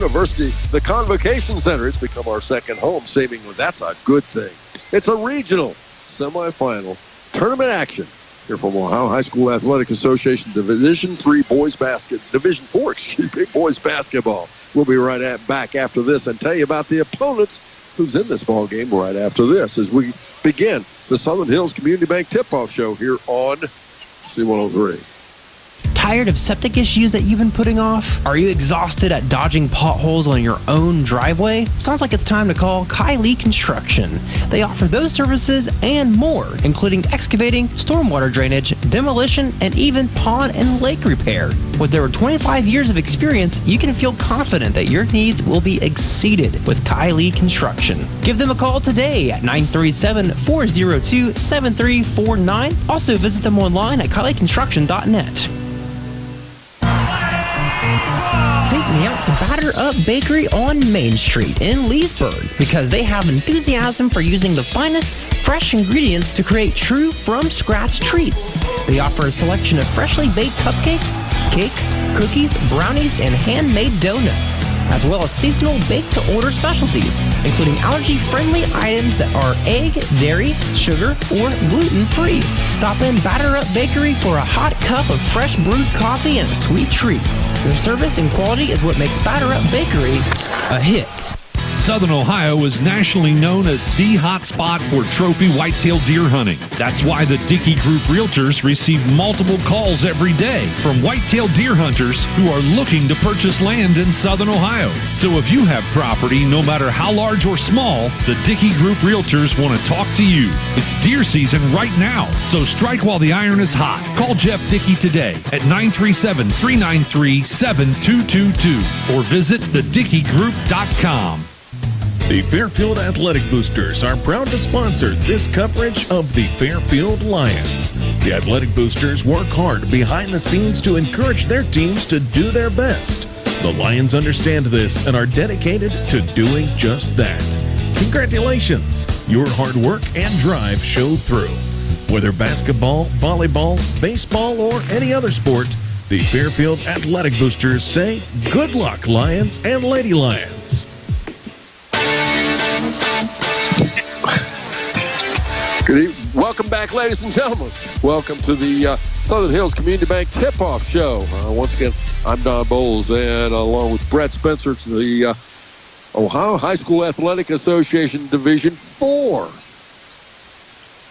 University, the Convocation Center. It's become our second home, seemingly. That's a good thing. It's a regional semifinal tournament action here from Ohio High School Athletic Association Division III Division IV boys basketball. We'll be back after this and tell you about the opponents who's in this ball game right after this as we begin the Southern Hills Community Bank Tip-Off Show here on C103. Tired of septic issues that you've been putting off? Are you exhausted at dodging potholes on your own driveway? Sounds like it's time to call Kylie Construction. They offer those services and more, including excavating, stormwater drainage, demolition, and even pond and lake repair. With over 25 years of experience, you can feel confident that your needs will be exceeded with Kylie Construction. Give them a call today at 937-402-7349. Also visit them online at kylieconstruction.net. Take me out to Batter Up Bakery on Main Street in Leesburg because they have enthusiasm for using the finest fresh ingredients to create true from-scratch treats. They offer a selection of freshly baked cupcakes, cakes, cookies, brownies, and handmade donuts, as well as seasonal bake-to-order specialties, including allergy-friendly items that are egg, dairy, sugar, or gluten-free. Stop in Batter Up Bakery for a hot cup of fresh brewed coffee and a sweet treat. Their service and quality is what makes Batter Up Bakery a hit. Southern Ohio is nationally known as the hot spot for trophy whitetail deer hunting. That's why the Dickey Group Realtors receive multiple calls every day from whitetail deer hunters who are looking to purchase land in Southern Ohio. So if you have property, no matter how large or small, the Dickey Group Realtors want to talk to you. It's deer season right now, so strike while the iron is hot. Call Jeff Dickey today at 937-393-7222 or visit thedickeygroup.com. The Fairfield Athletic Boosters are proud to sponsor this coverage of the Fairfield Lions. The Athletic Boosters work hard behind the scenes to encourage their teams to do their best. The Lions understand this and are dedicated to doing just that. Congratulations! Your hard work and drive showed through. Whether basketball, volleyball, baseball, or any other sport, the Fairfield Athletic Boosters say, good luck, Lions and Lady Lions. Good evening. Welcome back, ladies and gentlemen. Welcome to the Southern Hills Community Bank Tip-Off Show. Once again, I'm Don Bowles, and along with Brett Spencer, it's the Ohio High School Athletic Association Division IV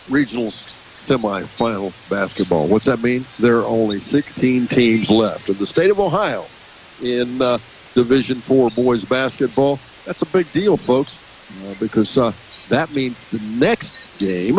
Regionals Semifinal Basketball. What's that mean? There are only 16 teams left in the state of Ohio in Division IV Boys Basketball. That's a big deal, folks, because that means the next game,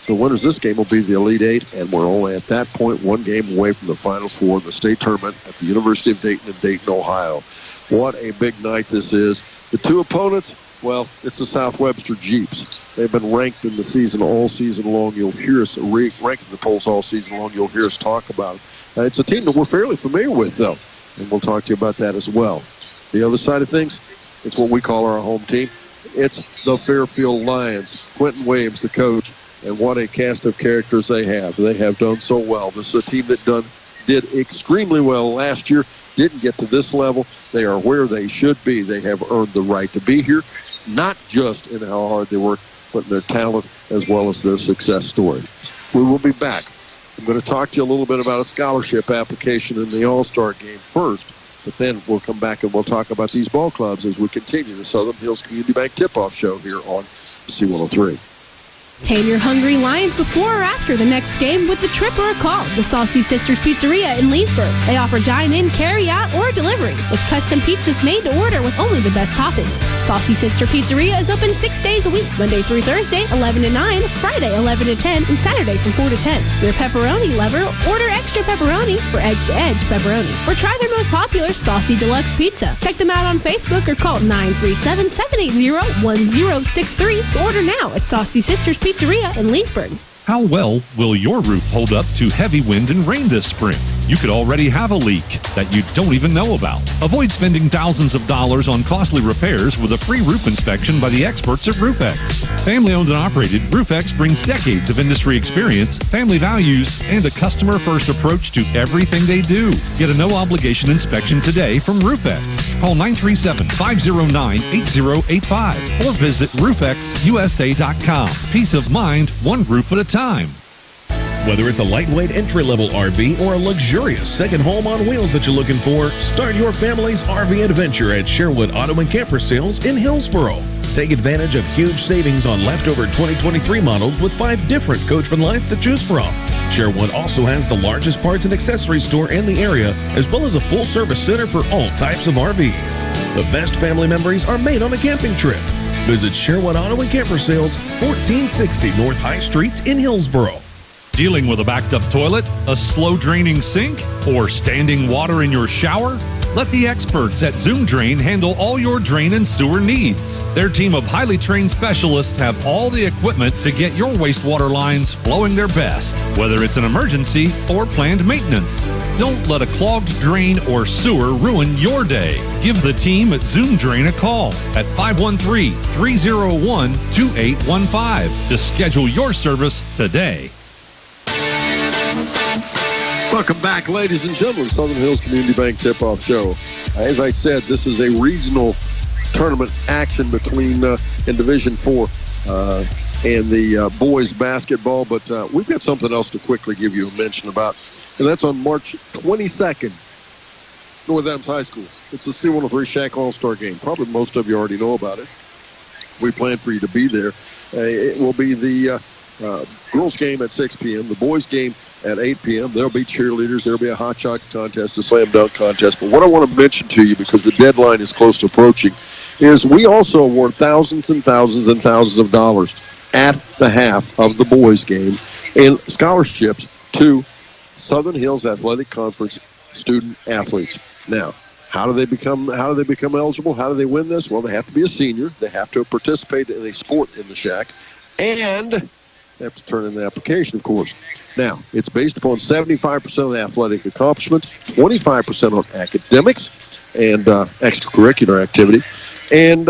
the winners of this game will be the Elite Eight, and we're only at that point one game away from the Final Four of the state tournament at the University of Dayton in Dayton, Ohio. What a big night this is. The two opponents, well, it's the South Webster Jeeps. They've been ranked in the season all season long. You'll hear us ranked in the polls all season long. You'll hear us talk about it. It's a team that we're fairly familiar with, though, and we'll talk to you about that as well. The other side of things, it's what we call our home team. It's the Fairfield Lions. Quentin Williams, the coach, and what a cast of characters they have. They have done so well. This is a team that did extremely well last year, didn't get to this level. They are where they should be. They have earned the right to be here, not just in how hard they work, but in their talent as well as their success story. We will be back. I'm going to talk to you a little bit about a scholarship application in the All-Star game first. But then we'll come back and we'll talk about these ball clubs as we continue the Southern Hills Community Bank Tip-Off Show here on C103. Tame your hungry lions before or after the next game with the trip or a call. The Saucy Sisters Pizzeria in Leesburg. They offer dine-in, carry-out, or delivery with custom pizzas made to order with only the best toppings. Saucy Sister Pizzeria is open 6 days a week, Monday through Thursday, 11 to 9, Friday, 11 to 10, and Saturday from 4 to 10. If you're a pepperoni lover, order extra pepperoni for edge-to-edge pepperoni. Or try their most popular Saucy Deluxe Pizza. Check them out on Facebook or call 937-780-1063 to order now at Saucy Sisters Pizzeria in Leesburg. How well will your roof hold up to heavy wind and rain this spring? You could already have a leak that you don't even know about. Avoid spending thousands of dollars on costly repairs with a free roof inspection by the experts at RoofX. Family owned and operated, RoofX brings decades of industry experience, family values, and a customer-first approach to everything they do. Get a no-obligation inspection today from RoofX. Call 937-509-8085 or visit roofxusa.com. Peace of mind, one roof at a time. Whether it's a lightweight entry-level RV or a luxurious second home on wheels that you're looking for, start your family's RV adventure at Sherwood Auto and Camper Sales in Hillsboro. Take advantage of huge savings on leftover 2023 models with 5 different Coachman lines to choose from. Sherwood also has the largest parts and accessories store in the area, as well as a full-service center for all types of RVs. The best family memories are made on a camping trip. Visit Sherwood Auto and Camper Sales, 1460 North High Street in Hillsboro. Dealing with a backed up toilet, a slow draining sink, or standing water in your shower? Let the experts at Zoom Drain handle all your drain and sewer needs. Their team of highly trained specialists have all the equipment to get your wastewater lines flowing their best, whether it's an emergency or planned maintenance. Don't let a clogged drain or sewer ruin your day. Give the team at Zoom Drain a call at 513-301-2815 to schedule your service today. Welcome back, ladies and gentlemen, Southern Hills Community Bank Tip-Off Show. As I said, this is a regional tournament action between in Division 4 and the boys basketball, but we've got something else to quickly give you a mention about, and that's on March 22nd, North Adams High School. It's the C103 Shack All-Star Game. Probably most of you already know about it. We plan for you to be there. It will be the girls game at 6 p.m., the boys game at 8 p.m. There'll be cheerleaders. There'll be a hot shot contest, a slam dunk contest. But what I want to mention to you, because the deadline is close to approaching, is we also award thousands and thousands and thousands of dollars at the half of the boys game in scholarships to Southern Hills Athletic Conference student athletes. Now, how do they become eligible? How do they win this? Well, they have to be a senior. They have to participate in a sport in the Shack, and they have to turn in the application, of course. Now, it's based upon 75% of the athletic accomplishments, 25% on academics and extracurricular activity. And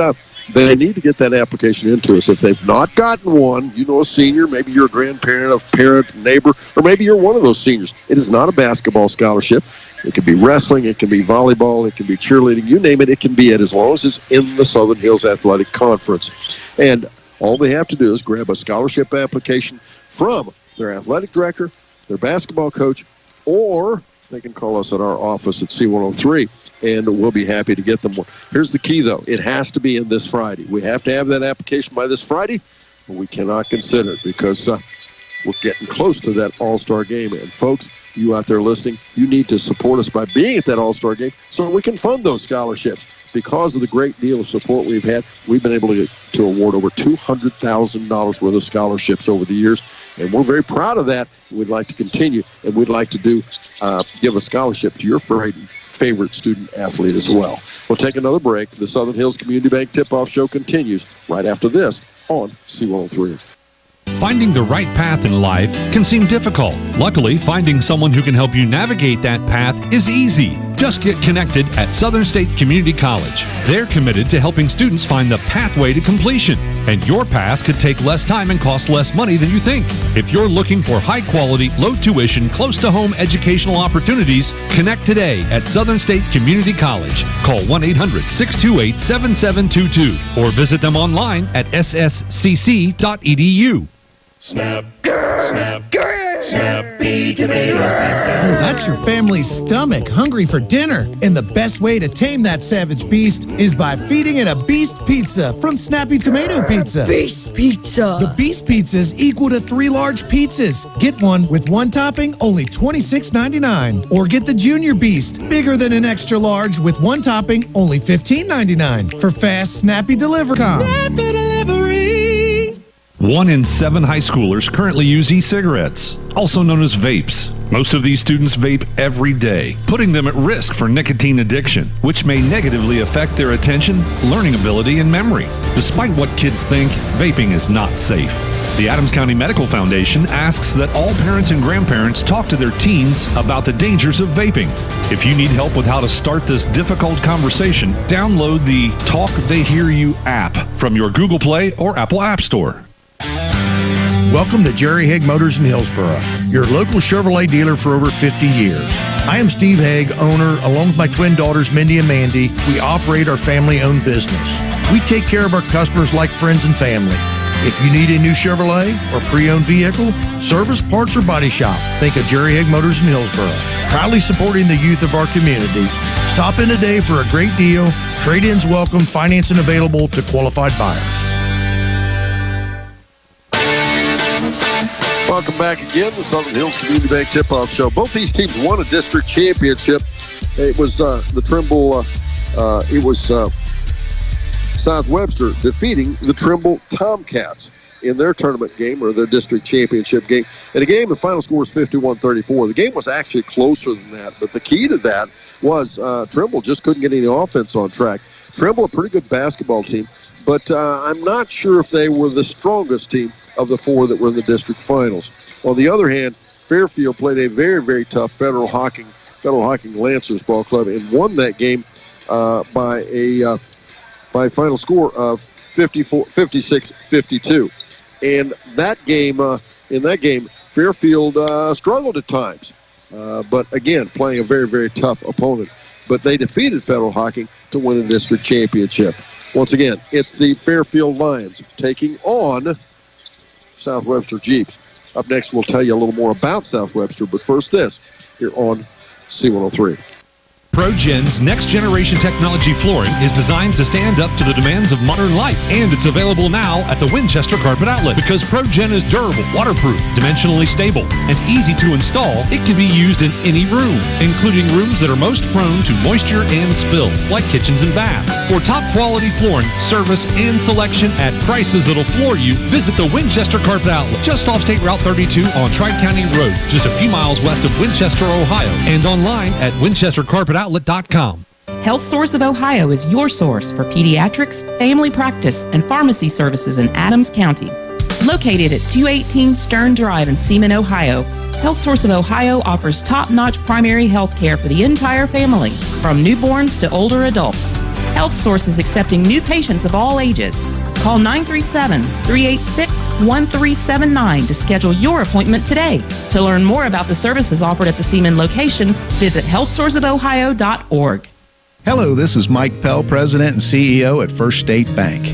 they need to get that application into us. If they've not gotten one, you know, a senior, maybe you're a grandparent, a parent, neighbor, or maybe you're one of those seniors. It is not a basketball scholarship. It can be wrestling, it can be volleyball, it can be cheerleading, you name it, it can be it, as long as it's in the Southern Hills Athletic Conference. And all they have to do is grab a scholarship application from their athletic director, their basketball coach, or they can call us at our office at C103, and we'll be happy to get them one. Here's the key, though. It has to be in this Friday. We have to have that application by this Friday, but we cannot consider it because we're getting close to that All-Star game. And, folks, you out there listening, you need to support us by being at that All-Star game so we can fund those scholarships. Because of the great deal of support we've had, we've been able to award over $200,000 worth of scholarships over the years, and we're very proud of that. We'd like to continue, and we'd like to give a scholarship to your favorite student athlete as well. We'll take another break. The Southern Hills Community Bank Tip-Off Show continues right after this on C103. Finding the right path in life can seem difficult. Luckily, finding someone who can help you navigate that path is easy. Just get connected at Southern State Community College. They're committed to helping students find the pathway to completion. And your path could take less time and cost less money than you think. If you're looking for high-quality, low-tuition, close-to-home educational opportunities, connect today at Southern State Community College. Call 1-800-628-7722 or visit them online at sscc.edu. Snap, snap, Snappy Tomato Pizza. Oh, that's your family's stomach hungry for dinner. And the best way to tame that savage beast is by feeding it a Beast Pizza from Snappy Tomato Pizza. Beast Pizza. The Beast Pizzas equal to 3 large pizzas. Get one with 1 topping, only $26.99. Or get the Junior Beast, bigger than an extra large with 1 topping, only $15.99. For fast, snappy delivery. Snappy delivery. 1 in 7 high schoolers currently use e-cigarettes, also known as vapes. Most of these students vape every day, putting them at risk for nicotine addiction, which may negatively affect their attention, learning ability, and memory. Despite what kids think, vaping is not safe. The Adams County Medical Foundation asks that all parents and grandparents talk to their teens about the dangers of vaping. If you need help with how to start this difficult conversation, download the Talk They Hear You app from your Google Play or Apple App Store. Welcome to Jerry Haig Motors in Hillsboro, your local Chevrolet dealer for over 50 years. I am Steve Haig, owner, along with my twin daughters, Mindy and Mandy. We operate our family-owned business. We take care of our customers like friends and family. If you need a new Chevrolet or pre-owned vehicle, service, parts, or body shop, think of Jerry Haig Motors in Hillsboro. Proudly supporting the youth of our community. Stop in today for a great deal. Trade-ins welcome, financing available to qualified buyers. Welcome back again, the Southern Hills Community Bank Tip-Off Show. Both these teams won a district championship. It was the Trimble. It was South Webster defeating the Trimble Tomcats in their tournament game, or their district championship game. In a game, the final score was 51-34. The game was actually closer than that, but the key to that was Trimble just couldn't get any offense on track. Trimble, a pretty good basketball team, but I'm not sure if they were the strongest team of the four that were in the district finals. On the other hand, Fairfield played a very, very tough Federal Hocking Lancers ball club and won that game by a final score of 56-52. And in that game, Fairfield struggled at times, but again, playing a very, very tough opponent. But they defeated Federal Hocking to win a district championship. Once again, it's the Fairfield Lions taking on South Webster Jeeps. Up next, we'll tell you a little more about South Webster, but first this, here on C103. ProGen's next-generation technology flooring is designed to stand up to the demands of modern life, and it's available now at the Winchester Carpet Outlet. Because ProGen is durable, waterproof, dimensionally stable, and easy to install, it can be used in any room, including rooms that are most prone to moisture and spills, like kitchens and baths. For top-quality flooring, service, and selection at prices that'll floor you, visit the Winchester Carpet Outlet, just off State Route 32 on Tri-County Road, just a few miles west of Winchester, Ohio, and online at winchestercarpetoutlet.com. Health Source of Ohio is your source for pediatrics, family practice, and pharmacy services in Adams County. Located at 218 Stern Drive in Seaman, Ohio, Health Source of Ohio offers top-notch primary health care for the entire family, from newborns to older adults. Health Source is accepting new patients of all ages. Call 937-386-1379 to schedule your appointment today. To learn more about the services offered at the Seaman location, visit healthsourceofohio.org. Hello, this is Mike Pell, President and CEO at First State Bank.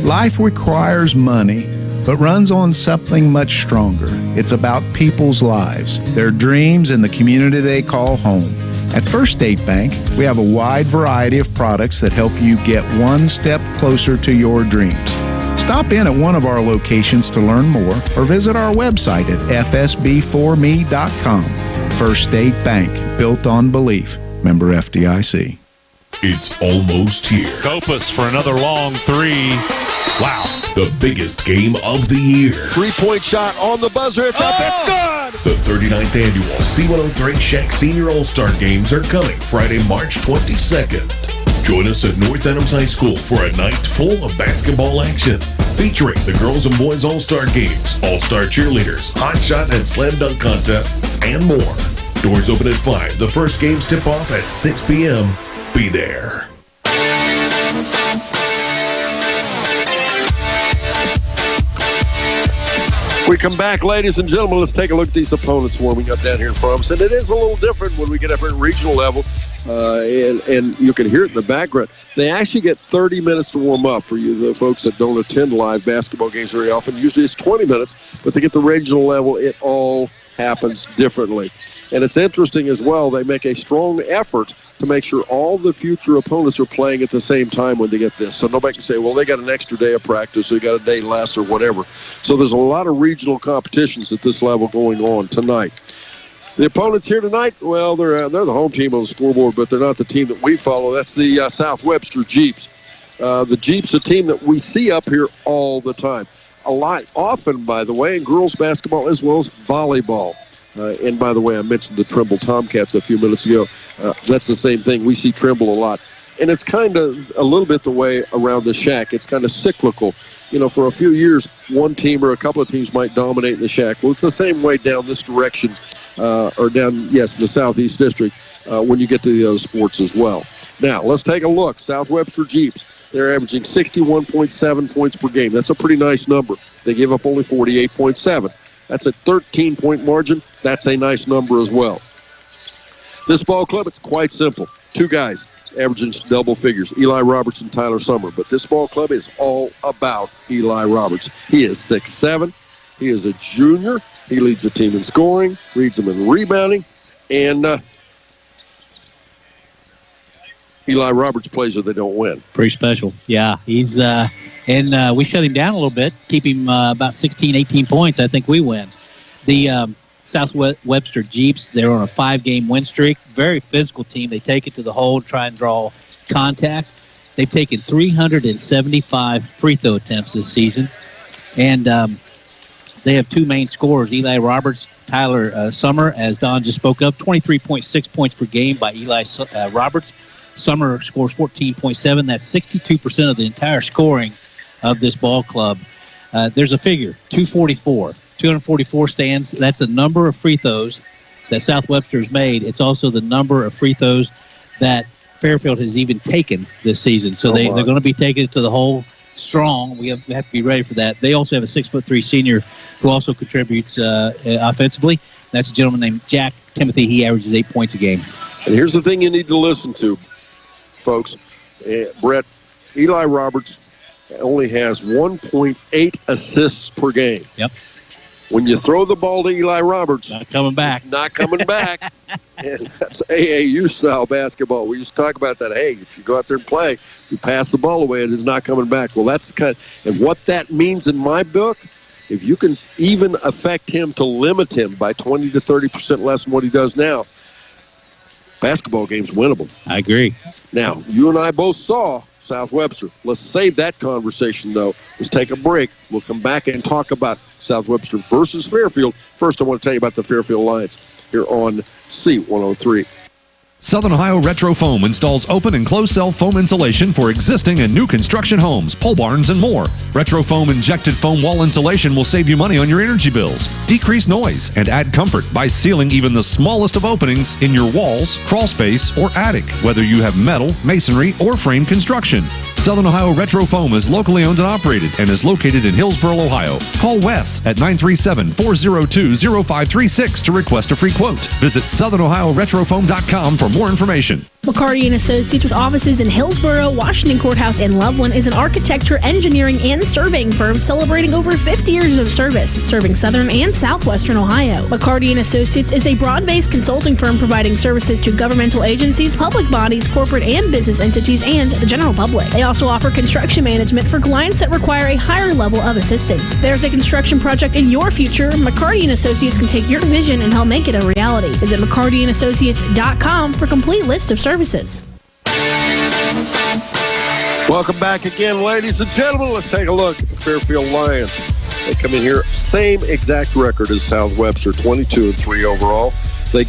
Life requires money, but runs on something much stronger. It's about people's lives, their dreams, and the community they call home. At First State Bank, we have a wide variety of products that help you get one step closer to your dreams. Stop in at one of our locations to learn more or visit our website at fsb4me.com. First State Bank, built on belief. Member FDIC. It's almost here. Kopus for another long three. Wow. The biggest game of the year. Three-point shot on the buzzer. It's up. It's good. The 39th annual C103 Shack Senior All-Star Games are coming Friday, March 22nd. Join us at North Adams High School for a night full of basketball action, featuring the girls and boys All-Star Games, All-Star Cheerleaders, Hot Shot and Slam Dunk contests, and more. Doors open at 5. The first games tip off at 6 p.m. Be there. We come back, ladies and gentlemen. Let's take a look at these opponents warming up down here in front of us. And it is a little different when we get up here at regional level, and you can hear it in the background. They actually get 30 minutes to warm up for you, the folks that don't attend live basketball games very often. Usually it's 20 minutes, but to get the regional level, it all happens differently. And it's interesting as well, they make a strong effort to make sure all the future opponents are playing at the same time when they get this. So nobody can say, well, they got an extra day of practice, or they got a day less, or whatever. So there's a lot of regional competitions at this level going on tonight. The opponents here tonight, well, they're the home team on the scoreboard, but they're not the team that we follow. That's the South Webster Jeeps. The Jeeps, a team that we see up here all the time. A lot, often, by the way, in girls basketball as well as volleyball. And by the way, I mentioned the Trimble Tomcats a few minutes ago. That's the same thing. We see Trimble a lot. And it's kind of a little bit the way around the Shack. It's kind of cyclical. For a few years, one team or a couple of teams might dominate in the Shack. Well, it's the same way down this direction, or down, in the Southeast District, when you get to the other sports as well. Now, let's take a look. South Webster Jeeps, they're averaging 61.7 points per game. That's a pretty nice number. They give up only 48.7. That's a 13-point margin. That's a nice number as well. This ball club, it's quite simple. Two guys averaging double figures, Eli Roberts and Tyler Summer. But this ball club is all about Eli Roberts. He is 6'7". He is a junior. He leads the team in scoring, leads them in rebounding, and Eli Roberts plays or they don't win. Pretty special. Yeah, he's and we shut him down a little bit, keep him about 16, 18 points. I think we win. The South Webster Jeeps, they're on a 5-game win streak. Very physical team. They take it to the hole, try and draw contact. They've taken 375 free throw attempts this season. And they have two main scorers, Eli Roberts, Tyler Summer, as Don just spoke of, 23.6 points per game by Eli Roberts. Summer scores 14.7. That's 62% of the entire scoring of this ball club. There's a figure, 244. 244 stands. That's the number of free throws that South Webster's made. It's also the number of free throws that Fairfield has even taken this season. So they're going to be taking it to the hole strong. We have to be ready for that. They also have a 6'3" senior who also contributes offensively. That's a gentleman named Jack Timothy. He averages 8 points a game. And here's the thing you need to listen to, folks. Brett, Eli Roberts only has 1.8 assists per game. Yep. When you throw the ball to Eli Roberts, not coming back. It's not coming back. And that's AAU-style basketball. We used to talk about that. Hey, if you go out there and play, you pass the ball away, it is not coming back. Well, that's the kind. And what that means in my book, if you can even affect him to limit him by 20 to 30% less than what he does now, basketball game's winnable. I agree. Now, you and I both saw South Webster. Let's save that conversation, though. Let's take a break. We'll come back and talk about South Webster versus Fairfield. First, I want to tell you about the Fairfield Lions here on C103. Southern Ohio Retro Foam installs open and closed cell foam insulation for existing and new construction homes, pole barns, and more. Retro Foam injected foam wall insulation will save you money on your energy bills, decrease noise, and add comfort by sealing even the smallest of openings in your walls, crawl space, or attic, whether you have metal, masonry, or frame construction. Southern Ohio Retro Foam is locally owned and operated and is located in Hillsboro, Ohio. Call Wes at 937-402-0536 to request a free quote. Visit SouthernOhioRetroFoam.com for more information. McCarty & Associates with offices in Hillsboro, Washington Courthouse, and Loveland is an architecture, engineering, and surveying firm celebrating over 50 years of service, serving southern and southwestern Ohio. McCarty & Associates is a broad-based consulting firm providing services to governmental agencies, public bodies, corporate and business entities, and the general public. They also offer construction management for clients that require a higher level of assistance. If there's a construction project in your future, McCarty & Associates can take your vision and help make it a reality. Visit McCartyandAssociates.com for a complete list of services. Welcome back again, ladies and gentlemen. Let's take a look at the Fairfield Lions. They come in here, same exact record as South Webster, 22-3 overall. They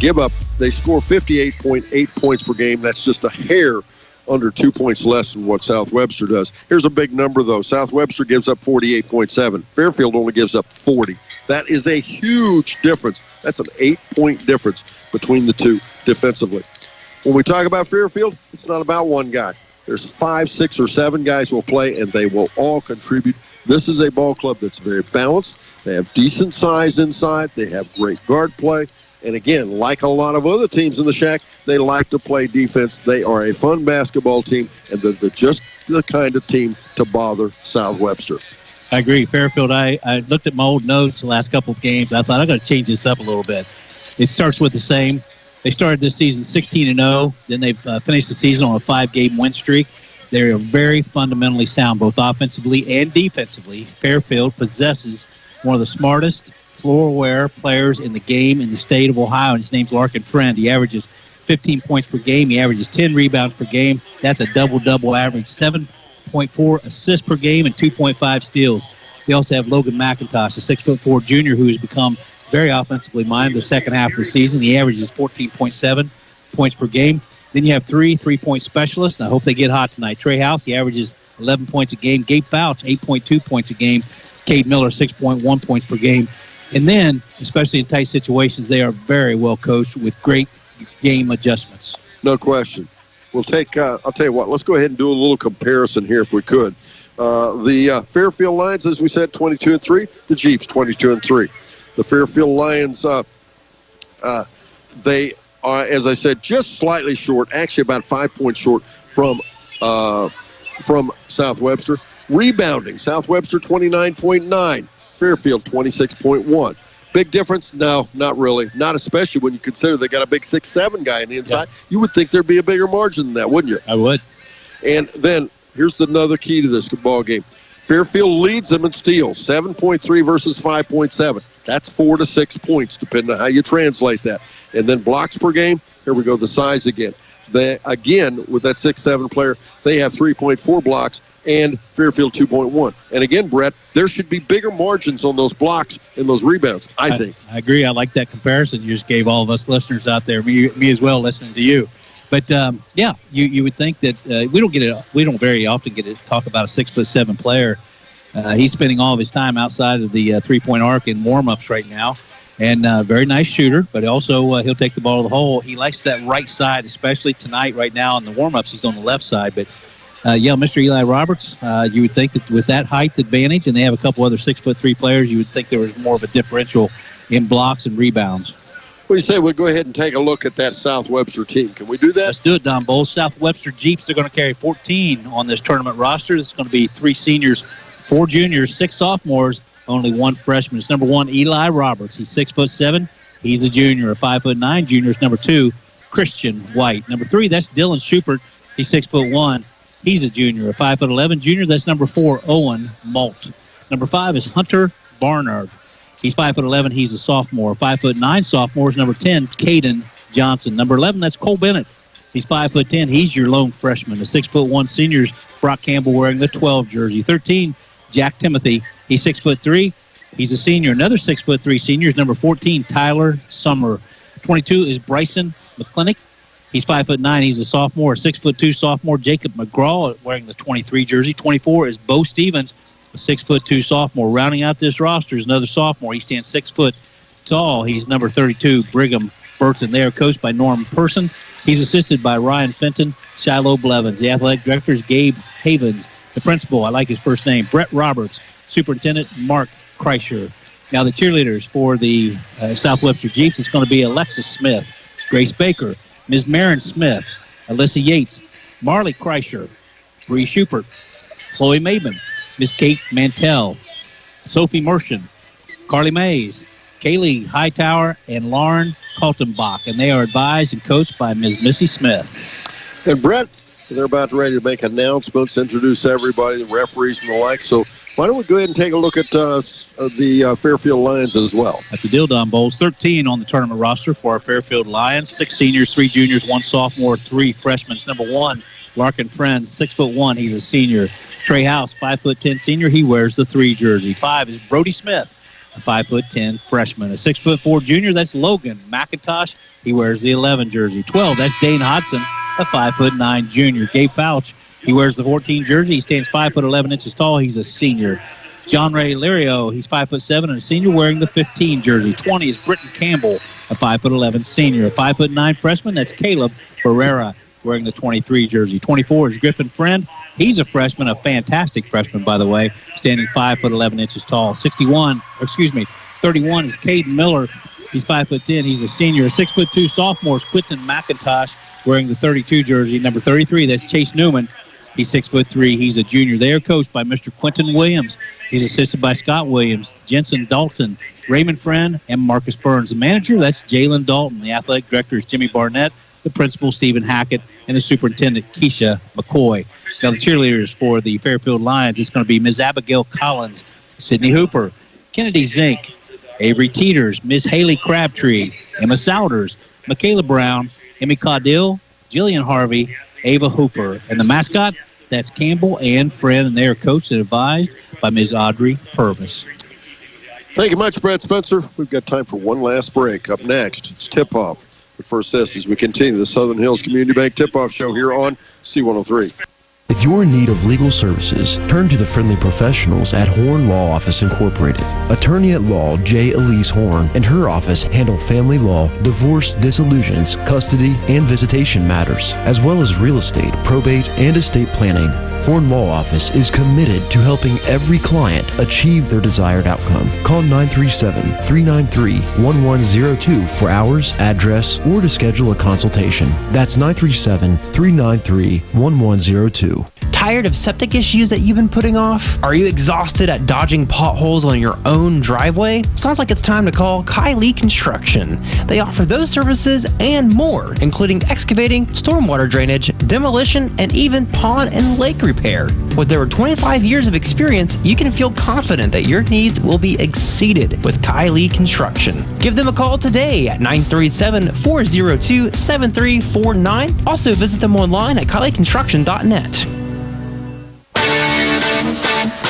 score 58.8 points per game. That's just a hair under 2 points less than what South Webster does. Here's a big number, though. South Webster gives up 48.7. Fairfield only gives up 40. That is a huge difference. That's an 8-point difference between the two defensively. When we talk about Fairfield, it's not about one guy. There's 5, 6, or 7 guys who will play, and they will all contribute. This is a ball club that's very balanced. They have decent size inside. They have great guard play. And again, like a lot of other teams in the Shack, they like to play defense. They are a fun basketball team, and they're just the kind of team to bother South Webster. I agree. Fairfield, I looked at my old notes the last couple of games. I thought, I got to change this up a little bit. It starts with the same. They started this season 16-0. Then they've finished the season on a 5-game win streak. They're very fundamentally sound, both offensively and defensively. Fairfield possesses one of the smartest floor-aware players in the game in the state of Ohio, and his name's Larkin Friend. He averages 15 points per game. He averages 10 rebounds per game. That's a double-double average, 7.4 assists per game and 2.5 steals. They also have Logan McIntosh, a 6'4" junior who has become very offensively minded the second half of the season. He averages 14.7 points per game. Then you have 3 3-point specialists, and I hope they get hot tonight. Trey House, he averages 11 points a game. Gabe Fouch, 8.2 points a game. Cade Miller, 6.1 points per game. And then, especially in tight situations, they are very well coached with great game adjustments. No question. We'll take, I'll tell you what, let's go ahead and do a little comparison here if we could. The Fairfield Lions, as we said, 22-3. The Jeeps, 22-3. The Fairfield Lions, they are, as I said, just slightly short, actually about 5 points short from South Webster. Rebounding, South Webster 29.9, Fairfield 26.1. Big difference? No, not really. Not especially when you consider they got a big 6'7" guy on the inside. Yeah. You would think there'd be a bigger margin than that, wouldn't you? I would. And then here's another key to this ball game. Fairfield leads them in steals, 7.3 versus 5.7. That's 4 to 6 points, depending on how you translate that. And then blocks per game, here we go, the size again. Again, with that 6'7" player, they have 3.4 blocks, and Fairfield 2.1. And again, Brett, there should be bigger margins on those blocks and those rebounds, I think. I agree. I like that comparison you just gave all of us listeners out there, me as well, listening to you. But, yeah, you would think that we don't very often get to talk about a 6'7" player. He's spending all of his time outside of the three-point arc in warm-ups right now. And very nice shooter, but also he'll take the ball to the hole. He likes that right side, especially tonight right now in the warm-ups. He's on the left side. But, yeah, Mr. Eli Roberts, you would think that with that height advantage, and they have a couple other 6'3" players, you would think there was more of a differential in blocks and rebounds. What do you say we go ahead and take a look at that South Webster team? Can we do that? Let's do it, Don Bowles. South Webster Jeeps are going to carry 14 on this tournament roster. It's going to be 3 seniors, 4 juniors, 6 sophomores, only 1 freshman. It's number 1, Eli Roberts. He's 6'7". He's a junior. A 5'9" junior is number 2, Christian White. Number 3, that's Dylan Schubert. He's 6'1". He's a junior. A 5'11" junior, that's number 4, Owen Malt. Number 5 is Hunter Barnard. He's 5'11". He's a sophomore. 5'9" sophomore is number 10, Caden Johnson. Number 11, that's Cole Bennett. He's 5'10". He's your lone freshman. The 6'1" seniors, Brock Campbell wearing the 12 jersey. 13, Jack Timothy. He's 6'3". He's a senior. Another 6'3" senior is number 14, Tyler Summer. 22 is Bryson McClintock. He's 5'9". He's a sophomore. 6'2" sophomore, Jacob McGraw wearing the 23 jersey. 24 is Bo Stevens, a 6'2" sophomore. Rounding out this roster is another sophomore. He stands 6 foot tall. He's number 32, Brigham Burton. They are coached by Norm Person. He's assisted by Ryan Fenton, Shiloh Blevins. The athletic director is Gabe Havens. The principal, I like his first name, Brett Roberts. Superintendent, Mark Kreischer. Now the cheerleaders for the South Webster Jeeps, it's going to be Alexis Smith, Grace Baker, Ms. Marin Smith, Alyssa Yates, Marley Kreischer, Bree Schubert, Chloe Maben, Ms. Kate Mantell, Sophie Mershon, Carly Mays, Kaylee Hightower, and Lauren Kaltenbach. And they are advised and coached by Ms. Missy Smith. And Brett, they're about ready to make announcements, introduce everybody, the referees and the like. So why don't we go ahead and take a look at the Fairfield Lions as well. That's the deal, Don Bowles. 13 on the tournament roster for our Fairfield Lions. 6 seniors, 3 juniors, 1 sophomore, 3 freshmen. It's number 1, Larkin Friend, 6'1". He's a senior. Trey House, 5'10" senior. He wears the 3 jersey. 5 is Brody Smith, a 5'10" freshman. A 6'4" junior, that's Logan McIntosh. He wears the 11 jersey. 12, that's Dane Hodson, a 5'9" junior. Gabe Fouch, he wears the 14 jersey. He stands 5'11" tall. He's a senior. John Ray Lirio, he's 5'7" and a senior, wearing the 15 jersey. 20 is Britton Campbell, a 5'11" senior. A 5'9" freshman, that's Caleb Ferreira, wearing the 23 jersey. 24 is Griffin Friend. He's a freshman, a fantastic freshman, by the way, standing 5'11" tall. 31 is Caden Miller. He's 5'10". He's a senior. A 6'2" sophomore is Quentin McIntosh, wearing the 32 jersey. Number 33, that's Chase Newman. He's 6'3". He's a junior. They are coached by Mr. Quentin Williams. He's assisted by Scott Williams, Jensen Dalton, Raymond Friend, and Marcus Burns. The manager, that's Jalen Dalton. The athletic director is Jimmy Barnett. The principal, Stephen Hackett, and the superintendent, Keisha McCoy. Now the cheerleaders for the Fairfield Lions, it's going to be Ms. Abigail Collins, Sydney Hooper, Kennedy Zink, Avery Teeters, Ms. Haley Crabtree, Emma Souders, Michaela Brown, Emmy Caudill, Jillian Harvey, Ava Hooper. And the mascot, that's Campbell and Friend, and they are coached and advised by Ms. Audrey Purvis. Thank you much, Brett Spencer. We've got time for one last break. Up next, it's tip-off But first this, as we continue the Southern Hills Community Bank Tip-Off Show here on C103. If you're in need of legal services, turn to the friendly professionals at Horn Law Office Incorporated. Attorney at law J. Elise Horn and her office handle family law, divorce, dissolutions, custody, and visitation matters, as well as real estate, probate, and estate planning. Horn Law Office is committed to helping every client achieve their desired outcome. Call 937-393-1102 for hours, address, or to schedule a consultation. That's 937-393-1102. Tired of septic issues that you've been putting off? Are you exhausted at dodging potholes on your own driveway? Sounds like it's time to call Kylie Construction. They offer those services and more, including excavating, stormwater drainage, demolition, and even pond and lake repair. With over 25 years of experience, you can feel confident that your needs will be exceeded with Kylie Construction. Give them a call today at 937-402-7349. Also visit them online at kylieconstruction.net.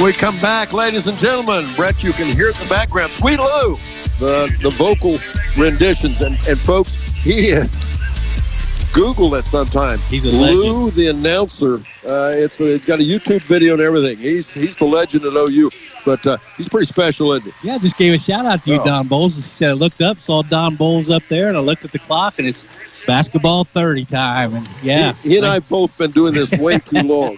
We come back, ladies and gentlemen. Brett, you can hear it in the background. Sweet Lou, the vocal renditions. And folks, he is... Google it sometime. He's a Lou, legend. the announcer. It's got a YouTube video and everything. He's the legend at OU, but he's pretty special, isn't he? Yeah, I just gave a shout-out to you, Don Bowles. He said I looked up, saw Don Bowles up there, and I looked at the clock, and it's basketball 30 time. And yeah, He and I have both been doing this way too long.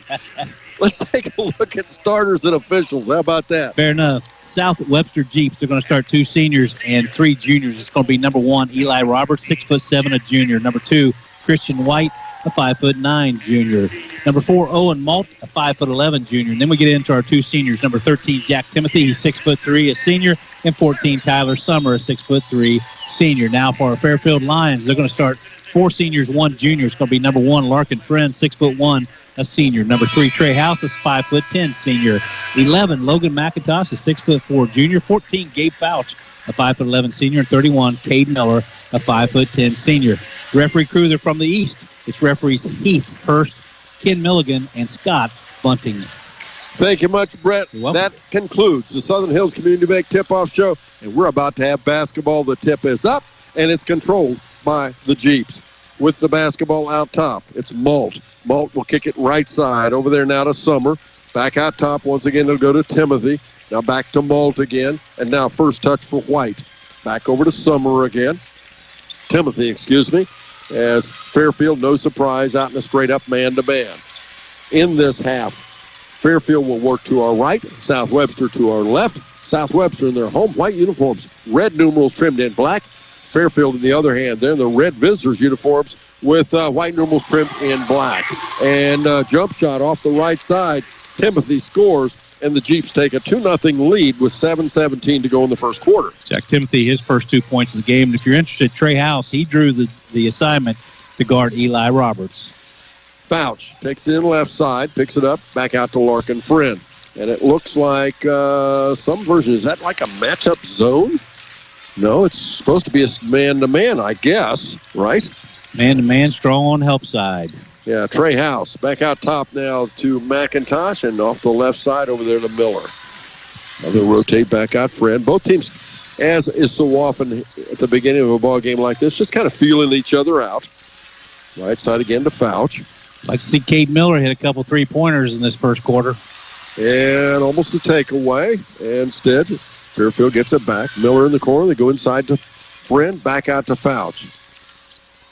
Let's take a look at starters and officials. How about that? Fair enough. South Webster Jeeps, they're going to start 2 seniors and 3 juniors. It's going to be number 1, Eli Roberts, 6'7", a junior. Number 2, Christian White, a 5'9" junior. Number 4, Owen Malt, a 5'11" junior. And then we get into our 2 seniors. Number 13, Jack Timothy, he's 6'3", a senior. And 14, Tyler Summer, a 6'3" senior. Now for our Fairfield Lions, they're going to start 4 seniors, 1 junior. It's going to be number 1, Larkin Friend, 6'1", a senior. Number 3, Trey House is 5'10", senior. 11, Logan McIntosh, a 6'4", junior. 14, Gabe Fouch, a 5'11", senior. And 31, Cade Miller, a 5'10", senior. Referee crew, they're from the east. It's referees Heath Hurst, Ken Milligan, and Scott Bunting. Thank you much, Brett. That concludes the Southern Hills Community Bank Tip-Off Show, and we're about to have basketball. The tip is up, and it's controlled by the Jeeps. With the basketball out top, it's Malt. Malt will kick it right side. Over there now to Summer. Back out top. Once again, it'll go to Timothy. Now back to Malt again. And now first touch for White. Back over to Summer again. Timothy, excuse me. As Fairfield, no surprise, out in a straight-up man-to-man. In this half, Fairfield will work to our right. South Webster to our left. South Webster in their home white uniforms. Red numerals trimmed in black. Fairfield, on the other hand, they're in the red visitors uniforms with white numerals trimmed in black. And jump shot off the right side. Timothy scores, and the Jeeps take a 2-0 lead with 7:17 to go in the first quarter. Jack Timothy, his first 2 points of the game. And if you're interested, Trey House, he drew the assignment to guard Eli Roberts. Fouch takes it in left side, picks it up, back out to Larkin Friend. And it looks like some version. Is that like a matchup zone? No, it's supposed to be a man-to-man, I guess, right? Man-to-man, strong on help side. Yeah, Trey House back out top now to McIntosh, and off the left side over there to Miller. Now they'll rotate back out Friend. Both teams, as is so often at the beginning of a ball game like this, just kind of feeling each other out. Right side again to Fouch. Like to see Cade Miller hit a couple three-pointers in this first quarter. And almost a takeaway. Instead, Fairfield gets it back. Miller in the corner. They go inside to Friend, back out to Fouch.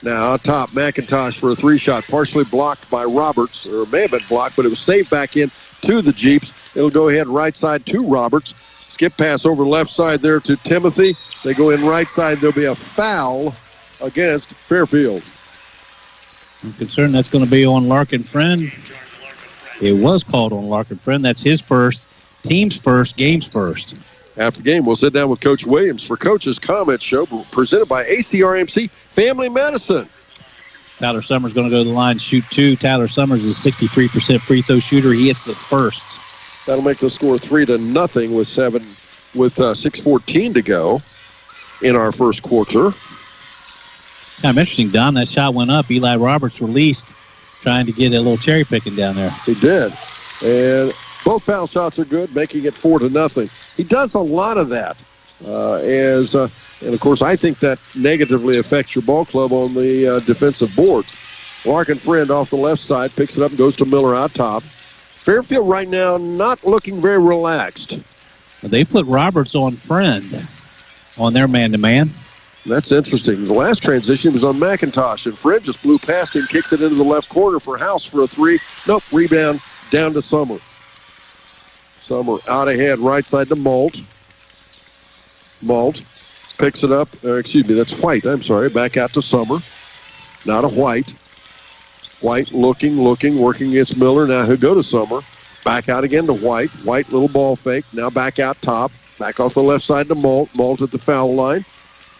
Now out top, McIntosh for a 3-shot, partially blocked by Roberts, or may have been blocked, but it was saved back in to the Jeeps. It'll go ahead right side to Roberts. Skip pass over left side there to Timothy. They go in right side. There'll be a foul against Fairfield. I'm concerned that's going to be on Larkin Friend. It was called on Larkin Friend. That's his first, team's first, game's first. After the game, we'll sit down with Coach Williams for Coach's Comment Show, presented by ACRMC Family Medicine. Tyler Summers going to go to the line, shoot 2. Tyler Summers is a 63% free throw shooter. He hits the first. That'll make the score 3-0 with 6:14 to go in our first quarter. Kind of interesting, Don. That shot went up. Eli Roberts released, trying to get a little cherry picking down there. He did. And both foul shots are good, making it 4-0. He does a lot of that. And, of course, I think that negatively affects your ball club on the defensive boards. Larkin Friend off the left side picks it up and goes to Miller out top. Fairfield right now not looking very relaxed. They put Roberts on Friend on their man-to-man. That's interesting. The last transition was on McIntosh, and Friend just blew past him, kicks it into the left corner for House for a three. Nope, rebound down to Summer. Summer out ahead, right side to Malt. Malt picks it up. That's White. I'm sorry. Back out to Summer. Now to White. White looking, working against Miller. Now he'll go to Summer. Back out again to White. White, little ball fake. Now back out top. Back off the left side to Malt. Malt at the foul line.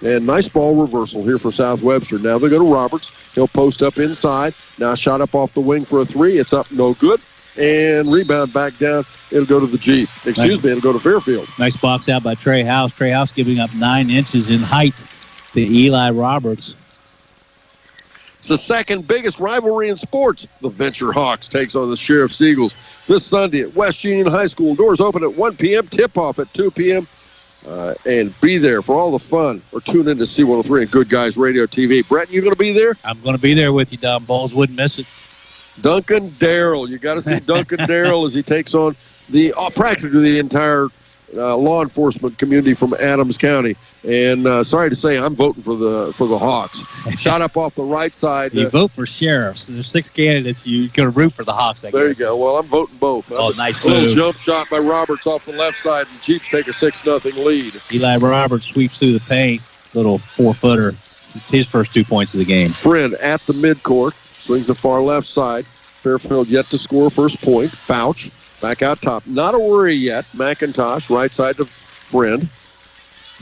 And nice ball reversal here for South Webster. Now they go to Roberts. He'll post up inside. Now shot up off the wing for a three. It's up, no good. And rebound back down. It'll go to the Jeep. It'll go to Fairfield. Nice box out by Trey House. Trey House giving up 9 inches in height to Eli Roberts. It's the second biggest rivalry in sports. The Venture Hawks takes on the Sheriff's Eagles this Sunday at West Union High School. Doors open at 1 p.m., tip-off at 2 p.m. And be there for all the fun. Or tune in to C103 and Good Guys Radio TV. Brett, you going to be there? I'm going to be there with you, Don Bowles. Wouldn't miss it. Duncan Darrell. You got to see Duncan Darrell as he takes on practically the entire law enforcement community from Adams County. And sorry to say, I'm voting for the Hawks. Shot up off the right side. You vote for sheriffs. There's 6 candidates. You're going to root for the Hawks, I guess. There you go. Well, I'm voting both. Nice move. A little jump shot by Roberts off the left side, and Chiefs take a 6-0 lead. Eli Roberts sweeps through the paint. Little 4-footer. It's his first 2 points of the game. Friend at the midcourt. Swings the far left side. Fairfield yet to score first point. Fouch back out top. Not a worry yet. McIntosh right side to Friend.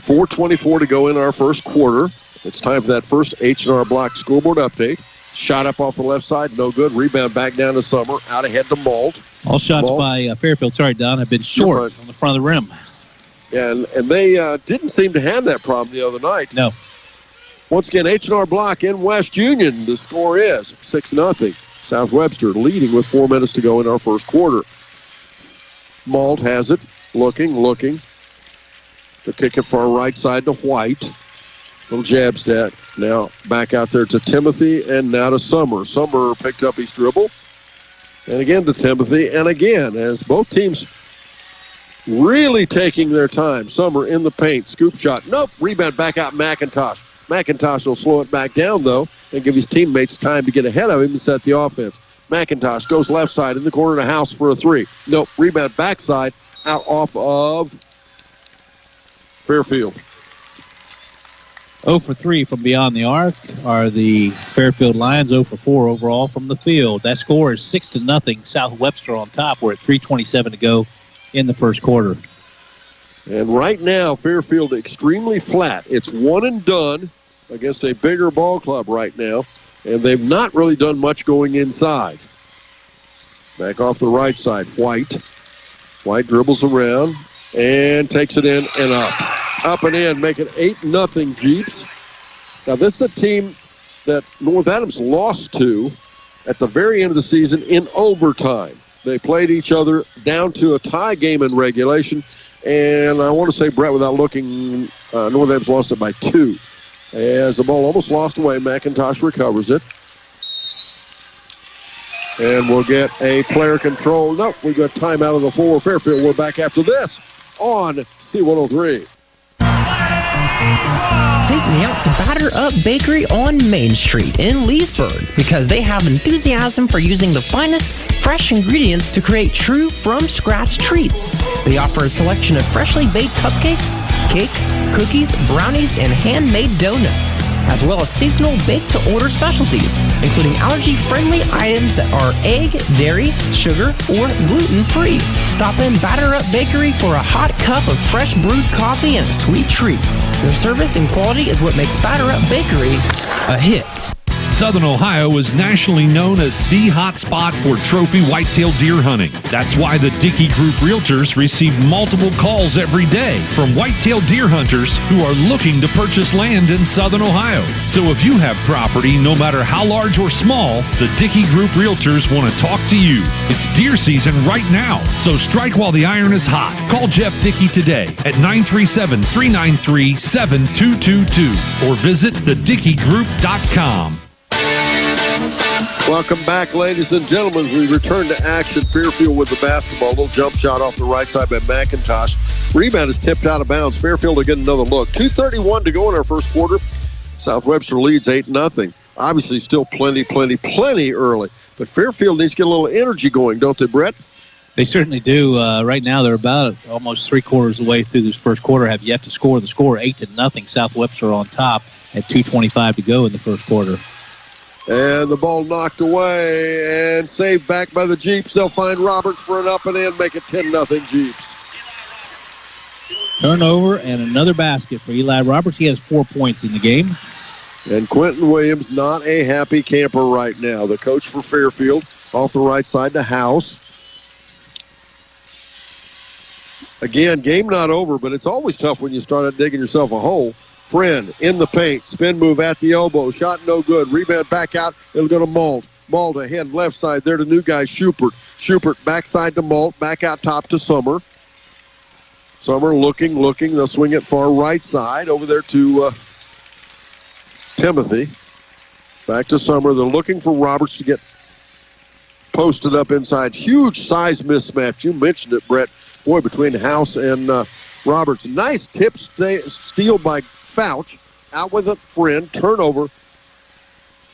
4:24 to go in our first quarter. It's time for that first H&R Block scoreboard update. Shot up off the left side, no good. Rebound back down to Summer. Out ahead to Malt. All shots by Fairfield, sorry, Don, have been short on the front of the rim. Yeah, and they didn't seem to have that problem the other night. No. Once again, H&R Block in West Union. The score is 6-0. South Webster leading with 4 minutes to go in our first quarter. Malt has it. Looking. To kick it far right side to White. Little jab stat. Now back out there to Timothy and now to Summer. Summer picked up his dribble. And again to Timothy. And again, as both teams really taking their time. Summer in the paint. Scoop shot. Nope. Rebound back out McIntosh. McIntosh will slow it back down, though, and give his teammates time to get ahead of him and set the offense. McIntosh goes left side in the corner to House for a three. Nope. Rebound backside out off of Fairfield. 0 for 3 from beyond the arc are the Fairfield Lions. 0 for 4 overall from the field. That score is 6-0. South Webster on top. We're at 3:27 to go in the first quarter. And right now, Fairfield extremely flat. It's one and done against a bigger ball club right now, and they've not really done much going inside. Back off the right side, White. White dribbles around and takes it in and up. Up and in, make it 8-0 Jeeps. Now, this is a team that North Adams lost to at the very end of the season in overtime. They played each other down to a tie game in regulation, and I want to say, Brett, without looking, North Adams lost it by 2. As the ball almost lost away, McIntosh recovers it. And we'll get a player control. Nope, we got time out of the floor. Fairfield, we're back after this on C103. Take me out to Batter Up Bakery on Main Street in Leesburg because they have enthusiasm for using the finest fresh ingredients to create true from-scratch treats. They offer a selection of freshly baked cupcakes, cakes, cookies, brownies, and handmade donuts, as well as seasonal bake-to-order specialties, including allergy-friendly items that are egg, dairy, sugar, or gluten-free. Stop in Batter Up Bakery for a hot cup of fresh brewed coffee and a sweet treat. Their service and quality is what makes Batter Up Bakery a hit. Southern Ohio is nationally known as the hot spot for trophy whitetail deer hunting. That's why the Dickey Group Realtors receive multiple calls every day from whitetail deer hunters who are looking to purchase land in Southern Ohio. So if you have property, no matter how large or small, the Dickey Group Realtors want to talk to you. It's deer season right now, so strike while the iron is hot. Call Jeff Dickey today at 937-393-7222 or visit thedickeygroup.com. Welcome back, ladies and gentlemen. We return to action. Fairfield with the basketball. Little jump shot off the right side by McIntosh. Rebound is tipped out of bounds. Fairfield will get another look. 2:31 to go in our first quarter. South Webster leads 8-0. Obviously still plenty early. But Fairfield needs to get a little energy going, don't they, Brett? They certainly do. Right now they're about almost three-quarters of the way through this first quarter, have yet to score. The score 8-0. South Webster on top at 2:25 to go in the first quarter. And the ball knocked away and saved back by the Jeeps. They'll find Roberts for an up and in, make it 10-0 Jeeps. Turnover and another basket for Eli Roberts. He has 4 points in the game. And Quentin Williams not a happy camper right now. The coach for Fairfield off the right side to House. Again, game not over, but it's always tough when you start digging yourself a hole. Friend in the paint, spin move at the elbow, shot no good, rebound back out, it'll go to Malt. Malt ahead, left side, there to new guy, Schubert. Schubert backside to Malt, back out top to Summer. Summer looking, they'll swing it far right side, over there to Timothy. Back to Summer, they're looking for Roberts to get posted up inside. Huge size mismatch, you mentioned it, Brett. Boy, between House and Roberts. Nice tip steal by Fouch, out with a friend, turnover.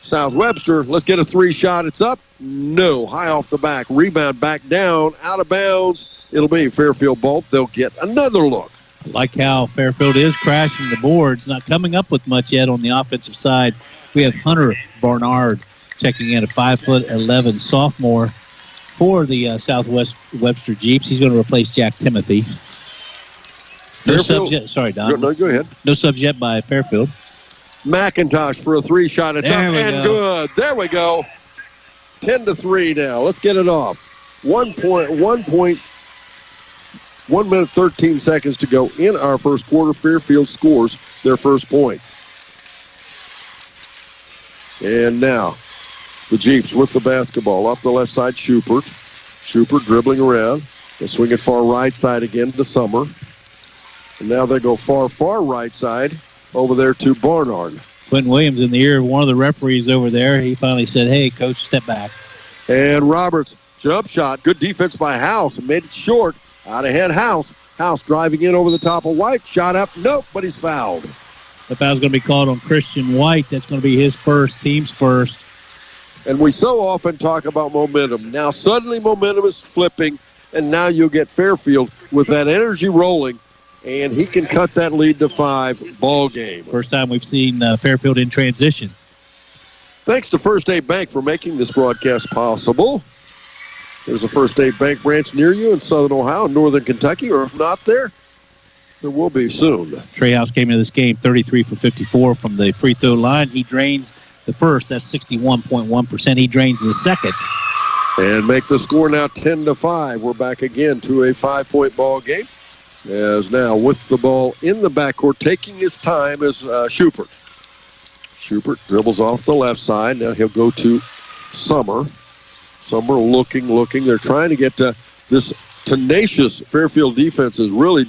South Webster, let's get a three shot. It's up. No, high off the back. Rebound back down, out of bounds. It'll be Fairfield ball. They'll get another look. I like how Fairfield is crashing the boards, not coming up with much yet on the offensive side. We have Hunter Barnard checking in, a 5'11" sophomore for the Southwest Webster Jeeps. He's going to replace Jack Timothy. No subs yet. Sorry, Don. No, go ahead. No subs yet by Fairfield. McIntosh for a three shot. It's up and good. There we go. 10-3 now. Let's get it off. 1 minute, 13 seconds to go in our first quarter. Fairfield scores their first point. And now the Jeeps with the basketball. Off the left side, Schubert. Schubert dribbling around. They swing it far right side again to Summer. And now they go far right side over there to Barnard. Quentin Williams in the ear of one of the referees over there. He finally said, hey, coach, step back. And Roberts, jump shot. Good defense by House. Made it short. Out ahead, House. House driving in over the top of White. Shot up. Nope, but he's fouled. The foul's going to be called on Christian White. That's going to be his first, team's first. And we so often talk about momentum. Now suddenly momentum is flipping, and now you'll get Fairfield with that energy rolling. And he can cut that lead to 5. Ball game. First time we've seen Fairfield in transition. Thanks to First State Bank for making this broadcast possible. There's a First State Bank branch near you in Southern Ohio, Northern Kentucky, or if not there will be soon. Trey House came into this game 33 for 54 from the free throw line. He drains the first. That's 61.1%. He drains the second. And make the score now 10-5. We're back again to a 5-point ball game. As now with the ball in the backcourt, taking his time is Schubert. Schubert dribbles off the left side. Now he'll go to Summer. Summer looking. They're trying to get to this tenacious Fairfield defense is really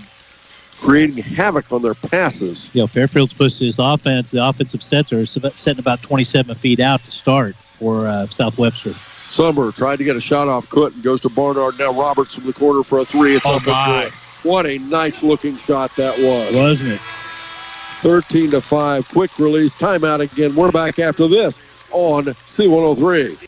creating havoc on their passes. Yeah, Fairfield's pushed his offense. The offensive sets are setting about 27 feet out to start for South Webster. Summer tried to get a shot off, couldn't. Goes to Barnard. Now Roberts from the corner for a three. It's up and good. What a nice-looking shot that was. Wasn't it? 13-5. Quick release. Timeout again. We're back after this on C103.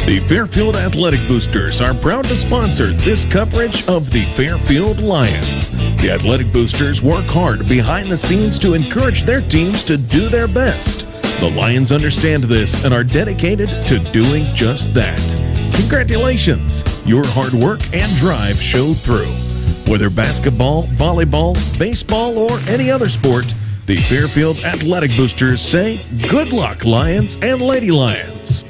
The Fairfield Athletic Boosters are proud to sponsor this coverage of the Fairfield Lions. The Athletic Boosters work hard behind the scenes to encourage their teams to do their best. The Lions understand this and are dedicated to doing just that. Congratulations! Your hard work and drive showed through. Whether basketball, volleyball, baseball, or any other sport, The Fairfield Athletic Boosters say, good luck, Lions and Lady Lions.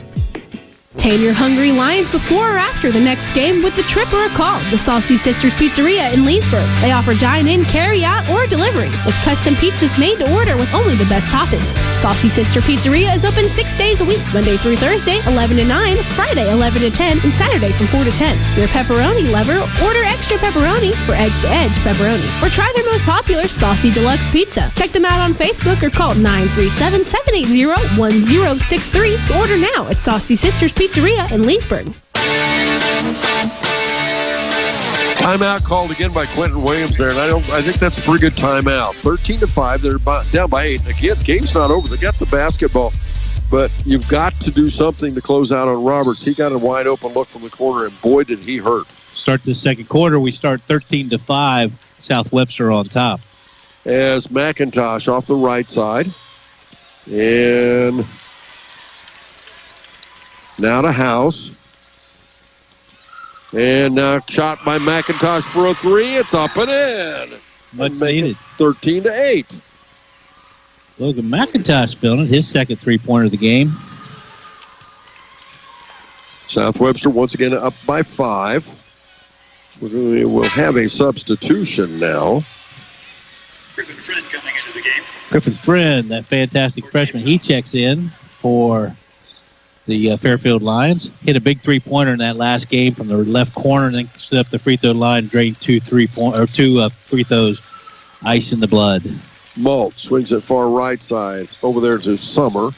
Tame your hungry lions before or after the next game with the trip or a call. The Saucy Sisters Pizzeria in Leesburg. They offer dine-in, carry-out, or delivery with custom pizzas made to order with only the best toppings. Saucy Sister Pizzeria is open 6 days a week, Monday through Thursday, 11 to 9, Friday, 11 to 10, and Saturday from 4 to 10. If you're a pepperoni lover, order extra pepperoni for edge-to-edge pepperoni. Or try their most popular Saucy Deluxe Pizza. Check them out on Facebook or call 937-780-1063 to order now at Saucy Sisters Pizzeria in Leesburg. Timeout called again by Quentin Williams there, and I think that's a pretty good timeout. 13-5, they're down by 8. Again, game's not over. They got the basketball, but you've got to do something to close out on Roberts. He got a wide open look from the corner, and boy, did he hurt. Start the second quarter, we start 13-5, South Webster on top. As McIntosh off the right side, and now to House. And now shot by McIntosh for a three. It's up and in. Much needed. 13-8. Logan McIntosh filling it, his second three-pointer of the game. South Webster once again up by 5. So we'll have a substitution now. Griffin Friend coming into the game. Griffin Friend, that fantastic freshman, he checks in for the Fairfield Lions. Hit a big three-pointer in that last game from the left corner, and then stood up the free throw line, drained two free throws, ice in the blood. Malt swings it far right side over there to Summer.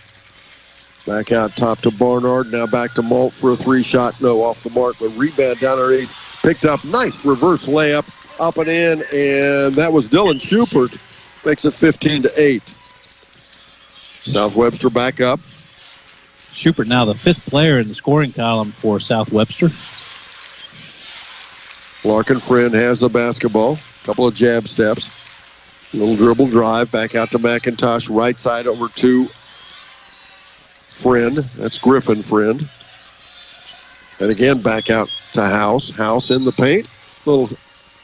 Back out top to Barnard. Now back to Malt for a three-shot. No, off the mark, but rebound down underneath. Picked up. Nice reverse layup. Up and in, and that was Dylan Schubert. Makes it 15-8. South Webster back up. Schubert now the 5th player in the scoring column for South Webster. Larkin Friend has the basketball. Couple of jab steps. Little dribble drive. Back out to McIntosh. Right side over to Friend. That's Griffin Friend. And again, back out to House. House in the paint. Little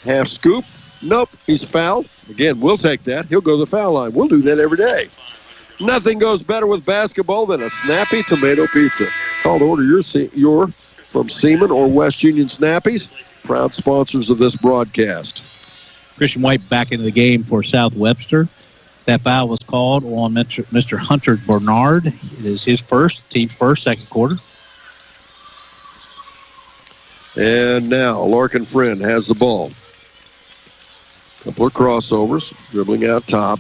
half scoop. Nope, he's fouled. Again, we'll take that. He'll go to the foul line. We'll do that every day. Nothing goes better with basketball than a snappy tomato pizza. Call to order your from Seaman or West Union Snappies, proud sponsors of this broadcast. Christian White back into the game for South Webster. That foul was called on Mr. Hunter Bernard. It is his team's first, second quarter. And now Larkin Friend has the ball. Couple of crossovers, dribbling out top.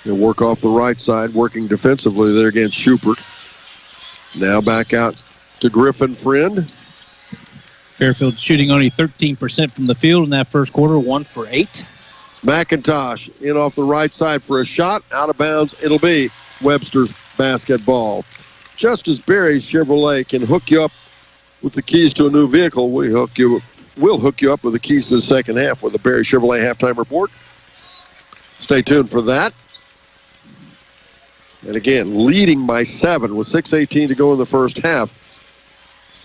He'll work off the right side, working defensively there against Schubert. Now back out to Griffin Friend. Fairfield shooting only 13% from the field in that first quarter, 1 for 8. McIntosh in off the right side for a shot. Out of bounds, it'll be Webster's basketball. Just as Barry's Chevrolet can hook you up with the keys to a new vehicle, we'll hook you up with the keys to the second half with the Barry Chevrolet halftime report. Stay tuned for that. And again, leading by 7 with 6:18 to go in the first half.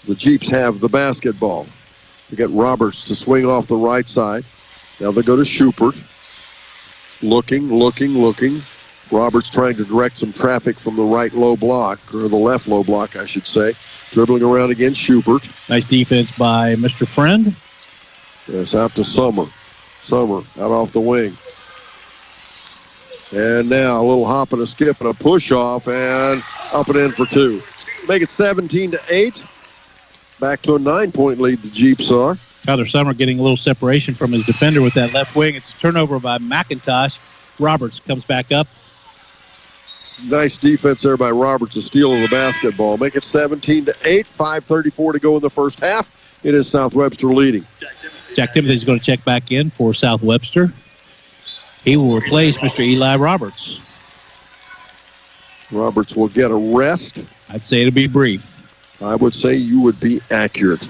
The Jeeps have the basketball. We got Roberts to swing off the right side. Now they go to Schubert. Looking. Roberts trying to direct some traffic from the right low block, or the left low block, I should say. Dribbling around against Schubert. Nice defense by Mr. Friend. Yes, out to Summer. Summer out off the wing. And now a little hop and a skip and a push off, and up and in for 2. Make it 17-8. Back to a 9-point lead, the Jeeps are. Tyler Summer getting a little separation from his defender with that left wing. It's a turnover by McIntosh. Roberts comes back up. Nice defense there by Roberts, a steal of the basketball. Make it 17-8, 5:34 to go in the first half. It is South Webster leading. Jack Timothy's going to check back in for South Webster. He will replace Mr. Eli Roberts. Roberts will get a rest. I'd say it'll be brief. I would say you would be accurate.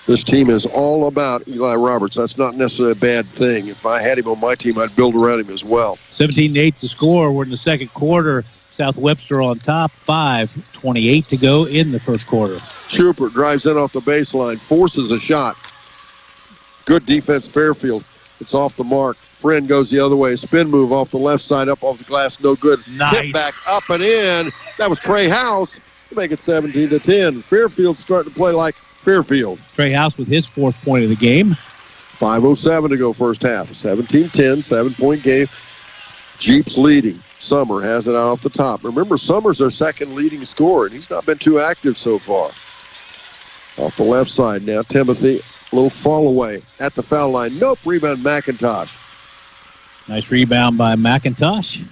This team is all about Eli Roberts. That's not necessarily a bad thing. If I had him on my team, I'd build around him as well. 17-8 to score. We're in the second quarter. South Webster on top, 5:28 to go in the first quarter. Schubert drives in off the baseline, forces a shot. Good defense, Fairfield. It's off the mark. Friend goes the other way. Spin move off the left side, up off the glass. No good. Nice. Hit back, up and in. That was Trey House to make it 17-10. Fairfield's starting to play like Fairfield. Trey House with his 4th point of the game. 5:07 to go first half. 17-10, 7-point game. Jeeps leading. Summer has it out off the top. Remember, Summer's their second leading scorer, and he's not been too active so far. Off the left side now, Timothy. A little fall away at the foul line. Nope, rebound McIntosh. Nice rebound by McIntosh.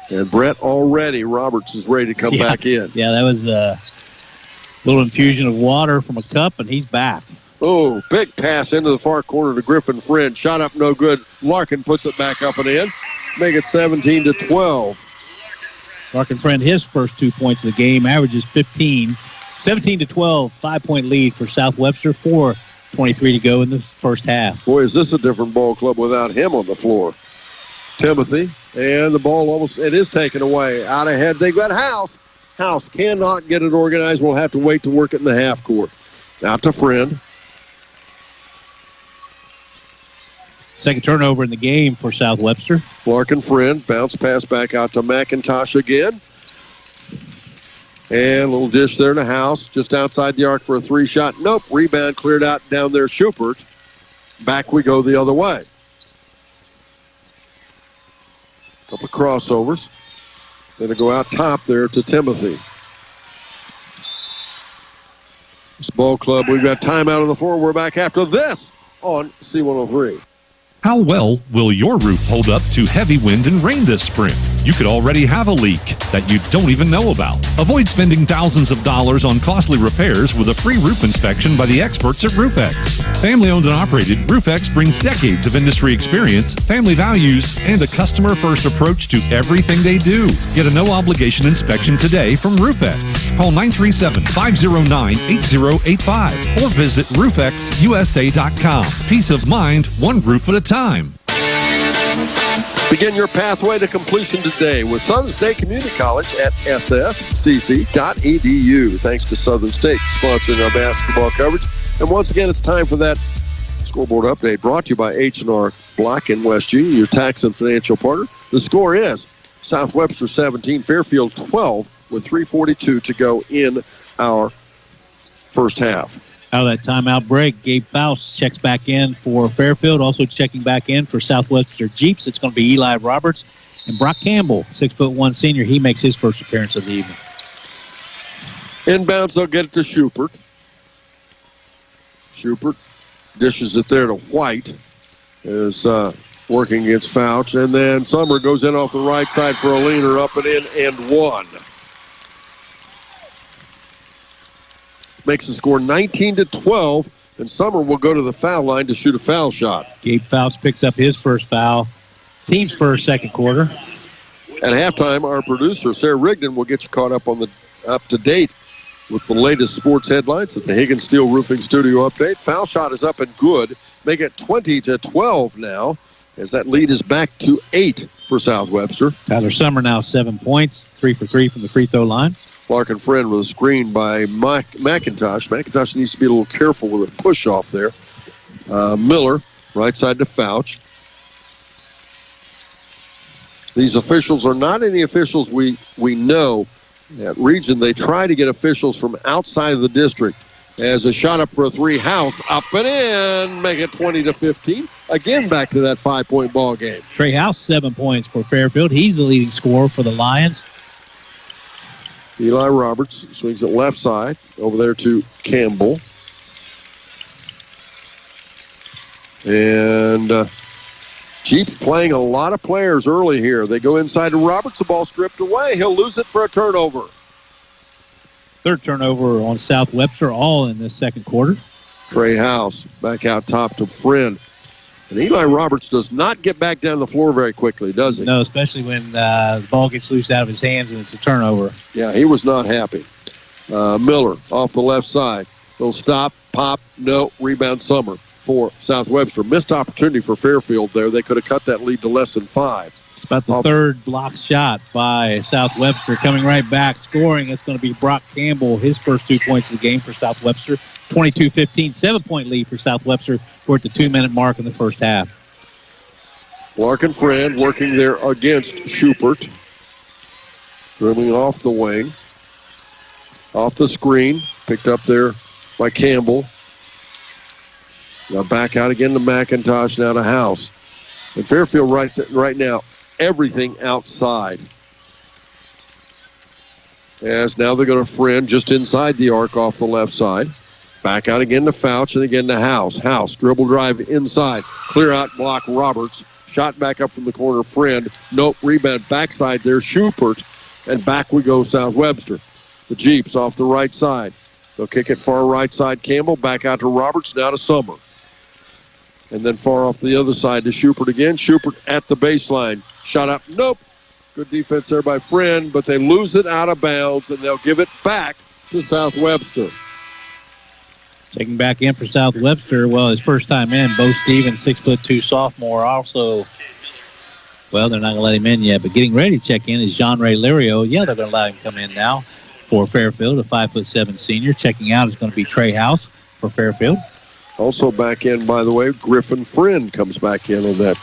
And Brett already, Roberts is ready to come back in. Yeah, that was a little infusion of water from a cup, and he's back. Oh, big pass into the far corner to Griffin Friend. Shot up, no good. Larkin puts it back up and in. Make it 17-12. Larkin Friend, his first 2 points of the game, averages 15. 17-12, 5-point lead for South Webster. 4:23 to go in the first half. Boy, is this a different ball club without him on the floor. Timothy, and the ball it is taken away. Out ahead, they've got House. House cannot get it organized. We'll have to wait to work it in the half court. Out to Friend. Second turnover in the game for South Webster. Larkin Friend, bounce pass back out to McIntosh again. And a little dish there to House, just outside the arc for a 3-shot. Nope, rebound cleared out down there, Schubert. Back we go the other way. Couple of crossovers. Going to go out top there to Timothy. This ball club, we've got time out on the floor. We're back after this on C103. How well will your roof hold up to heavy wind and rain this spring? You could already have a leak that you don't even know about. Avoid spending thousands of dollars on costly repairs with a free roof inspection by the experts at RoofX. Family owned and operated, RoofX brings decades of industry experience, family values, and a customer-first approach to everything they do. Get a no-obligation inspection today from RoofX. Call 937-509-8085 or visit roofxusa.com. Peace of mind, one roof at a time. Begin your pathway to completion today with Southern State Community College at sscc.edu. Thanks to Southern State sponsoring our basketball coverage. And once again, it's time for that scoreboard update brought to you by H&R Block in West Union, your tax and financial partner. The score is South Webster 17, Fairfield 12 with 3:42 to go in our first half. Out of that timeout break, Gabe Faust checks back in for Fairfield. Also checking back in for Southwestern Jeeps. It's going to be Eli Roberts and Brock Campbell, 6'1" senior. He makes his first appearance of the evening. Inbounds, they'll get it to Schubert. Schubert dishes it there to White. Is working against Fouch. And then Summer goes in off the right side for a leaner, up and in, and one. Makes the score 19-12, and Summer will go to the foul line to shoot a foul shot. Gabe Faust picks up his first foul. Team's first second quarter. At halftime, our producer, Sarah Rigdon, will get you caught up to date with the latest sports headlines at the Higgins Steel Roofing Studio update. Foul shot is up and good. Make it 20-12 now, as that lead is back to 8 for South Webster. Tyler Summer now 7 points, 3 for 3 from the free throw line. Larkin Friend with a screen by McIntosh. McIntosh needs to be a little careful with a push-off there. Miller, right side to Fouch. These officials are not any officials we know at Region. They try to get officials from outside of the district. As a shot up for a three, House up and in, make it 20-15. Again, back to that 5-point ball game. Trey House, 7 points for Fairfield. He's the leading scorer for the Lions. Eli Roberts swings it left side over there to Campbell. And Jeeps playing a lot of players early here. They go inside to Roberts. The ball stripped away. He'll lose it for a turnover. Third turnover on South Webster, all in this second quarter. Trey House back out top to Friend. And Eli Roberts does not get back down the floor very quickly, does he? No, especially when the ball gets loose out of his hands and it's a turnover. Yeah, he was not happy. Miller off the left side. Little stop, pop, no, rebound Summer for South Webster. Missed opportunity for Fairfield there. They could have cut that lead to less than 5. It's about the third block shot by South Webster. Coming right back, scoring. It's going to be Brock Campbell, his first 2 points of the game for South Webster. 22-15, 7-point lead for South Webster. We're at the 2-minute mark in the first half. Larkin Friend working there against Schubert. Dribbling off the wing. Off the screen. Picked up there by Campbell. Now back out again to McIntosh, now to House. And Fairfield right now, everything outside. As now they're going to Friend just inside the arc off the left side. Back out again to Fouch and again to House. House, dribble drive inside. Clear out block Roberts. Shot back up from the corner, Friend. Nope, rebound backside there, Schubert. And back we go, South Webster. The Jeeps off the right side. They'll kick it far right side, Campbell. Back out to Roberts, now to Summer. And then far off the other side to Schubert again. Schubert at the baseline. Shot up, nope. Good defense there by Friend, but they lose it out of bounds, and they'll give it back to South Webster. Checking back in for South Webster. Well, his first time in, Bo Stevens, 6'2" sophomore. Also, well, they're not going to let him in yet, but getting ready to check in is Jean-Ray Lirio. Yeah, they're going to allow him to come in now for Fairfield, a 5'7" senior. Checking out is going to be Trey House for Fairfield. Also back in, by the way, Griffin Friend comes back in on that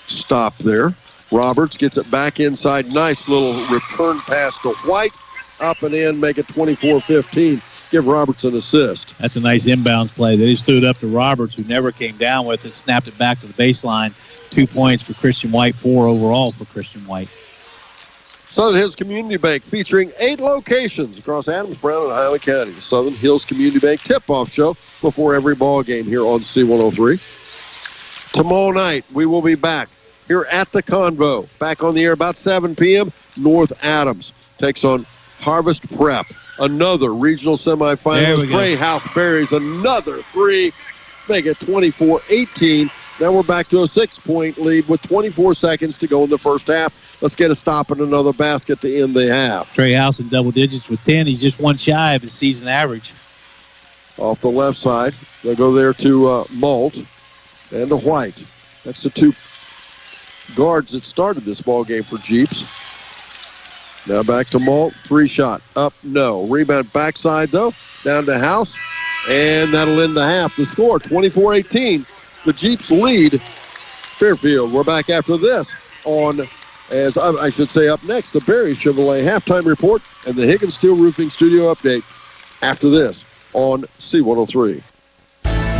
stop there. Roberts gets it back inside. Nice little return pass to White. Up and in, make it 24-15. Give Roberts an assist. That's a nice inbounds play. They just threw it up to Roberts, who never came down with it, snapped it back to the baseline. 2 points for Christian White, 4 overall for Christian White. Southern Hills Community Bank featuring 8 locations across Adams, Brown, and Highland County. The Southern Hills Community Bank tip-off show before every ball game here on C103. Tomorrow night, we will be back here at the Convo. Back on the air about 7 p.m. North Adams takes on Harvest Prep. Another regional semifinalist. Trey House buries another 3. Make it 24-18. Now we're back to a 6-point lead with 24 seconds to go in the first half. Let's get a stop and another basket to end the half. Trey House in double digits with 10. He's just one shy of his season average. Off the left side, they'll go there to Malt and to White. That's the 2 guards that started this ball game for Jeeps. Now back to Malt. 3-shot. Up, no. Rebound backside, though. Down to House. And that'll end the half. The score, 24-18. The Jeeps lead Fairfield. We're back after this on, as I should say, up next, the Berry Chevrolet halftime report and the Higgins Steel Roofing Studio update after this on C103.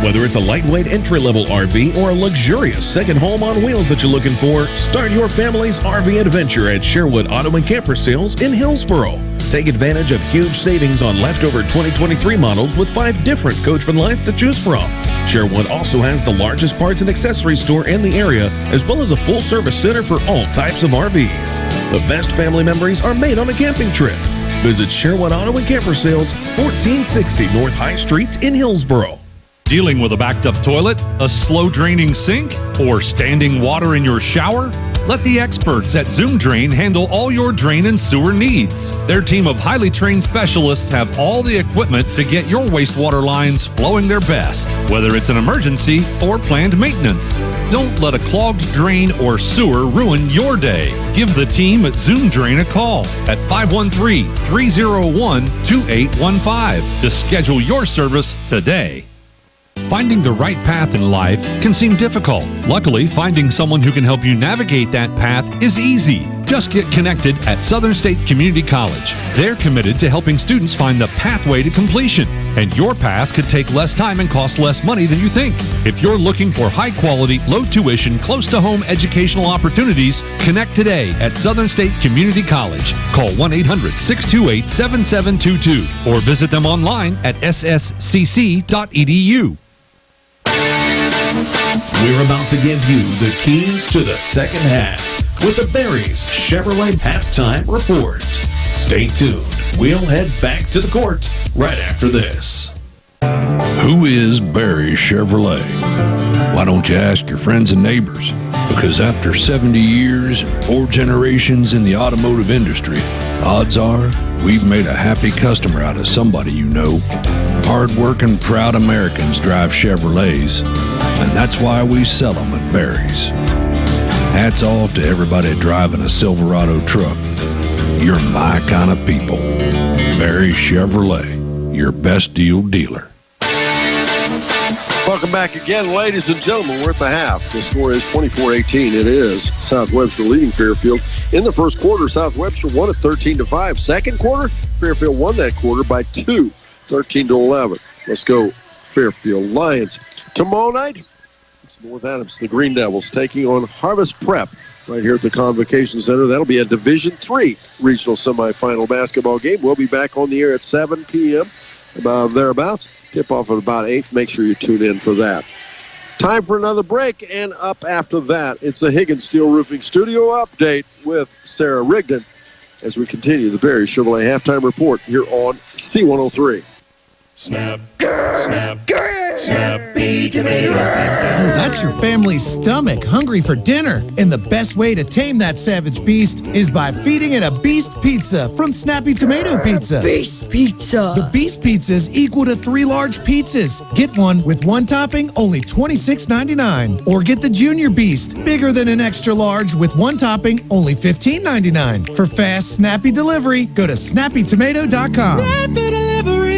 Whether it's a lightweight entry-level RV or a luxurious second home on wheels that you're looking for, start your family's RV adventure at Sherwood Auto and Camper Sales in Hillsboro. Take advantage of huge savings on leftover 2023 models with 5 different Coachman lines to choose from. Sherwood also has the largest parts and accessories store in the area, as well as a full-service center for all types of RVs. The best family memories are made on a camping trip. Visit Sherwood Auto and Camper Sales, 1460 North High Street in Hillsboro. Dealing with a backed-up toilet, a slow-draining sink, or standing water in your shower? Let the experts at Zoom Drain handle all your drain and sewer needs. Their team of highly trained specialists have all the equipment to get your wastewater lines flowing their best, whether it's an emergency or planned maintenance. Don't let a clogged drain or sewer ruin your day. Give the team at Zoom Drain a call at 513-301-2815 to schedule your service today. Finding the right path in life can seem difficult. Luckily, finding someone who can help you navigate that path is easy. Just get connected at Southern State Community College. They're committed to helping students find the pathway to completion. And your path could take less time and cost less money than you think. If you're looking for high-quality, low-tuition, close-to-home educational opportunities, connect today at Southern State Community College. Call 1-800-628-7722 or visit them online at sscc.edu. We're about to give you the keys to the second half with the Berries Chevrolet Halftime Report. Stay tuned. We'll head back to the court right after this. Who is Berry Chevrolet? Why don't you ask your friends and neighbors? Because after 70 years and 4 generations in the automotive industry, odds are we've made a happy customer out of somebody you know. Hard-working, proud Americans drive Chevrolets, and that's why we sell them at Berry's. Hats off to everybody driving a Silverado truck. You're my kind of people. Berry Chevrolet, your best deal dealer. Welcome back again, ladies and gentlemen. We're at the half. The score is 24-18. It is South Webster leading Fairfield. In the first quarter, South Webster won it 13-5. Second quarter, Fairfield won that quarter by 2, 13-11. Let's go, Fairfield Lions. Tomorrow night, it's North Adams, the Green Devils, taking on Harvest Prep right here at the Convocation Center. That'll be a Division III regional semifinal basketball game. We'll be back on the air at 7 p.m., about thereabouts. Tip-off at about 8. Make sure you tune in for that. Time for another break, and up after that, it's the Higgins Steel Roofing Studio Update with Sarah Rigdon as we continue the Barry Chevrolet Halftime Report here on C103. Snap, snap, snappy tomato pizza. Oh, that's your family's stomach hungry for dinner. And the best way to tame that savage beast is by feeding it a Beast Pizza from Snappy Tomato Pizza. Beast Pizza. The Beast Pizza is equal to 3 large pizzas. Get one with 1 topping, only $26.99. Or get the Junior Beast, bigger than an extra large with 1 topping, only $15.99. For fast, snappy delivery, go to snappytomato.com. Snappy delivery.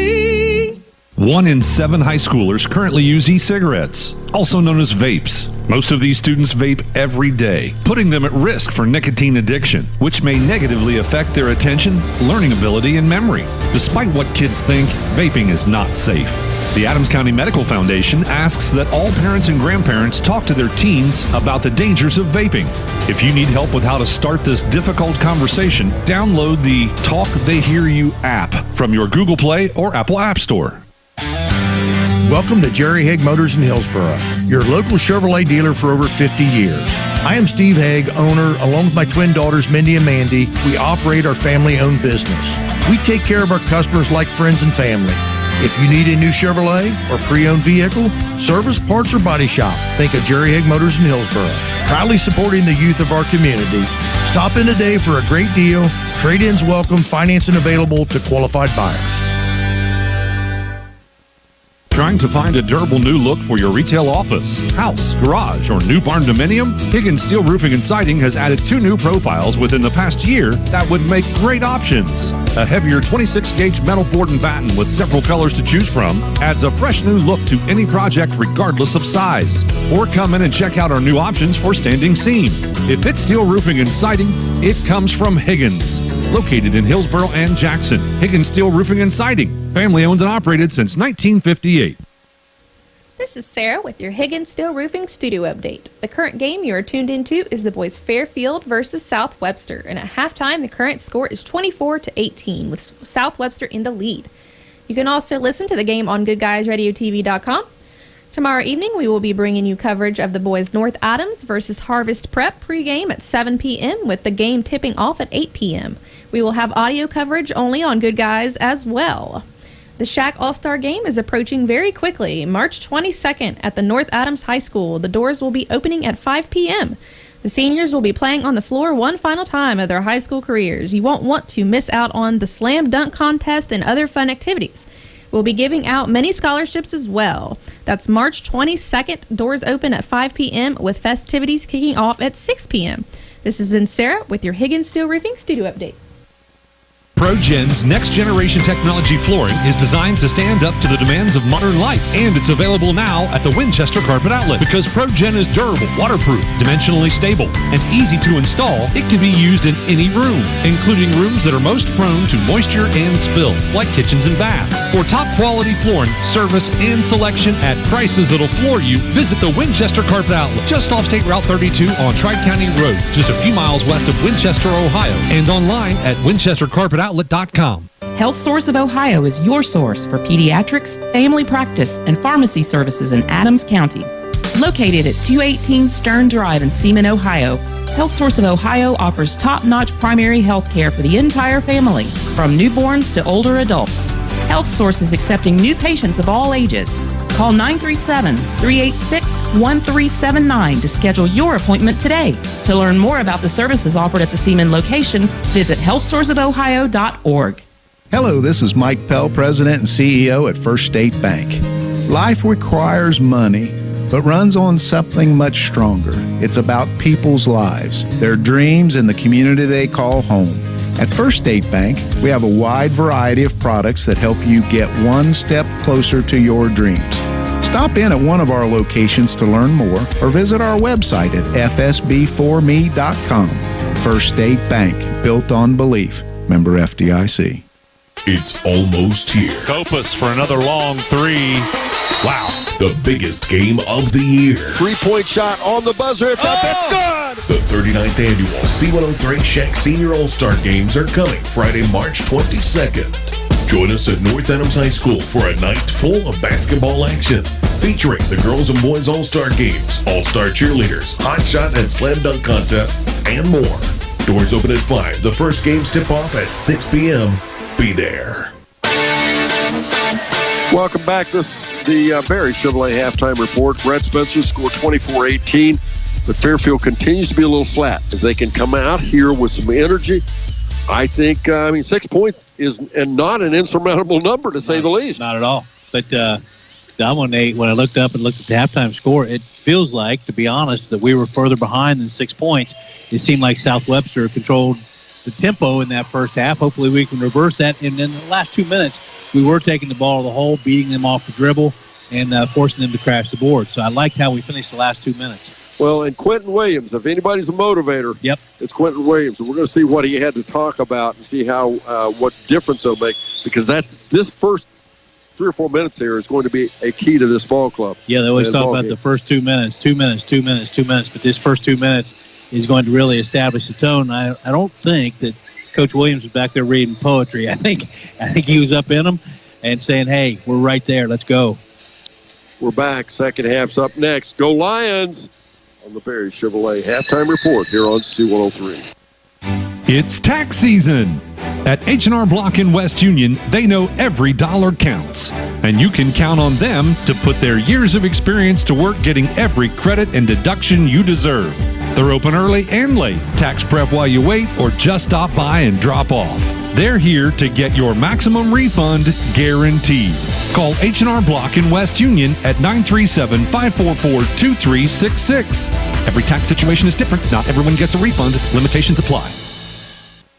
1 in 7 high schoolers currently use e-cigarettes, also known as vapes. Most of these students vape every day, putting them at risk for nicotine addiction, which may negatively affect their attention, learning ability, and memory. Despite what kids think, vaping is not safe. The Adams County Medical Foundation asks that all parents and grandparents talk to their teens about the dangers of vaping. If you need help with how to start this difficult conversation, download the Talk They Hear You app from your Google Play or Apple App Store. Welcome to Jerry Haig Motors in Hillsboro, your local Chevrolet dealer for over 50 years. I am Steve Haig, owner, along with my twin daughters, Mindy and Mandy. We operate our family-owned business. We take care of our customers like friends and family. If you need a new Chevrolet or pre-owned vehicle, service, parts, or body shop, think of Jerry Haig Motors in Hillsboro. Proudly supporting the youth of our community. Stop in today for a great deal. Trade-ins welcome, financing available to qualified buyers. Trying to find a durable new look for your retail office, house, garage, or new barn dominium? Higgins Steel Roofing and Siding has added 2 new profiles within the past year that would make great options. A heavier 26-gauge metal board and batten with several colors to choose from adds a fresh new look to any project regardless of size. Or come in and check out our new options for standing seam. If it's steel roofing and siding, it comes from Higgins. Located in Hillsboro and Jackson, Higgins Steel Roofing and Siding. Family owned and operated since 1958. This is Sarah with your Higgins Steel Roofing Studio Update. The current game you are tuned into is the boys Fairfield versus South Webster. And at halftime, the current score is 24-18 with South Webster in the lead. You can also listen to the game on Goodguysradiotv.com. Tomorrow evening, we will be bringing you coverage of the boys North Adams versus Harvest Prep pregame at 7 p.m. with the game tipping off at 8 p.m. We will have audio coverage only on Good Guys as well. The Shack All-Star Game is approaching very quickly, March 22nd at the North Adams High School. The doors will be opening at 5 p.m. The seniors will be playing on the floor one final time of their high school careers. You won't want to miss out on the slam dunk contest and other fun activities. We'll be giving out many scholarships as well. That's March 22nd. Doors open at 5 p.m. with festivities kicking off at 6 p.m. This has been Sarah with your Higgins Steel Roofing Studio Update. ProGen's next-generation technology flooring is designed to stand up to the demands of modern life, and it's available now at the Winchester Carpet Outlet. Because ProGen is durable, waterproof, dimensionally stable, and easy to install, it can be used in any room, including rooms that are most prone to moisture and spills, like kitchens and baths. For top-quality flooring, service, and selection at prices that'll floor you, visit the Winchester Carpet Outlet, just off State Route 32 on Tri-County Road, just a few miles west of Winchester, Ohio, and online at winchestercarpetoutlet.com. Health Source of Ohio is your source for pediatrics, family practice, and pharmacy services in Adams County. Located at 218 Stern Drive in Seaman, Ohio, Health Source of Ohio offers top-notch primary health care for the entire family, from newborns to older adults. Health Source is accepting new patients of all ages. Call 937-386-1379 to schedule your appointment today. To learn more about the services offered at the Seaman location, visit healthsourceofohio.org. Hello, this is Mike Pell, President and CEO at First State Bank. Life requires money, but runs on something much stronger. It's about people's lives, their dreams, and the community they call home. At First State Bank, we have a wide variety of products that help you get one step closer to your dreams. Stop in at one of our locations to learn more or visit our website at fsb4me.com. First State Bank, built on belief. Member FDIC. It's almost here. Kopus for another long three. Wow. The biggest game of the year. 3-point shot on the buzzer. It's up. It's good. The 39th annual C103 Shack Senior All-Star Games are coming Friday, March 22nd. Join us at North Adams High School for a night full of basketball action, featuring the girls and boys All-Star Games, All-Star Cheerleaders, Hot Shot and Slam Dunk contests, and more. Doors open at 5. The first games tip off at 6 p.m. Be there. Welcome back. This the Barry Chevrolet halftime report. Brett Spencer scored 24-18, but Fairfield continues to be a little flat. If they can come out here with some energy, I think, 6 points is not an insurmountable number, to say the least. Not at all. But, Don, when I looked up and looked at the halftime score, it feels like, to be honest, that we were further behind than 6 points. It seemed like South Webster controlled the tempo in that first half. Hopefully we can reverse that. And in the last 2 minutes, we were taking the ball to the hole, beating them off the dribble, and forcing them to crash the board. So I liked how we finished the last 2 minutes. Well, and Quentin Williams, if anybody's a motivator, it's Quentin Williams. And we're going to see what he had to talk about and see how what difference it'll make, because this first 3 or 4 minutes here is going to be a key to this ball club. Yeah, they always talk about the first 2 minutes, 2 minutes, 2 minutes, 2 minutes, but this first 2 minutes is going to really establish the tone. I don't think that Coach Williams was back there reading poetry. I think he was up in them and saying, hey, we're right there. Let's go. We're back. Second half's up next. Go Lions! On the Barry Chevrolet halftime report here on C103. It's tax season. At H&R Block in West Union, they know every dollar counts. And you can count on them to put their years of experience to work getting every credit and deduction you deserve. They're open early and late. Tax prep while you wait, or just stop by and drop off. They're here to get your maximum refund guaranteed. Call H&R Block in West Union at 937-544-2366. Every tax situation is different. Not everyone gets a refund. Limitations apply.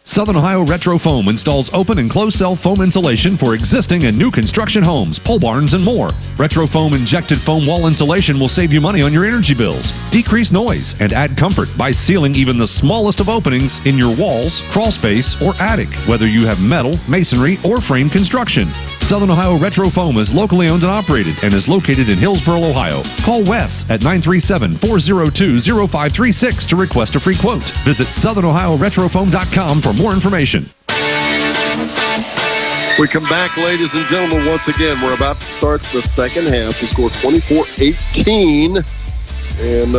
Southern Ohio Retro Foam installs open and closed cell foam insulation for existing and new construction homes, pole barns, and more. Retro Foam injected foam wall insulation will save you money on your energy bills, decrease noise, and add comfort by sealing even the smallest of openings in your walls, crawl space, or attic, whether you have metal, masonry, or frame construction. Southern Ohio Retro Foam is locally owned and operated and is located in Hillsboro, Ohio. Call Wes at 937-402-0536 to request a free quote. Visit SouthernOhioRetroFoam.com for more information. We come back, ladies and gentlemen, once again. We're about to start the second half. We score 24-18. And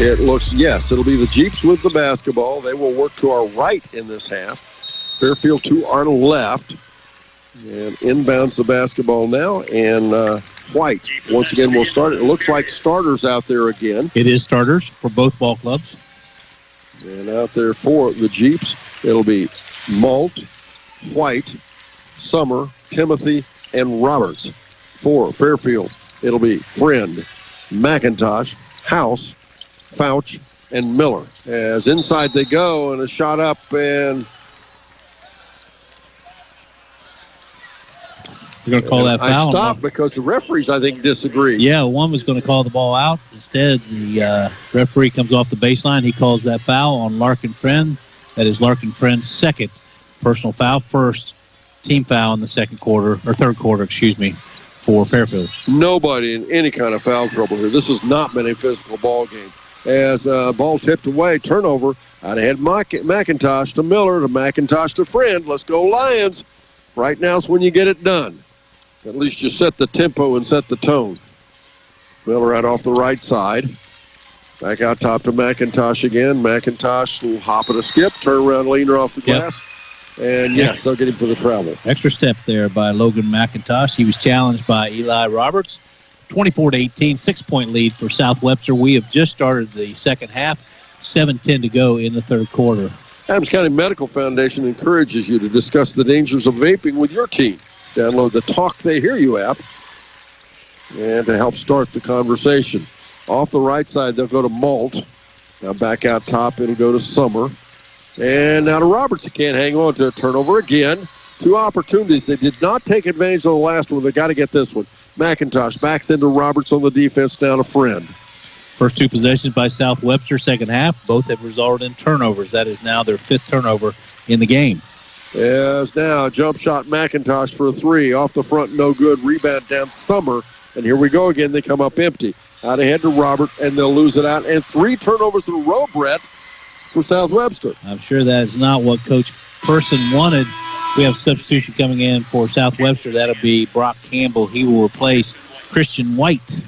it looks, it'll be the Jeeps with the basketball. They will work to our right in this half. Fairfield to our left. And inbounds the basketball now. And White, once again, will start it. It looks like starters out there again. It is starters for both ball clubs. And out there for the Jeeps, it'll be Malt, White, Summer, Timothy, and Roberts. For Fairfield, it'll be Friend, McIntosh, House, Fouch, and Miller. As inside they go, and a shot up, and They're going to call that foul. I stopped because the referees, I think, disagree. Yeah, one was going to call the ball out. Instead, the referee comes off the baseline. He calls that foul on Larkin Friend. That is Larkin Friend's second personal foul, first team foul in the third quarter, for Fairfield. Nobody in any kind of foul trouble here. This has not been a physical ball game. As ball tipped away, turnover, out ahead McIntosh to Miller, to McIntosh to Friend. Let's go Lions. Right now is when you get it done. At least you set the tempo and set the tone. Miller out off the right side. Back out top to McIntosh again. McIntosh will hop and a skip, turn around, leaner off the glass. And yes, they'll get him for the travel. Extra step there by Logan McIntosh. He was challenged by Eli Roberts. 24-18, 6-point lead for South Webster. We have just started the second half. 7:10 to go in the third quarter. Adams County Medical Foundation encourages you to discuss the dangers of vaping with your team. Download the Talk They Hear You app and to help start the conversation. Off the right side, they'll go to Malt. Now back out top, it'll go to Summer. And now to Roberts. He can't hang on to a turnover again. Two opportunities. They did not take advantage of the last one. They got to get this one. McIntosh backs into Roberts on the defense, down to Friend. First two possessions by South Webster, second half, both have resulted in turnovers. That is now their fifth turnover in the game. Yes, now jump shot McIntosh for a three. Off the front, no good. Rebound down Summer. And here we go again. They come up empty. Out ahead to Robert, and they'll lose it out. And three turnovers in a row, Brett, for South Webster. I'm sure that is not what Coach Person wanted. We have substitution coming in for South Webster. That'll be Brock Campbell. He will replace Christian White.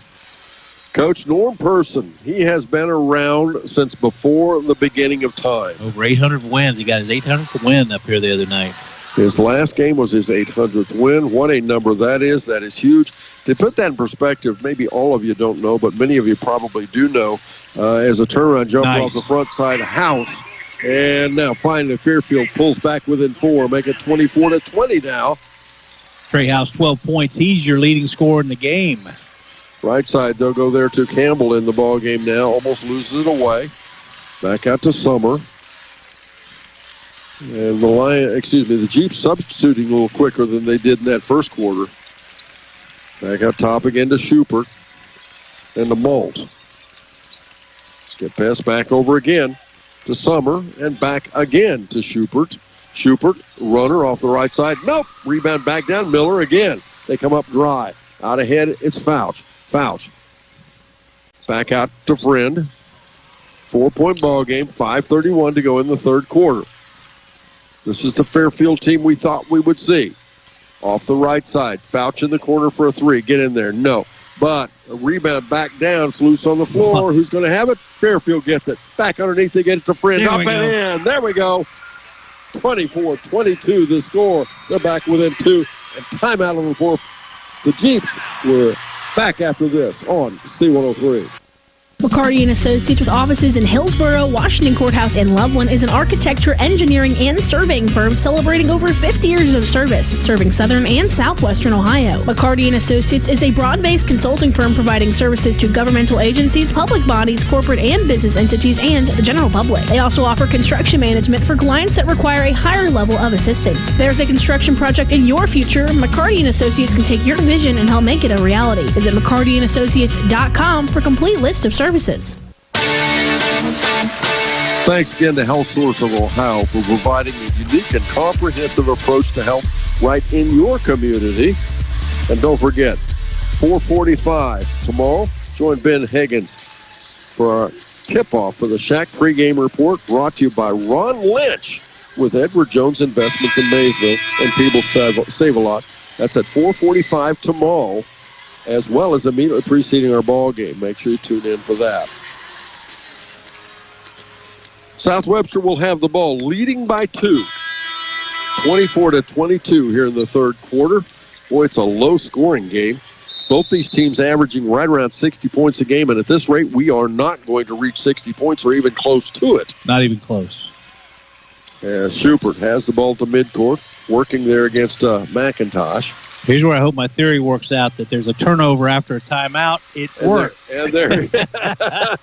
Coach Norm Person, he has been around since before the beginning of time. Over 800 wins. He got his 800th win up here the other night. His last game was his 800th win. What a number that is. That is huge. To put that in perspective, maybe all of you don't know, but many of you probably do know, as a turnaround jumper off the front side house. And now finally Fairfield pulls back within four, make it 24-20 now. Trey House, 12 points. He's your leading scorer in the game. Right side, they'll go there to Campbell in the ball game now. Almost loses it away. Back out to Summer. And the Jeeps substituting a little quicker than they did in that first quarter. Back out top again to Schubert and to Malt. Let's get passed back over again to Summer and back again to Schubert. Schubert, runner off the right side. Nope. Rebound back down. Miller again. They come up dry. Out ahead, it's Fouch. Fouch. Back out to Friend. 4-point ball game. 5:31 to go in the third quarter. This is the Fairfield team we thought we would see. Off the right side. Fouch in the corner for a three. Get in there. No. But a rebound back down. It's loose on the floor. Who's going to have it? Fairfield gets it. Back underneath. They get it to Friend. Up and in. There we go. 24-22 the score. They're back within two. And timeout on the fourth. The Jeeps were back after this on C103. McCarty & Associates with offices in Hillsborough, Washington Courthouse, and Loveland is an architecture, engineering, and surveying firm celebrating over 50 years of service, serving southern and southwestern Ohio. McCarty & Associates is a broad-based consulting firm providing services to governmental agencies, public bodies, corporate and business entities, and the general public. They also offer construction management for clients that require a higher level of assistance. If there's a construction project in your future, McCarty & Associates can take your vision and help make it a reality. Visit McCartyandAssociates.com for a complete list of services. Thanks again to Health Source of Ohio for providing a unique and comprehensive approach to health right in your community. And don't forget, 4:45 tomorrow, join Ben Higgins for our tip-off for the Shack pregame report, brought to you by Ron Lynch with Edward Jones Investments in Maysville and People Save-A-Lot. That's at 4:45 tomorrow, as well as immediately preceding our ball game. Make sure you tune in for that. South Webster will have the ball, leading by 2. 24-22 here in the third quarter. Boy, it's a low-scoring game. Both these teams averaging right around 60 points a game, and at this rate, we are not going to reach 60 points or even close to it. Not even close. Schubert has the ball to midcourt, working there against McIntosh. Here's where I hope my theory works out, that there's a turnover after a timeout. It worked. And there he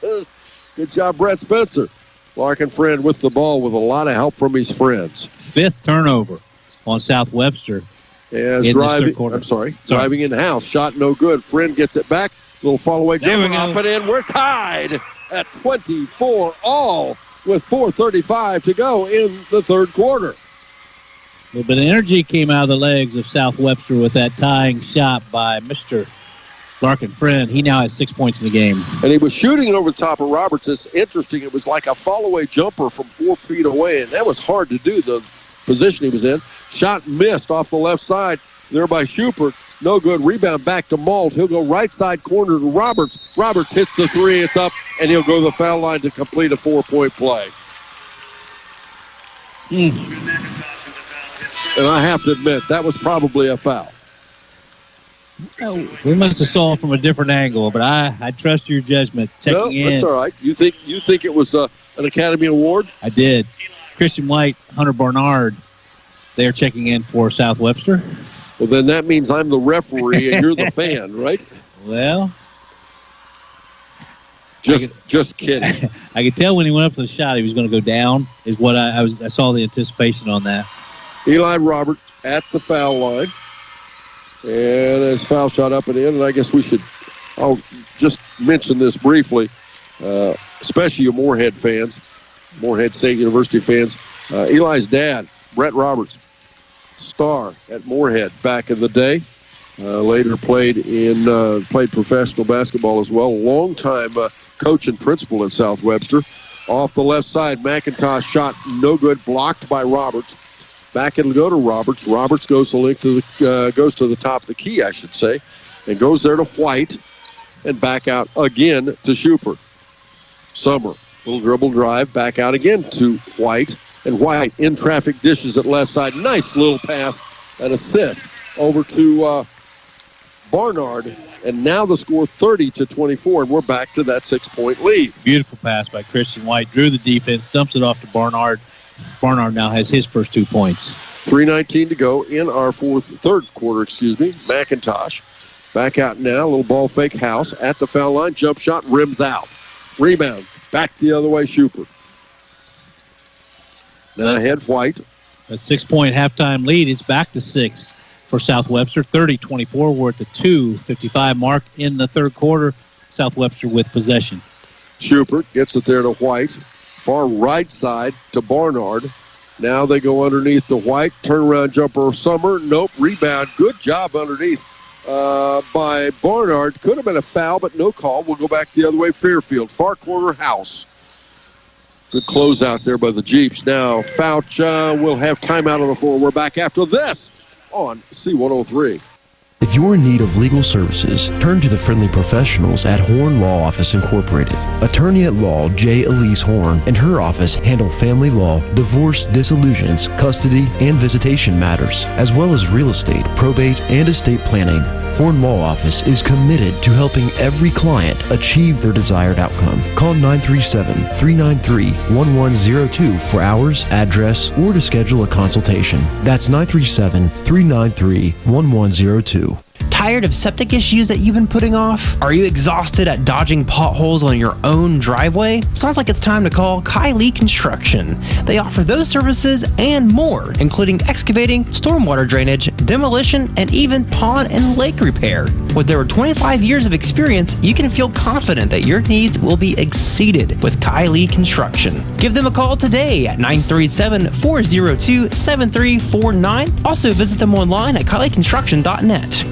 is. Good job, Brett Spencer. Larkin Friend with the ball with a lot of help from his friends. Fifth turnover on South Webster. As driving in the house. Shot no good. Friend gets it back. Little fall-away jumper. Up and in. We're tied at 24 all with 4:35 to go in the third quarter. A little bit of energy came out of the legs of South Webster with that tying shot by Mr. Larkin Friend. He now has 6 points in the game. And he was shooting it over the top of Roberts. It's interesting. It was like a fall-away jumper from 4 feet away, and that was hard to do, the position he was in. Shot missed off the left side there by Schubert. No good. Rebound back to Malt. He'll go right side corner to Roberts. Roberts hits the three. It's up, and he'll go to the foul line to complete a 4-point play. And I have to admit, that was probably a foul. We must have saw it from a different angle, but I trust your judgment. Checking in. That's all right. You think it was an Academy Award? I did. Christian White, Hunter Barnard, they're checking in for South Webster. Well, then that means I'm the referee and you're the fan, right? Well, just kidding. I could tell when he went up for the shot he was going to go down. Is what I saw the anticipation on that. Eli Roberts at the foul line. And his foul shot up and in, and I guess I'll just mention this briefly, especially you Moorhead fans, Moorhead State University fans. Eli's dad, Brett Roberts, star at Moorhead back in the day. Later played professional basketball as well. Long-time coach and principal at South Webster. Off the left side, McIntosh shot no good, blocked by Roberts. Back it'll go to Roberts. Roberts goes to the top of the key, I should say, and goes there to White, and back out again to Schupert. Summer, little dribble drive, back out again to White, and White in traffic dishes at left side. Nice little pass and assist over to Barnard, and now the score 30-24, and we're back to that 6-point lead. Beautiful pass by Christian White. Drew the defense, dumps it off to Barnard. Barnard now has his first 2 points. 3:19 to go in our third quarter. McIntosh back out now. A little ball fake. House at the foul line. Jump shot. Rims out. Rebound. Back the other way. Schupert. Now ahead White. A 6-point halftime lead. It's back to 6 for South Webster. 30-24. We're at the 2:55 mark in the third quarter. South Webster with possession. Schupert gets it there to White. Far right side to Barnard. Now they go underneath to White. Turnaround jumper Summer. Nope. Rebound. Good job underneath by Barnard. Could have been a foul, but no call. We'll go back the other way. Fairfield. Far corner House. Good closeout there by the Jeeps. Now Fouch will have timeout on the floor. We're back after this on C103. If you're in need of legal services, turn to the friendly professionals at Horn Law Office Incorporated. Attorney at law J. Elise Horn and her office handle family law, divorce, dissolutions, custody, and visitation matters, as well as real estate, probate, and estate planning. Horn Law Office is committed to helping every client achieve their desired outcome. Call 937-393-1102 for hours, address, or to schedule a consultation. That's 937-393-1102. Tired of septic issues that you've been putting off? Are you exhausted at dodging potholes on your own driveway? Sounds like it's time to call Kylie Construction. They offer those services and more, including excavating, stormwater drainage, demolition, and even pond and lake repair. With over 25 years of experience, you can feel confident that your needs will be exceeded with Kylie Construction. Give them a call today at 937-402-7349. Also visit them online at kylieconstruction.net.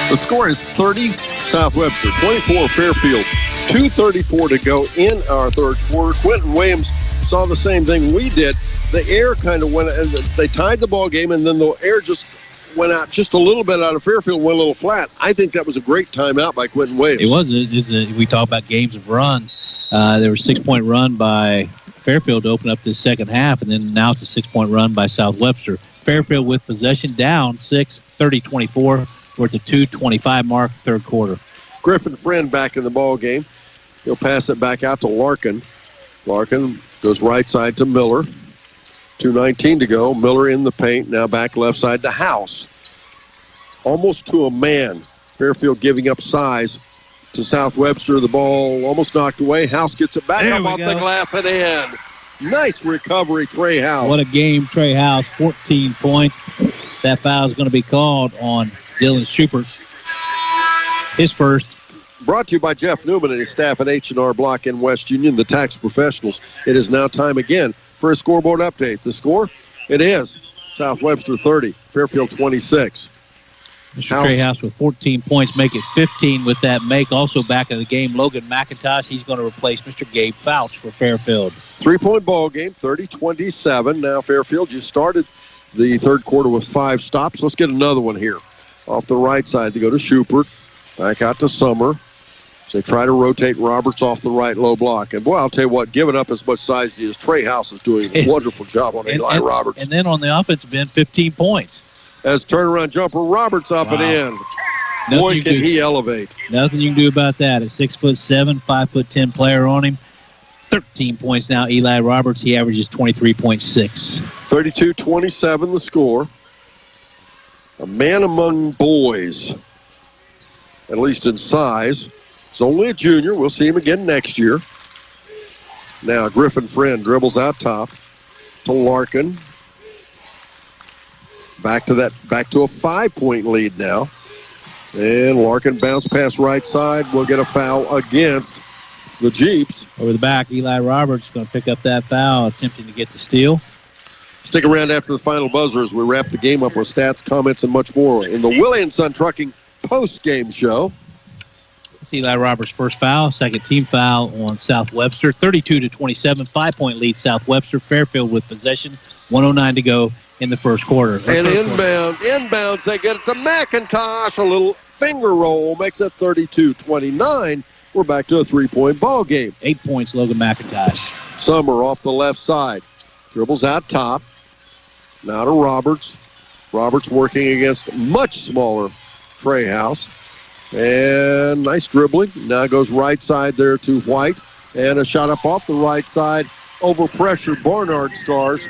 The score is 30 South Webster, 24 Fairfield, 2:34 to go in our third quarter. Quentin Williams saw the same thing we did. The air kind of went, and they tied the ball game, and then the air just went out just a little bit out of Fairfield, went a little flat. I think that was a great timeout by Quentin Williams. It was. We talk about games of run. There was a 6-point run by Fairfield to open up this second half, and then now it's a 6-point run by South Webster. Fairfield with possession, down 6, 30-24. We're at the 2:25 mark, third quarter. Griffin Friend back in the ball game. He'll pass it back out to Larkin. Larkin goes right side to Miller. 2:19 to go. Miller in the paint. Now back left side to House. Almost to a man. Fairfield giving up size to South Webster. The ball almost knocked away. House gets it back up off the glass and in. Nice recovery, Trey House. What a game, Trey House. 14 points. That foul is going to be called on Dylan Schupert. His first. Brought to you by Jeff Newman and his staff at H&R Block in West Union, the tax professionals. It is now time again for a scoreboard update. The score? It is South Webster 30, Fairfield 26. Mr. Trey House with 14 points, make it 15 with that make. Also back in the game, Logan McIntosh. He's going to replace Mr. Gabe Fouch for Fairfield. 3-point ball game, 30-27. Now Fairfield, you started the third quarter with 5 stops. Let's get another one here. Off the right side, they go to Schupert. Back out to Summer. So they try to rotate Roberts off the right low block. And, boy, I'll tell you what, giving up as much size as he is, Trey House is doing a wonderful job on Eli Roberts. And then on the offensive end, 15 points. As turnaround jumper, Roberts up and in. Boy, can he elevate. Nothing you can do about that. A 6'7", 5'10" player on him. 13 points now, Eli Roberts. He averages 23.6. 32-27 the score. A man among boys, at least in size. He's only a junior. We'll see him again next year. Now Griffin Friend dribbles out top to Larkin. Back to a 5-point lead now. And Larkin bounce pass right side. Will get a foul against the Jeeps. Over the back, Eli Roberts going to pick up that foul, attempting to get the steal. Stick around after the final buzzer as we wrap the game up with stats, comments, and much more in the Willie & Son Trucking post-game show. It's Eli Roberts' first foul, second team foul on South Webster. 32-27, 5-point lead South Webster. Fairfield with possession, 1:09 to go in the first quarter. And inbounds, they get it to McIntosh. A little finger roll makes it 32-29. We're back to a 3-point ball game. 8 points, Logan McIntosh. Summer off the left side. Dribbles out top. Now to Roberts. Roberts working against much smaller Trey House. And nice dribbling. Now goes right side there to White. And a shot up off the right side. Over pressure, Barnard scores,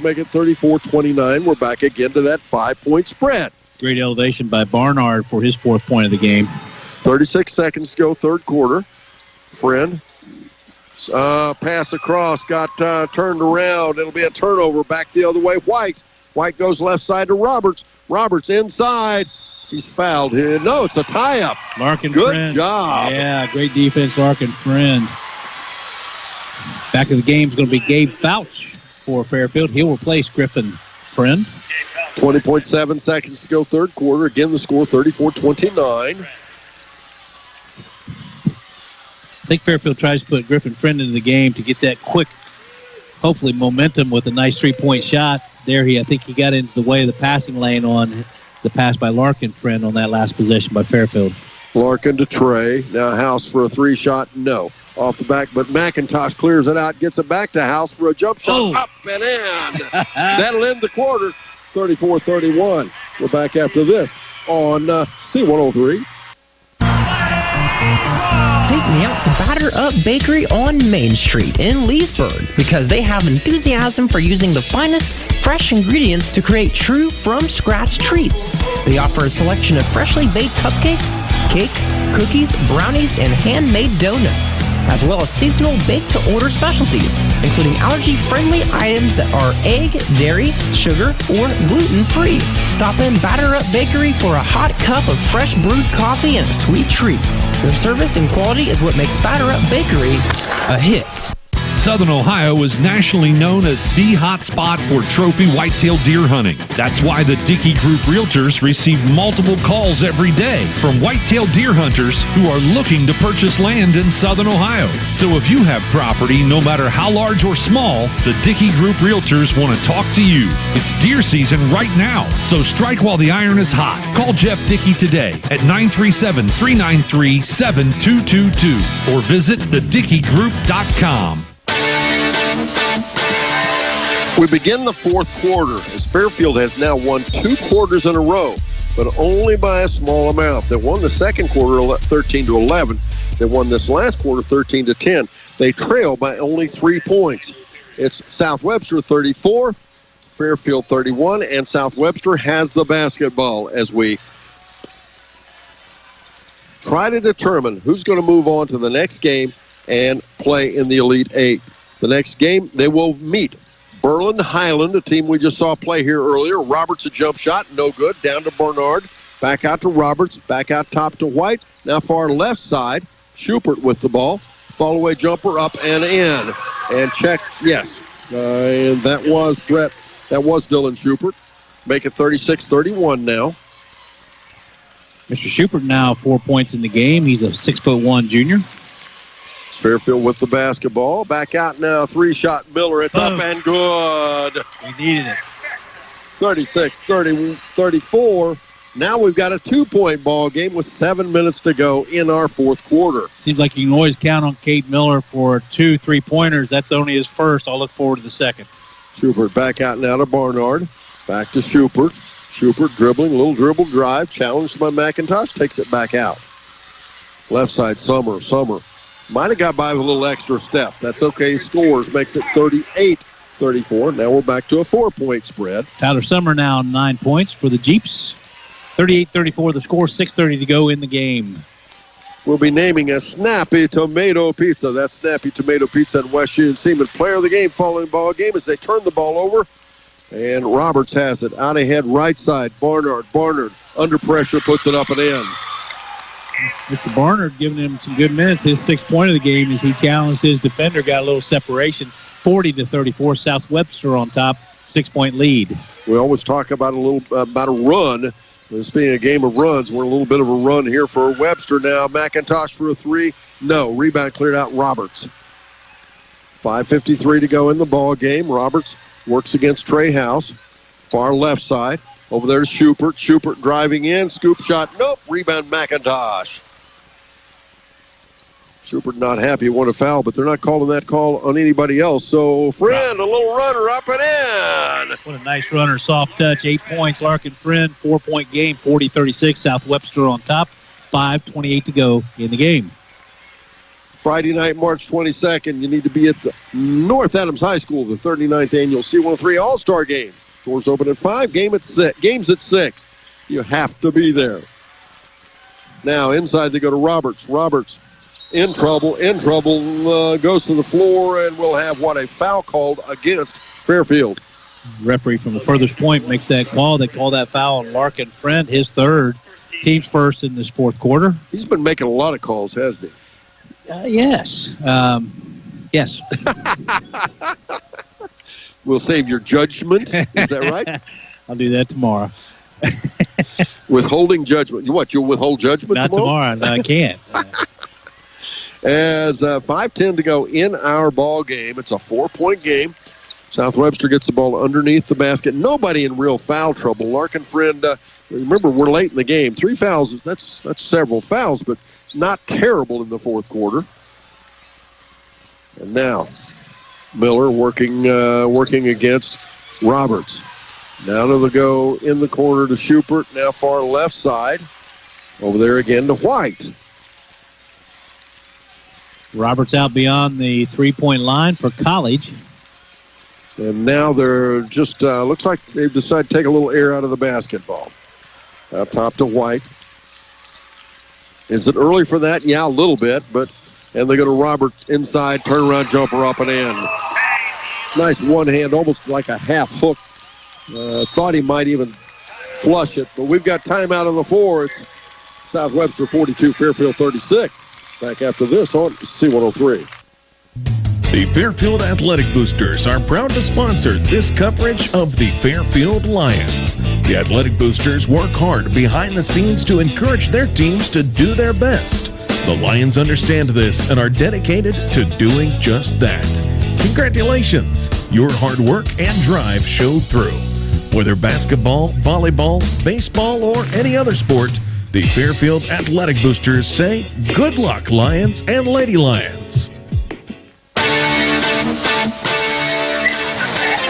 make it 34-29. We're back again to that 5-point spread. Great elevation by Barnard for his 4th point of the game. 36 seconds to go, third quarter. Friend. Pass across, got turned around. It'll be a turnover back the other way. White goes left side to Roberts. Roberts inside. He's fouled here. No, it's a tie-up. Larkin Good Friend. job. Yeah, great defense, Larkin Friend. Back in the game is going to be Gabe Fouch for Fairfield. He'll replace Griffin Friend. 20.7 seconds to go, third quarter. Again, the score 34-29. I think Fairfield tries to put Griffin Friend into the game to get that quick, hopefully, momentum with a nice 3-point shot. There, I think he got into the way of the passing lane on the pass by Larkin Friend on that last possession by Fairfield. Larkin to Trey. Now House for a 3-shot. No. Off the back, but McIntosh clears it out, gets it back to House for a jump shot. Up and in. That'll end the quarter. 34-31. We're back after this on C103. Take me out to Batter Up Bakery on Main Street in Leesburg because they have enthusiasm for using the finest fresh ingredients to create true from-scratch treats. They offer a selection of freshly baked cupcakes, cakes, cookies, brownies, and handmade donuts, as well as seasonal baked-to-order specialties, including allergy-friendly items that are egg, dairy, sugar, or gluten-free. Stop in Batter Up Bakery for a hot cup of fresh brewed coffee and a sweet treat. Their service and quality is what makes Batter Up Bakery a hit. Southern Ohio is nationally known as the hot spot for trophy whitetail deer hunting. That's why the Dickey Group Realtors receive multiple calls every day from whitetail deer hunters who are looking to purchase land in Southern Ohio. So if you have property, no matter how large or small, the Dickey Group Realtors want to talk to you. It's deer season right now, so strike while the iron is hot. Call Jeff Dickey today at 937-393-7222 or visit thedickeygroup.com. We begin the fourth quarter as Fairfield has now won 2 quarters in a row, but only by a small amount. They won the second quarter 13-11. They won this last quarter 13-10. They trail by only 3 points. It's South Webster 34, Fairfield 31, and South Webster has the basketball as we try to determine who's going to move on to the next game and play in the Elite Eight. The next game, they will meet Berlin Highland, a team we just saw play here earlier. Roberts, a jump shot, no good. Down to Bernard. Back out to Roberts. Back out top to White. Now far left side. Schubert with the ball. Fall away jumper up and in. And check, yes. And that was Brett. That was Dylan Schubert. Make it 36-31 now. Mr. Schubert now 4 points in the game. He's a 6'1" junior. It's Fairfield with the basketball. Back out now. 3-shot Miller. It's up and good. We needed it. 36-34. Now we've got a 2-point ball game with 7 minutes to go in our fourth quarter. Seems like you can always count on Cade Miller for 2 3-pointers. That's only his first. I'll look forward to the second. Schubert back out now to Barnard. Back to Schubert. Schubert dribbling, a little dribble drive. Challenged by McIntosh. Takes it back out. Left side, Summer. Might have got by with a little extra step. That's okay. He scores. Makes it 38-34. Now we're back to a 4-point spread. Tyler Summer now 9 points for the Jeeps. 38-34 the score. 6:30 to go in the game. We'll be naming a Snappy Tomato Pizza. That's Snappy Tomato Pizza at West Union Seaman. Player of the game following ball game as they turn the ball over. And Roberts has it. Out ahead, right side. Barnard. Barnard under pressure, puts it up and in. Mr. Barnard giving him some good minutes. His 6th point of the game as he challenged his defender, got a little separation. 40-34, South Webster on top, 6-point lead. We always talk about about a run. This being a game of runs, we're a little bit of a run here for Webster now. McIntosh for a 3. No. Rebound cleared out Roberts. 5:53 to go in the ball game. Roberts works against Trey House. Far left side. Over there to Schubert. Schubert driving in. Scoop shot. Nope. Rebound McIntosh. Schubert not happy. Won a foul, but they're not calling that call on anybody else. So, Friend, a little runner up and in. What a nice runner. Soft touch. 8 points. Larkin Friend, 4-point game. 40-36. South Webster on top. 5:28 to go in the game. Friday night, March 22nd, you need to be at the North Adams High School, the 39th annual C103 All-Star Game. Doors open at 5, games at 6. You have to be there. Now, inside they go to Roberts. Roberts in trouble, goes to the floor, and we'll have, a foul called against Fairfield. Referee from the furthest point makes that call. They call that foul on Larkin Friend, his 3rd. Team's first in this 4th quarter. He's been making a lot of calls, hasn't he? Yes. Yes. We'll save your judgment. Is that right? I'll do that tomorrow. Withholding judgment. What, you'll withhold judgment tomorrow? Not tomorrow. No, I can't. As 5:10 to go in our ball game. It's a 4-point game. South Webster gets the ball underneath the basket. Nobody in real foul trouble. Larkin Friend, remember, we're late in the game. 3 fouls, that's several fouls, but not terrible in the 4th quarter. And now, Miller working against Roberts. Now to the go in the corner to Schubert. Now far left side. Over there again to White. Roberts out beyond the 3-point line for College. And now they're just, looks like they've decided to take a little air out of the basketball. Out top to White. Is it early for that? Yeah, a little bit, and they go to Roberts inside, turnaround jumper up and in. Nice one hand, almost like a half hook. Thought he might even flush it, but we've got timeout on the floor. It's South Webster 42, Fairfield 36. Back after this on C103. The Fairfield Athletic Boosters are proud to sponsor this coverage of the Fairfield Lions. The Athletic Boosters work hard behind the scenes to encourage their teams to do their best. The Lions understand this and are dedicated to doing just that. Congratulations! Your hard work and drive showed through. Whether basketball, volleyball, baseball, or any other sport, the Fairfield Athletic Boosters say, good luck, Lions and Lady Lions.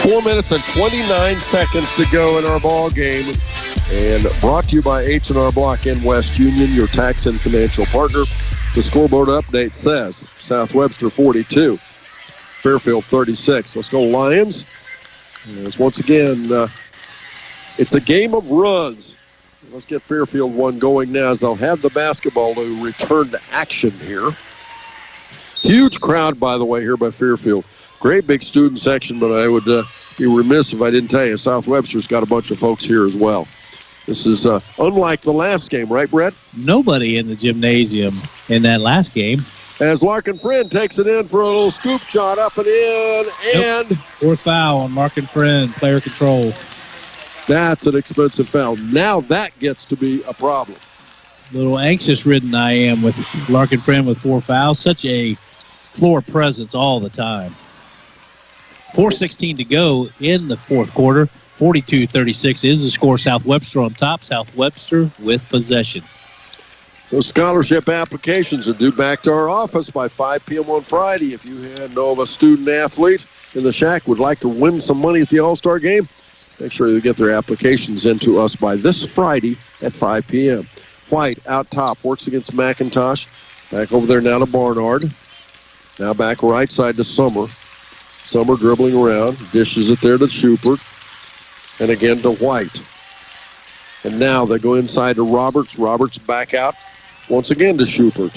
4 minutes and 29 seconds to go in our ball game. And brought to you by H&R Block in West Union, your tax and financial partner. The scoreboard update says South Webster 42, Fairfield 36. Let's go Lions. As once again, it's a game of runs. Let's get Fairfield one going now as they'll have the basketball to return to action here. Huge crowd, by the way, here by Fairfield. Great big student section, but I would be remiss if I didn't tell you, South Webster's got a bunch of folks here as well. This is unlike the last game, right, Brett? Nobody in the gymnasium in that last game. As Larkin Friend takes it in for a little scoop shot up and in, and... Nope. 4th foul on Larkin Friend, player control. That's an expensive foul. Now that gets to be a problem. A little anxious-ridden I am with Larkin Friend with 4 fouls. Such a floor presence all the time. 4:16 to go in the 4th quarter. 42-36 is the score. South Webster on top. South Webster with possession. Those scholarship applications are due back to our office by 5 p.m. on Friday. If you know of a student athlete in the Shack would like to win some money at the All-Star Game, make sure you get their applications into us by this Friday at 5 p.m. White out top works against McIntosh. Back over there now to Barnard. Now back right side to Summer. Summer dribbling around. Dishes it there to Schubert. And again to White. And now they go inside to Roberts. Roberts back out once again to Schubert.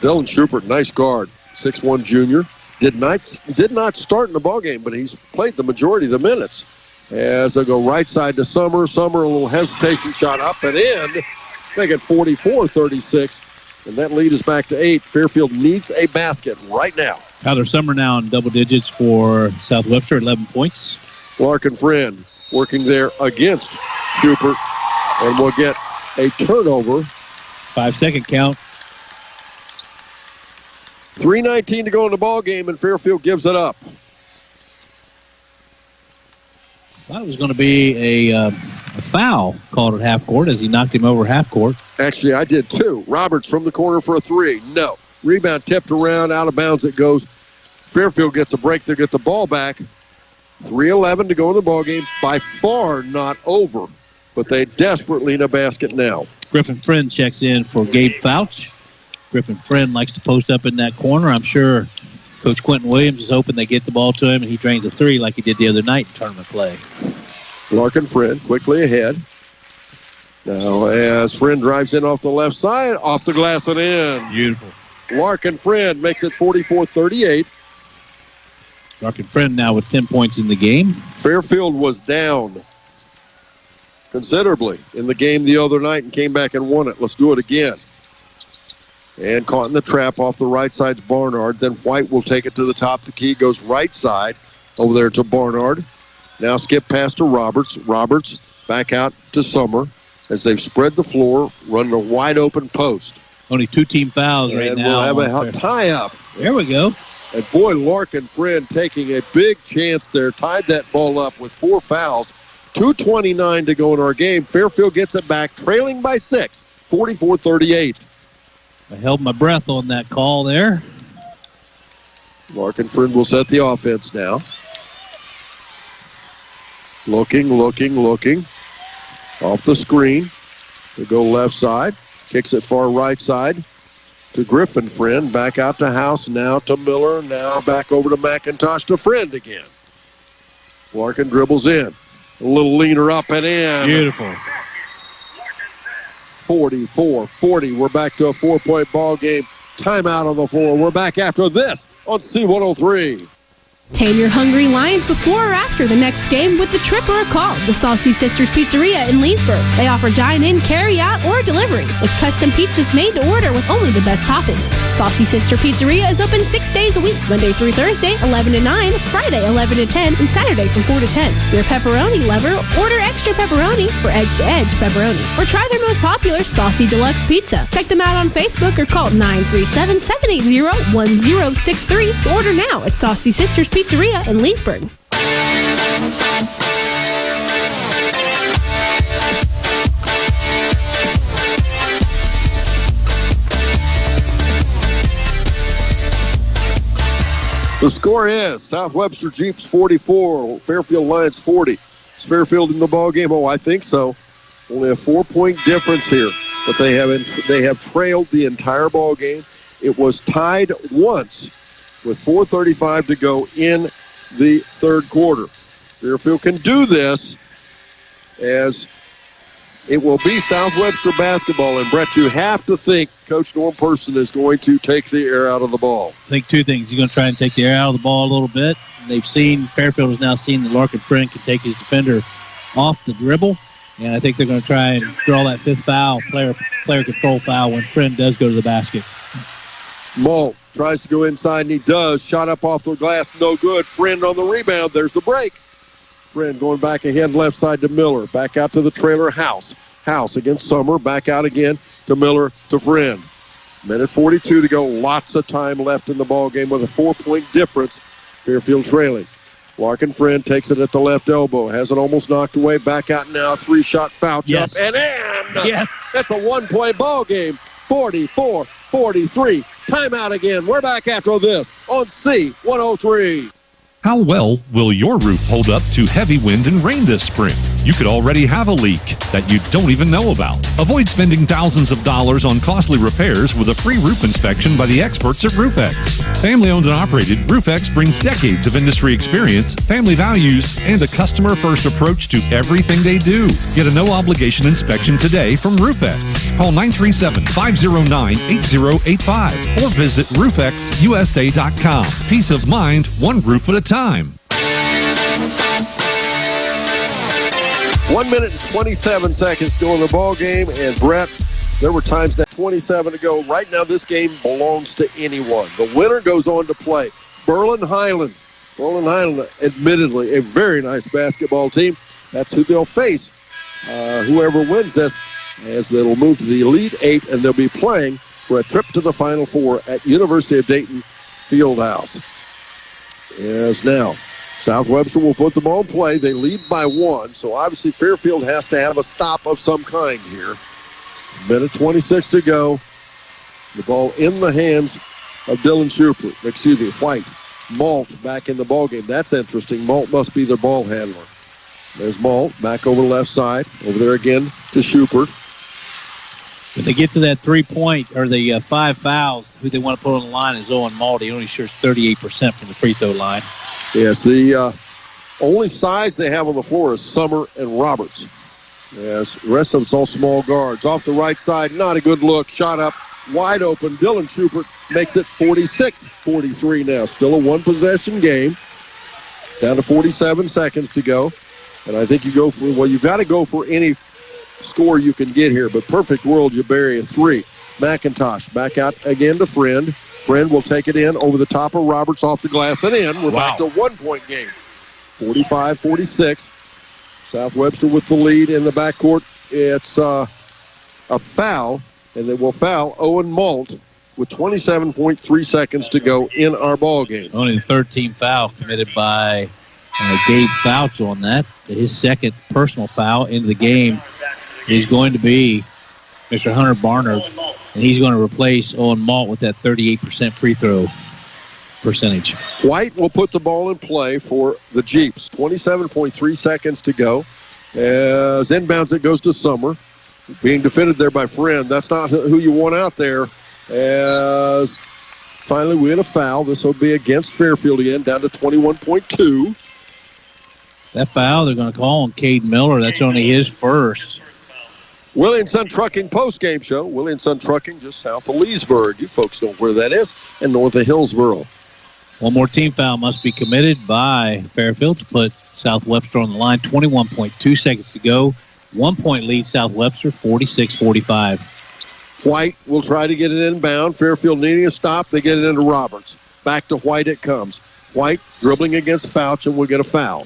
Dylan Schubert, nice guard. 6'1 junior. did not start in the ballgame, but he's played the majority of the minutes. As they go right side to Summer. Summer, a little hesitation shot up and in. Make it 44-36. And that lead is back to 8. Fairfield needs a basket right now. Tyler Summer now in double digits for South Webster, 11 points. Larkin Friend working there against Schubert. And we'll get a turnover. 5-second count. 3:19 to go in the ball game, and Fairfield gives it up. I thought it was going to be a foul called at half court as he knocked him over half court. Actually, I did too. Roberts from the corner for a 3. No. Rebound tipped around, out of bounds it goes. Fairfield gets a break. They get the ball back. 3:11 to go in the ball game. By far not over, but they desperately need a basket now. Griffin Friend checks in for Gabe Fouch. Griffin Friend likes to post up in that corner. I'm sure Coach Quentin Williams is hoping they get the ball to him and he drains a 3 like he did the other night in tournament play. Larkin Friend quickly ahead. Now as Friend drives in off the left side, off the glass and in. Beautiful. Larkin Friend makes it 44-38. Larkin Friend now with 10 points in the game. Fairfield was down considerably in the game the other night and came back and won it. Let's do it again. And caught in the trap off the right side's Barnard. Then White will take it to the top of the key. Goes right side over there to Barnard. Now skip pass to Roberts. Roberts back out to Summer as they've spread the floor, running a wide open post. Only 2 team fouls right now. And we'll have a tie-up. There we go. And boy, Larkin Friend taking a big chance there. Tied that ball up with 4 fouls. 2:29 to go in our game. Fairfield gets it back, trailing by 6, 44-38. I held my breath on that call there. Larkin Friend will set the offense now. Looking. Off the screen. They go left side. Kicks it far right side to Griffin Friend. Back out to House, now to Miller. Now back over to McIntosh to Friend again. Larkin dribbles in. A little leaner up and in. Beautiful. 44-40. We're back to a 4-point ball game. Timeout on the floor. We're back after this on C103. Tame your hungry lions before or after the next game with the trip or a call. The Saucy Sisters Pizzeria in Leesburg. They offer dine-in, carry-out, or delivery with custom pizzas made to order with only the best toppings. Saucy Sister Pizzeria is open 6 days a week, Monday through Thursday, 11 to 9, Friday, 11 to 10, and Saturday from 4 to 10. Your pepperoni lover, order extra pepperoni for edge-to-edge pepperoni. Or try their most popular Saucy Deluxe Pizza. Check them out on Facebook or call 937-780-1063 to order now at Saucy Sisters Pizzeria in Leesburg. The score is South Webster Jeeps 44, Fairfield Lions 40. Is Fairfield in the ball game? Oh, I think so. Only a 4-point difference here, but they have trailed the entire ball game. It was tied once with 4:35 to go in the third quarter. Fairfield can do this as it will be South Webster basketball. And, Brett, you have to think Coach Norm Person is going to take the air out of the ball. I think 2 things. He's going to try and take the air out of the ball a little bit. Fairfield has now seen that Larkin Friend can take his defender off the dribble. And I think they're going to try and draw that 5th foul, player control foul, when Friend does go to the basket. Malt tries to go inside, and he does. Shot up off the glass, no good. Friend on the rebound. There's the break. Friend going back ahead, left side to Miller. Back out to the trailer, House. House against Summer. Back out again to Miller to Friend. Minute 42 to go. Lots of time left in the ball game with a 4-point difference. Fairfield trailing. Larkin Friend takes it at the left elbow. Has it almost knocked away. Back out now. 3-shot foul. Yes. Jump and in. Yes. It's a 1-point ball game. 44-43. Timeout again. We're back after this on C103. How well will your roof hold up to heavy wind and rain this spring? You could already have a leak that you don't even know about. Avoid spending thousands of dollars on costly repairs with a free roof inspection by the experts at RoofX. Family owned and operated, RoofX brings decades of industry experience, family values, and a customer-first approach to everything they do. Get a no-obligation inspection today from RoofX. Call 937-509-8085 or visit roofxusa.com. Peace of mind, one roof at a time. 1 minute and 27 seconds to go in the ball game, and Brett, there were times that 27 to go. Right now, this game belongs to anyone. The winner goes on to play Berlin-Highland. Berlin-Highland, admittedly, a very nice basketball team. That's who they'll face. Whoever wins this, as they'll move to the Elite Eight, and they'll be playing for a trip to the Final Four at University of Dayton Fieldhouse. As now, South Webster will put the ball in play. They lead by 1, so obviously Fairfield has to have a stop of some kind here. Minute 26 to go. The ball in the hands of White. Malt back in the ball game. That's interesting. Malt must be their ball handler. There's Malt back over the left side. Over there again to Schubert. When they get to that 3-point or the 5 fouls, who they want to put on the line is Owen Malt. He only shoots 38% from the free throw line. Yes, the only size they have on the floor is Summer and Roberts. Yes, the rest of it's all small guards. Off the right side, not a good look. Shot up, wide open. Dylan Schubert makes it 46-43 now. Still a one-possession game. Down to 47 seconds to go. And I think you go for, well, you've got to go for any score you can get here. But perfect world, you bury a 3. McIntosh back out again to Friend. Friend will take it in over the top of Roberts off the glass and in. We're back to a 1-point game. 45-46. South Webster with the lead in the backcourt. It's a foul, and they will foul Owen Malt with 27.3 seconds to go in our ball game. Only the 13th foul committed by Gabe Fouch on that. His second personal foul into the game is going to be Mr. Hunter Barnard, and he's going to replace Owen Malt with that 38% free throw percentage. White will put the ball in play for the Jeeps. 27.3 seconds to go. As inbounds, it goes to Summer. Being defended there by Friend. That's not who you want out there. As finally we get a foul. This will be against Fairfield again, down to 21.2. That foul they're going to call on Cade Miller. That's only his first. Willie & Son Trucking postgame show. Willie & Son Trucking just south of Leesburg. You folks know where that is, and north of Hillsboro. One more team foul must be committed by Fairfield to put South Webster on the line. 21.2 seconds to go. 1-point lead, South Webster, 46-45. White will try to get it inbound. Fairfield needing a stop. They get it into Roberts. Back to White it comes. White dribbling against Fouch and will get a foul.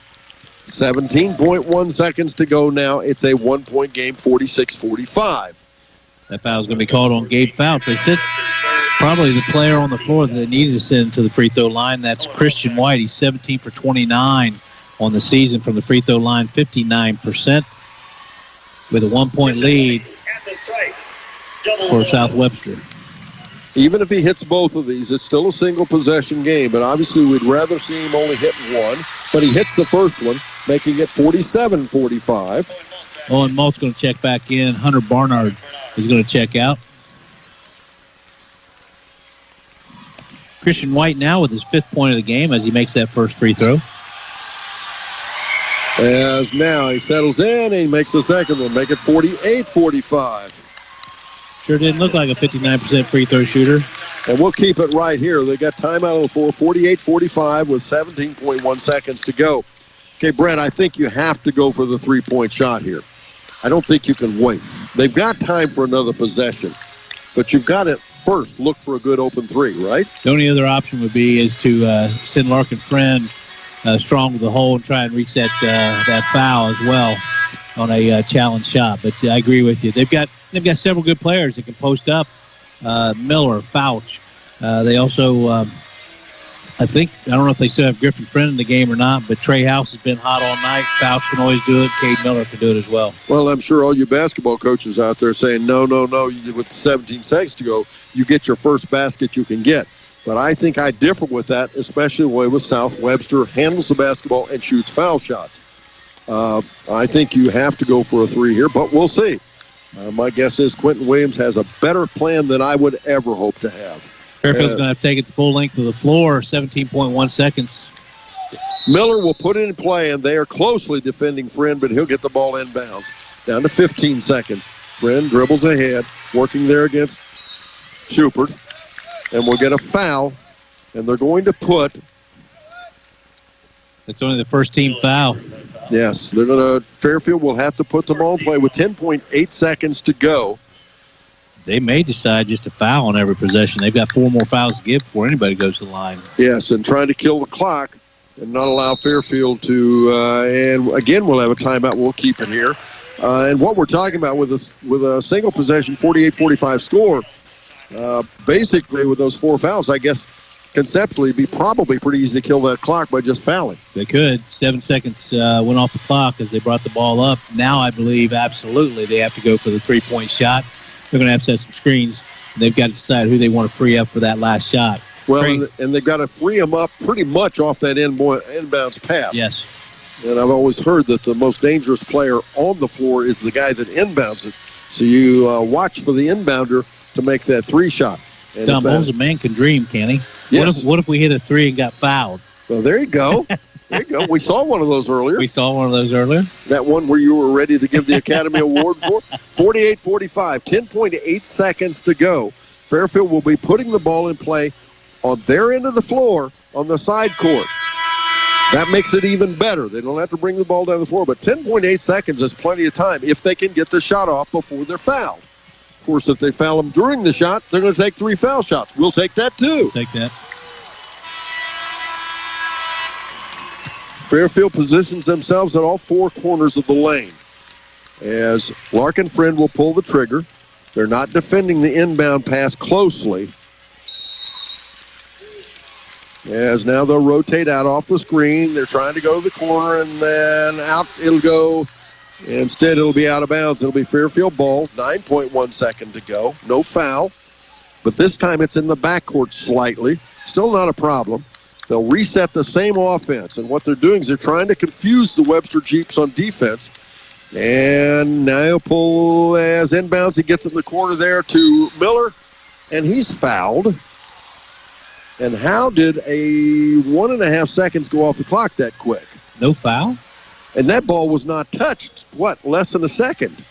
17.1 seconds to go now. It's a 1-point game, 46-45. That foul is going to be called on Gabe Fouch. They said probably the player on the floor that they needed to send to the free throw line. That's Christian White. He's 17 for 29 on the season from the free throw line, 59%. With a 1-point lead for South Webster. Even if he hits both of these, it's still a single possession game, but obviously we'd rather see him only hit one. But he hits the first one, making it 47-45. Owen Malt's going to check back in. Hunter Barnard is going to check out. Christian White now with his 5th point of the game as he makes that first free throw. As now he settles in and he makes the second one, make it 48-45. Sure didn't look like a 59% free throw shooter. And we'll keep it right here. They got time out on the floor, 48-45 with 17.1 seconds to go. Okay, Brett, I think you have to go for the three-point shot here. I don't think you can wait. They've got time for another possession, but you've got to first look for a good open three, right? The only other option would be is to send Larkin Friend strong with the hole and try and reach that foul as well on a challenge shot. But I agree with you. They've got several good players that can post up. Miller, Fouch. They also, I don't know if they still have Griffin Friend in the game or not, but Trey House has been hot all night. Fouch can always do it. Cade Miller can do it as well. Well, I'm sure all you basketball coaches out there saying, no, with 17 seconds to go, you get your first basket you can get. But I think I differ with that, especially the way with South Webster handles the basketball and shoots foul shots. I think you have to go for a three here, but we'll see. My guess is Quentin Williams has a better plan than I would ever hope to have. Fairfield's going to have to take it the full length of the floor, 17.1 seconds. Miller will put it in play, and they are closely defending Friend, but he'll get the ball inbounds. Down to 15 seconds. Friend dribbles ahead, working there against Schubert, and we'll get a foul, and they're going to put... It's only the first team foul. Yes, they're going to. Fairfield will have to put the ball in play with 10.8 seconds to go. They may decide just to foul on every possession. They've got 4 more fouls to give before anybody goes to the line. Yes, and trying to kill the clock and not allow Fairfield to. And again, we'll have a timeout. We'll keep it here. And what we're talking about with a single possession 48-45 score, basically with those 4 fouls, I guess. Conceptually, it'd be probably pretty easy to kill that clock by just fouling. They could. 7 seconds went off the clock as they brought the ball up. Now I believe absolutely they have to go for the three-point shot. They're going to have to set some screens. They've got to decide who they want to free up for that last shot. Well, and they've got to free them up pretty much off that inbounds pass. Yes. And I've always heard that the most dangerous player on the floor is the guy that inbounds it. So you watch for the inbounder to make that 3 shot. And Tom, a man can dream, can he? Yes. What if we hit a 3 and got fouled? Well, there you go. There you go. We saw one of those earlier. That one where you were ready to give the Academy Award for. 48-45, 10.8 seconds to go. Fairfield will be putting the ball in play on their end of the floor on the side court. That makes it even better. They don't have to bring the ball down the floor, but 10.8 seconds is plenty of time if they can get the shot off before they're fouled. Of course, if they foul them during the shot, they're going to take 3 foul shots. We'll take that, too. Take that. Fairfield positions themselves at all 4 corners of the lane. As Larkin Friend will pull the trigger. They're not defending the inbound pass closely. As now they'll rotate out off the screen. They're trying to go to the corner, and then out it'll go. Instead, it'll be out of bounds. It'll be Fairfield ball. 9.1 second to go. No foul. But this time it's in the backcourt slightly. Still not a problem. They'll reset the same offense. And what they're doing is they're trying to confuse the Webster Jeeps on defense. And now he'll pull as inbounds. He gets in the corner there to Miller. And he's fouled. And how did a 1.5 seconds go off the clock that quick? No foul? And that ball was not touched, less than a second.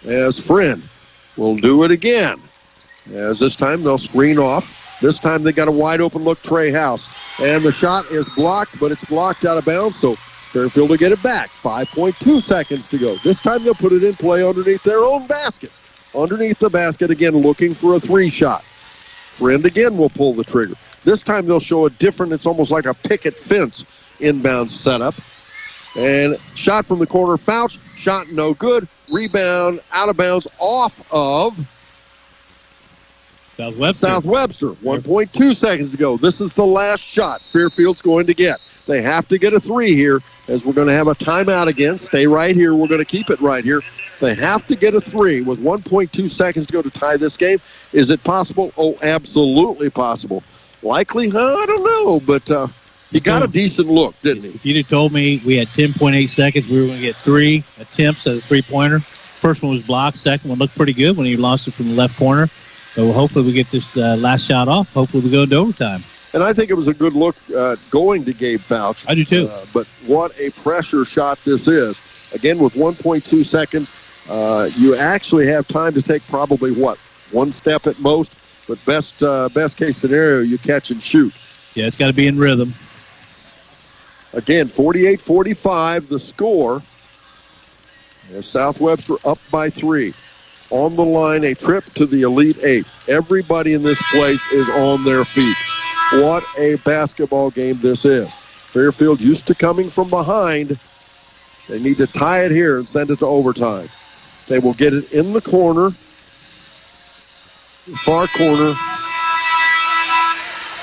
As Friend will do it again. As this time they'll screen off. This time they got a wide open look, Trey House. And the shot is blocked, but it's blocked out of bounds, so Fairfield will get it back. 5.2 seconds to go. This time they'll put it in play underneath their own basket. Underneath the basket again, looking for a 3 shot. Friend again will pull the trigger. This time they'll show a different, it's almost like a picket fence inbound setup. And shot from the corner, Fouch, shot no good. Rebound out of bounds off of South Webster. 1.2 seconds to go. This is the last shot Fairfield's going to get. They have to get a 3 here as we're going to have a timeout again. Stay right here. We're going to keep it right here. They have to get a 3 with 1.2 seconds to go to tie this game. Is it possible? Oh, absolutely possible. Likely? I don't know, but he got a decent look, didn't he? If you'd have told me we had 10.8 seconds, we were going to get 3 attempts at a three-pointer. First one was blocked. Second one looked pretty good when he launched it from the left corner. So hopefully we get this last shot off. Hopefully we go into overtime. And I think it was a good look going to Gabe Fouch. I do too. But what a pressure shot this is. Again, with 1.2 seconds, you actually have time to take probably, 1 step at most. But best case scenario, you catch and shoot. Yeah, it's got to be in rhythm. Again, 48-45, the score. As South Webster up by 3. On the line, a trip to the Elite 8. Everybody in this place is on their feet. What a basketball game this is. Fairfield used to coming from behind. They need to tie it here and send it to overtime. They will get it in the corner, far corner.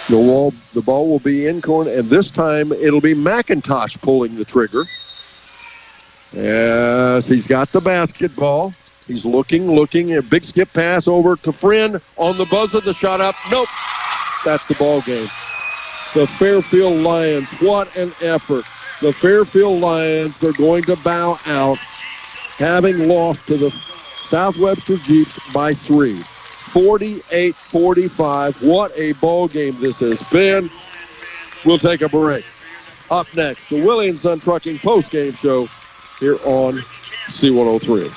The ball will be in corner, and this time it'll be McIntosh pulling the trigger. As he's got the basketball. He's looking, a big skip pass over to Friend on the buzzer, the shot up. Nope. That's the ball game. The Fairfield Lions, what an effort. the Fairfield Lions are going to bow out, having lost to the South Webster Jeeps by 3. 48-45. What a ball game this has been. We'll take a break. Up next, the Willie and Son Trucking post-game show here on C103.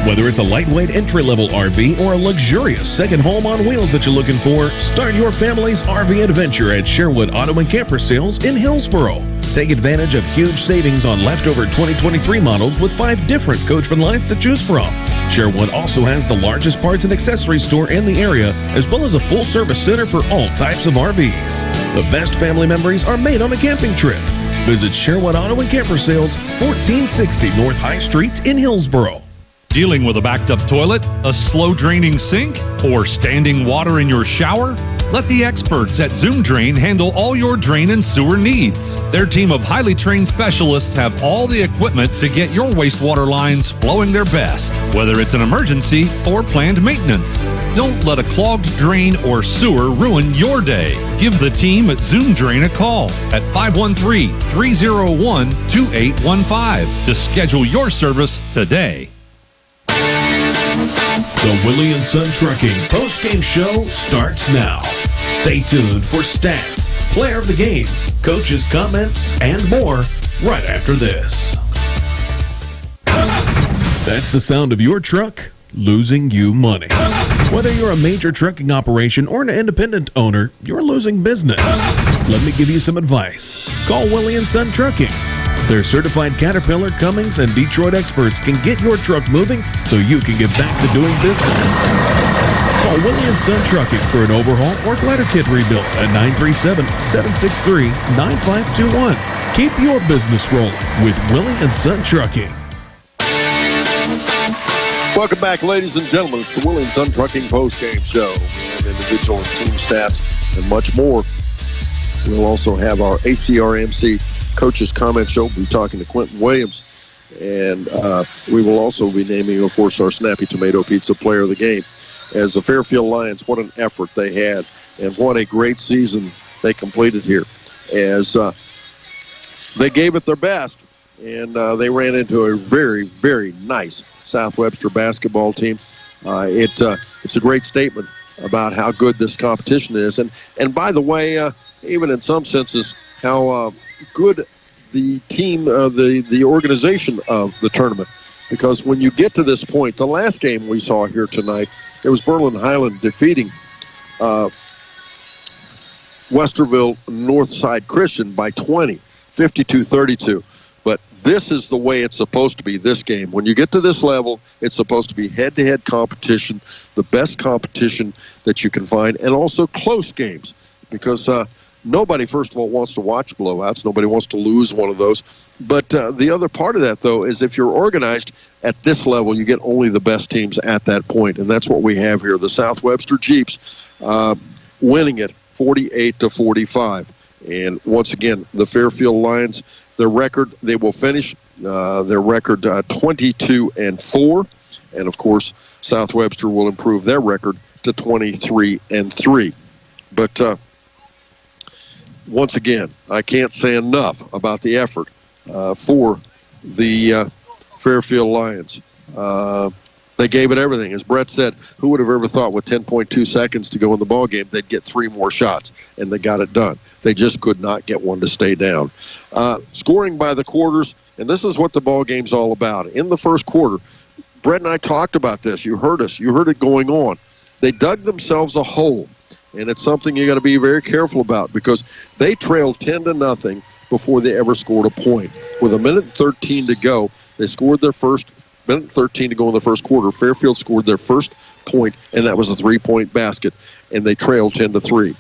Whether it's a lightweight entry-level RV or a luxurious second home on wheels that you're looking for, start your family's RV adventure at Sherwood Auto and Camper Sales in Hillsboro. Take advantage of huge savings on leftover 2023 models with 5 different Coachman lines to choose from. Sherwood also has the largest parts and accessories store in the area, as well as a full-service center for all types of RVs. The best family memories are made on a camping trip. Visit Sherwood Auto and Camper Sales, 1460 North High Street in Hillsboro. Dealing with a backed up toilet, a slow draining sink, or standing water in your shower? Let the experts at Zoom Drain handle all your drain and sewer needs. Their team of highly trained specialists have all the equipment to get your wastewater lines flowing their best, whether it's an emergency or planned maintenance. Don't let a clogged drain or sewer ruin your day. Give the team at Zoom Drain a call at 513-301-2815 to schedule your service today. The Willie and Son Trucking post-game show starts now. Stay tuned for stats, player of the game, coaches' comments, and more right after this. That's the sound of your truck losing you money. Whether you're a major trucking operation or an independent owner, you're losing business. Let me give you some advice. Call Willie and Son Trucking. Their certified Caterpillar, Cummins, and Detroit experts can get your truck moving so you can get back to doing business. Call Willie and Son Trucking for an overhaul or glider kit rebuild at 937-763-9521. Keep your business rolling with Willie and Son Trucking. Welcome back, ladies and gentlemen. It's the Willie and Son Trucking post-game show. We have individual and team stats and much more. We'll also have our ACRMC Coaches Comment Show. We'll be talking to Quentin Williams. And we will also be naming, of course, our Snappy Tomato Pizza Player of the Game. As the Fairfield Lions, what an effort they had. And what a great season they completed here. As they gave it their best. And they ran into a very, very nice South Webster basketball team. It's a great statement about how good this competition is. And by the way, even in some senses, how good the team, the organization of the tournament. Because when you get to this point, the last game we saw here tonight, it was Berlin Highland defeating Westerville Northside Christian by 20, 52-32. But this is the way it's supposed to be, this game. When you get to this level, it's supposed to be head-to-head competition, the best competition that you can find, and also close games. Because nobody, first of all, wants to watch blowouts. Nobody wants to lose one of those. But the other part of that, though, is if you're organized at this level, you get only the best teams at that point. And that's what we have here. The South Webster Jeeps winning it 48-45. And once again, the Fairfield Lions, their record, they will finish their record 22-4. And, of course, South Webster will improve their record to 23-3. But once again, I can't say enough about the effort for the Fairfield Lions. They gave it everything. As Brett said, who would have ever thought with 10.2 seconds to go in the ballgame they'd get 3 more shots, and they got it done. They just could not get one to stay down. Scoring by the quarters, and this is what the ballgame's all about. In the first quarter, Brett and I talked about this. You heard us. You heard it going on. They dug themselves a hole, and it's something you got to be very careful about because they trailed 10-0 before they ever scored a point. With 1:13 to go, they scored their first 1:13 to go in the first quarter. Fairfield scored their first point, and that was a 3-point basket, and they trailed 10-3.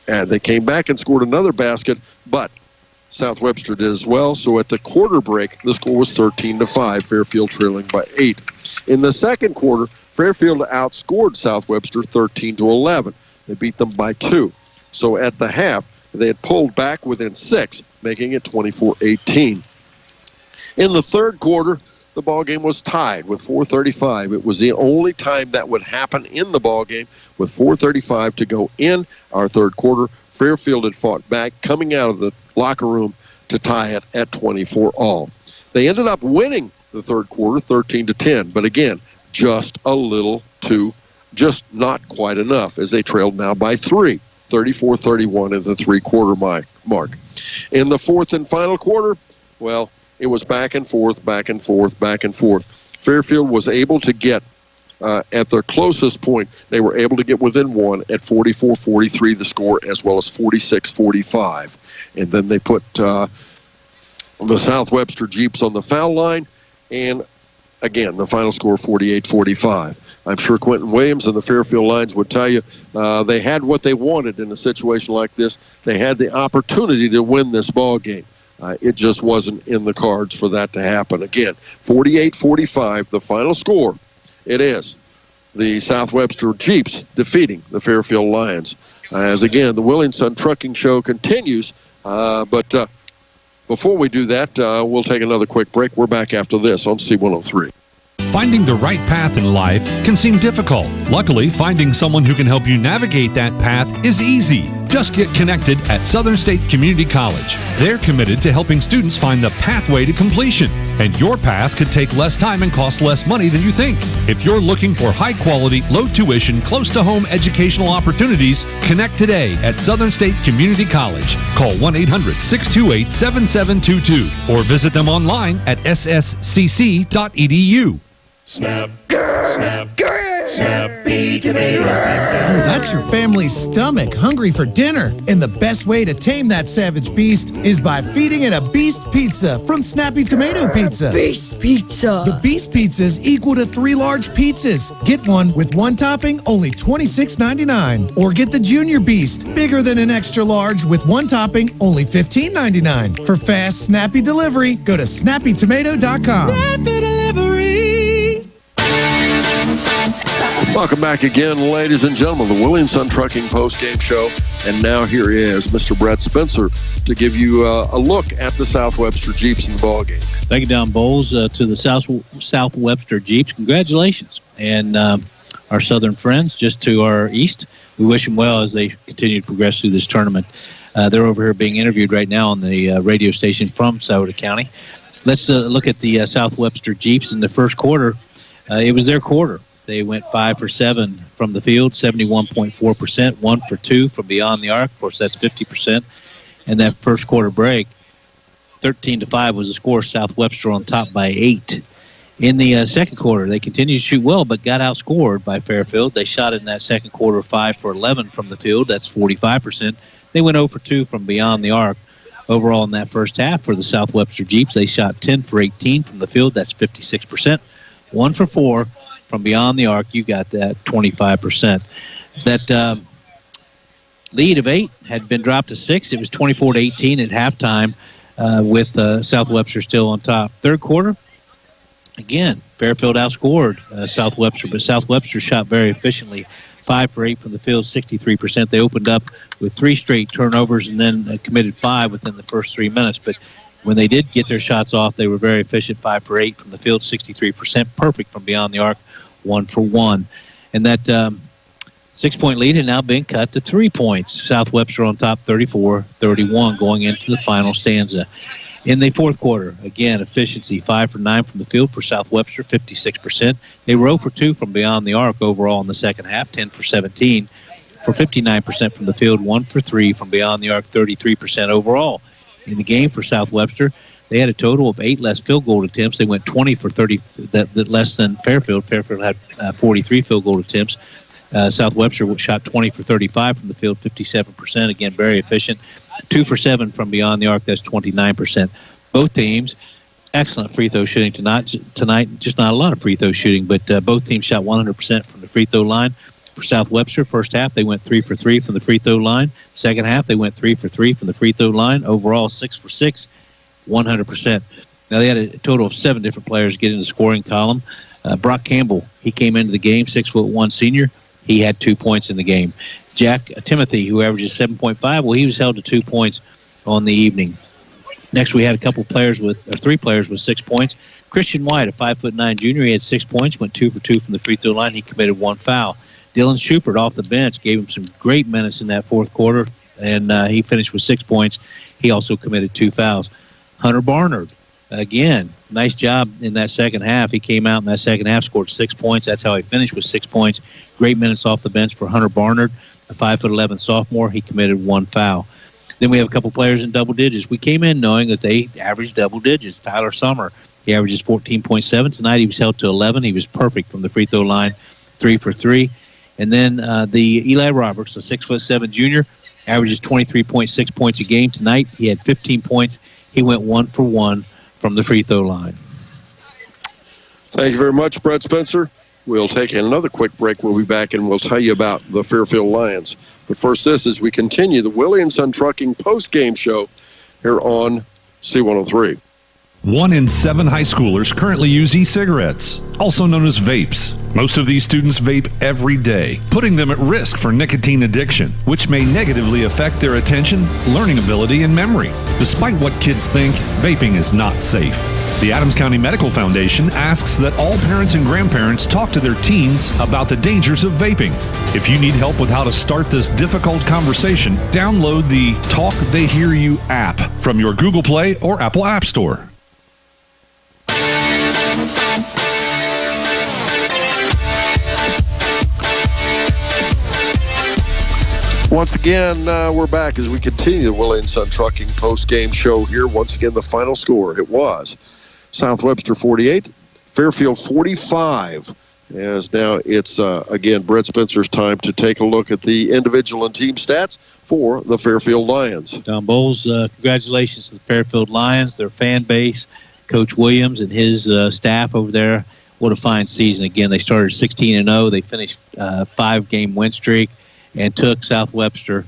And they came back and scored another basket, but South Webster did as well. So at the quarter break, the score was 13-5, Fairfield trailing by 8. In the second quarter, Fairfield outscored South Webster 13-11. They beat them by 2. So at the half, they had pulled back within 6, making it 24-18. In the third quarter, the ballgame was tied with 4:35. It was the only time that would happen in the ballgame with 4:35 to go in our third quarter. Fairfield had fought back. Coming out of the locker room, to tie it at 24 all. They ended up winning the third quarter 13-10, but again, just not quite enough, as they trailed now by 3, 34-31 in the three-quarter mark. In the fourth and final quarter, well, it was back and forth. Fairfield was able to get, at their closest point, they were able to get within one at 44-43 the score, as well as 46-45. And then they put the South Webster Jeeps on the foul line, and again, the final score 48-45. I'm sure Quentin Williams and the Fairfield Lions would tell you they had what they wanted in a situation like this. They had the opportunity to win this ball game. It just wasn't in the cards for that to happen. Again, 48-45, the final score. It is the South Webster Jeeps defeating the Fairfield Lions. As again, the Williamson Trucking Show continues. But before we do that, we'll take another quick break. We're back after this on C103. Finding the right path in life can seem difficult. Luckily, finding someone who can help you navigate that path is easy. Just get connected at Southern State Community College. They're committed to helping students find the pathway to completion. And your path could take less time and cost less money than you think. If you're looking for high-quality, low-tuition, close-to-home educational opportunities, connect today at Southern State Community College. Call 1-800-628-7722 or visit them online at sscc.edu. Snap, snap, Snappy Tomato Pizza. Oh, that's your family's stomach, hungry for dinner. And the best way to tame that savage beast is by feeding it a Beast Pizza from Snappy Tomato Pizza. Beast Pizza. The Beast Pizzas equal to 3 large pizzas. Get one with 1 topping, only $26.99. Or get the Junior Beast, bigger than an extra large with 1 topping, only $15.99. For fast, snappy delivery, go to snappytomato.com. Snappy delivery. Welcome back again, ladies and gentlemen, the Williamson Trucking Post-Game Show. And now here is Mr. Brett Spencer to give you a look at the South Webster Jeeps in the ballgame. Thank you, Don Bowles, to the South Webster Jeeps. Congratulations. And our southern friends just to our east, we wish them well as they continue to progress through this tournament. They're over here being interviewed right now on the radio station from Sauter County. Let's look at the South Webster Jeeps in the first quarter. It was their quarter. They went 5 for 7 from the field, 71.4%, 1 for 2 from beyond the arc. Of course, that's 50%. And that first quarter break, 13-5 was the score. South Webster on top by 8. In the second quarter, they continued to shoot well, but got outscored by Fairfield. They shot in that second quarter 5 for 11 from the field. That's 45%. They went 0 for 2 from beyond the arc. Overall, in that first half for the South Webster Jeeps, they shot 10 for 18 from the field. That's 56%. 1 for 4 from beyond the arc. You got that 25%. That lead of 8 had been dropped to 6. It was 24-18 at halftime with South Webster still on top. Third quarter, again, Fairfield outscored South Webster, but South Webster shot very efficiently. 5 for 8 from the field, 63%. They opened up with 3 straight turnovers and then committed 5 within the first 3 minutes. But when they did get their shots off, they were very efficient. 5 for 8 from the field, 63%. Perfect from beyond the arc, 1 for 1. And that 6-point lead had now been cut to 3 points. South Webster on top, 34-31, going into the final stanza. In the fourth quarter, again, efficiency, 5 for 9 from the field for South Webster, 56%. They were 0 for 2 from beyond the arc overall in the second half, 10 for 17 for 59% from the field, 1 for 3 from beyond the arc, 33% overall. In the game for South Webster, they had a total of 8 less field goal attempts. They went 20 for 30, that less than Fairfield. Fairfield had 43 field goal attempts. South Webster shot 20 for 35 from the field, 57%. Again, very efficient. 2 for 7 from beyond the arc. That's 29%. Both teams, excellent free throw shooting tonight. Just not a lot of free throw shooting, but both teams shot 100% from the free throw line. For South Webster, first half, they went 3 for 3 from the free throw line. Second half, they went 3 for 3 from the free throw line. Overall, 6 for 6, 100%. Now, they had a total of 7 different players get in the scoring column. Brock Campbell, he came into the game, 6'1" senior. He had 2 points in the game. Jack Timothy, who averages 7.5, well, he was held to 2 points on the evening. Next, we had a couple players with 3 players with 6 points. Christian White, a 5'9" junior, he had 6 points, went 2 for 2 from the free throw line. He committed 1 foul. Dylan Schubert off the bench gave him some great minutes in that fourth quarter, and he finished with 6 points. He also committed 2 fouls. Hunter Barnard, again, nice job in that second half. He came out in that second half, scored 6 points. That's how he finished with 6 points. Great minutes off the bench for Hunter Barnard, a 5'11" sophomore. He committed 1 foul. Then we have a couple players in double digits. We came in knowing that they averaged double digits. Tyler Summer, he averages 14.7. Tonight he was held to 11. He was perfect from the free throw line, 3 for 3. And then the Eli Roberts, the 6'7" junior, averages 23.6 points a game. Tonight he had 15 points. He went 1 for 1 from the free throw line. Thank you very much, Brett Spencer. We'll take another quick break. We'll be back and we'll tell you about the Fairfield Lions. But first, this as we continue the Willie & Son Trucking post-game show here on C103. 1 in 7 high schoolers currently use e-cigarettes, also known as vapes. Most of these students vape every day, putting them at risk for nicotine addiction, which may negatively affect their attention, learning ability, and memory. Despite what kids think, vaping is not safe. The Adams County Medical Foundation asks that all parents and grandparents talk to their teens about the dangers of vaping. If you need help with how to start this difficult conversation, download the Talk They Hear You app from your Google Play or Apple App Store. Once again, we're back as we continue the Willie & Son Trucking post-game show here. Once again, the final score, it was South Webster 48, Fairfield 45. As now it's, again, Brett Spencer's time to take a look at the individual and team stats for the Fairfield Lions. Don Bowles, congratulations to the Fairfield Lions, their fan base, Coach Williams and his staff over there. What a fine season. Again, they started 16-0. They finished a 5-game win streak and took South Webster,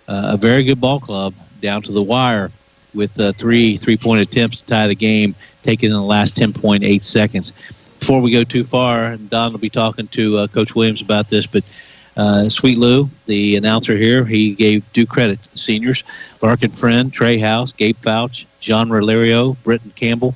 a very good ball club, down to the wire with 3 three-point attempts to tie the game, taken in the last 10.8 seconds. Before we go too far, and Don will be talking to Coach Williams about this, but Sweet Lou, the announcer here, he gave due credit to the seniors. Larkin Friend, Trey House, Gabe Fouch, John Relario, Britton Campbell,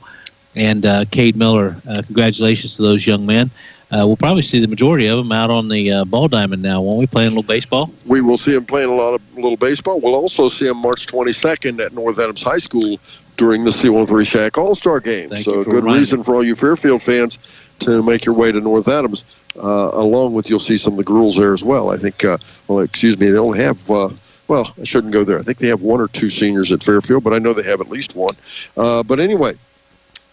and Cade Miller. Congratulations to those young men. We'll probably see the majority of them out on the ball diamond now, won't we, playing a little baseball? We will see them playing a little baseball. We'll also see them March 22nd at North Adams High School during the C103 Shack All-Star Game. So a good reason for all you Fairfield fans to make your way to North Adams. Along with, you'll see some of the girls there as well. I think, they only have, I shouldn't go there. I think they have 1 or 2 seniors at Fairfield, but I know they have at least 1. But anyway,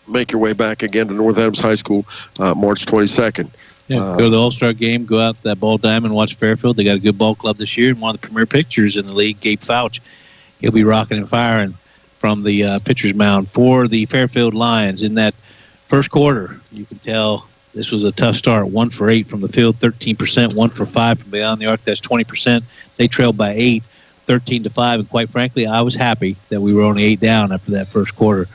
make your way back again to North Adams High School March 22nd. Yeah, go to the All-Star Game, go out to that ball diamond, watch Fairfield. They got a good ball club this year, and one of the premier pitchers in the league, Gabe Fouch. He'll be rocking and firing from the pitcher's mound for the Fairfield Lions. In that first quarter, you can tell this was a tough start. 1 for 8 from the field, 13%, 1 for 5 from beyond the arc. That's 20%. They trailed by 8, 13-5, and quite frankly, I was happy that we were only 8 down after that first quarter.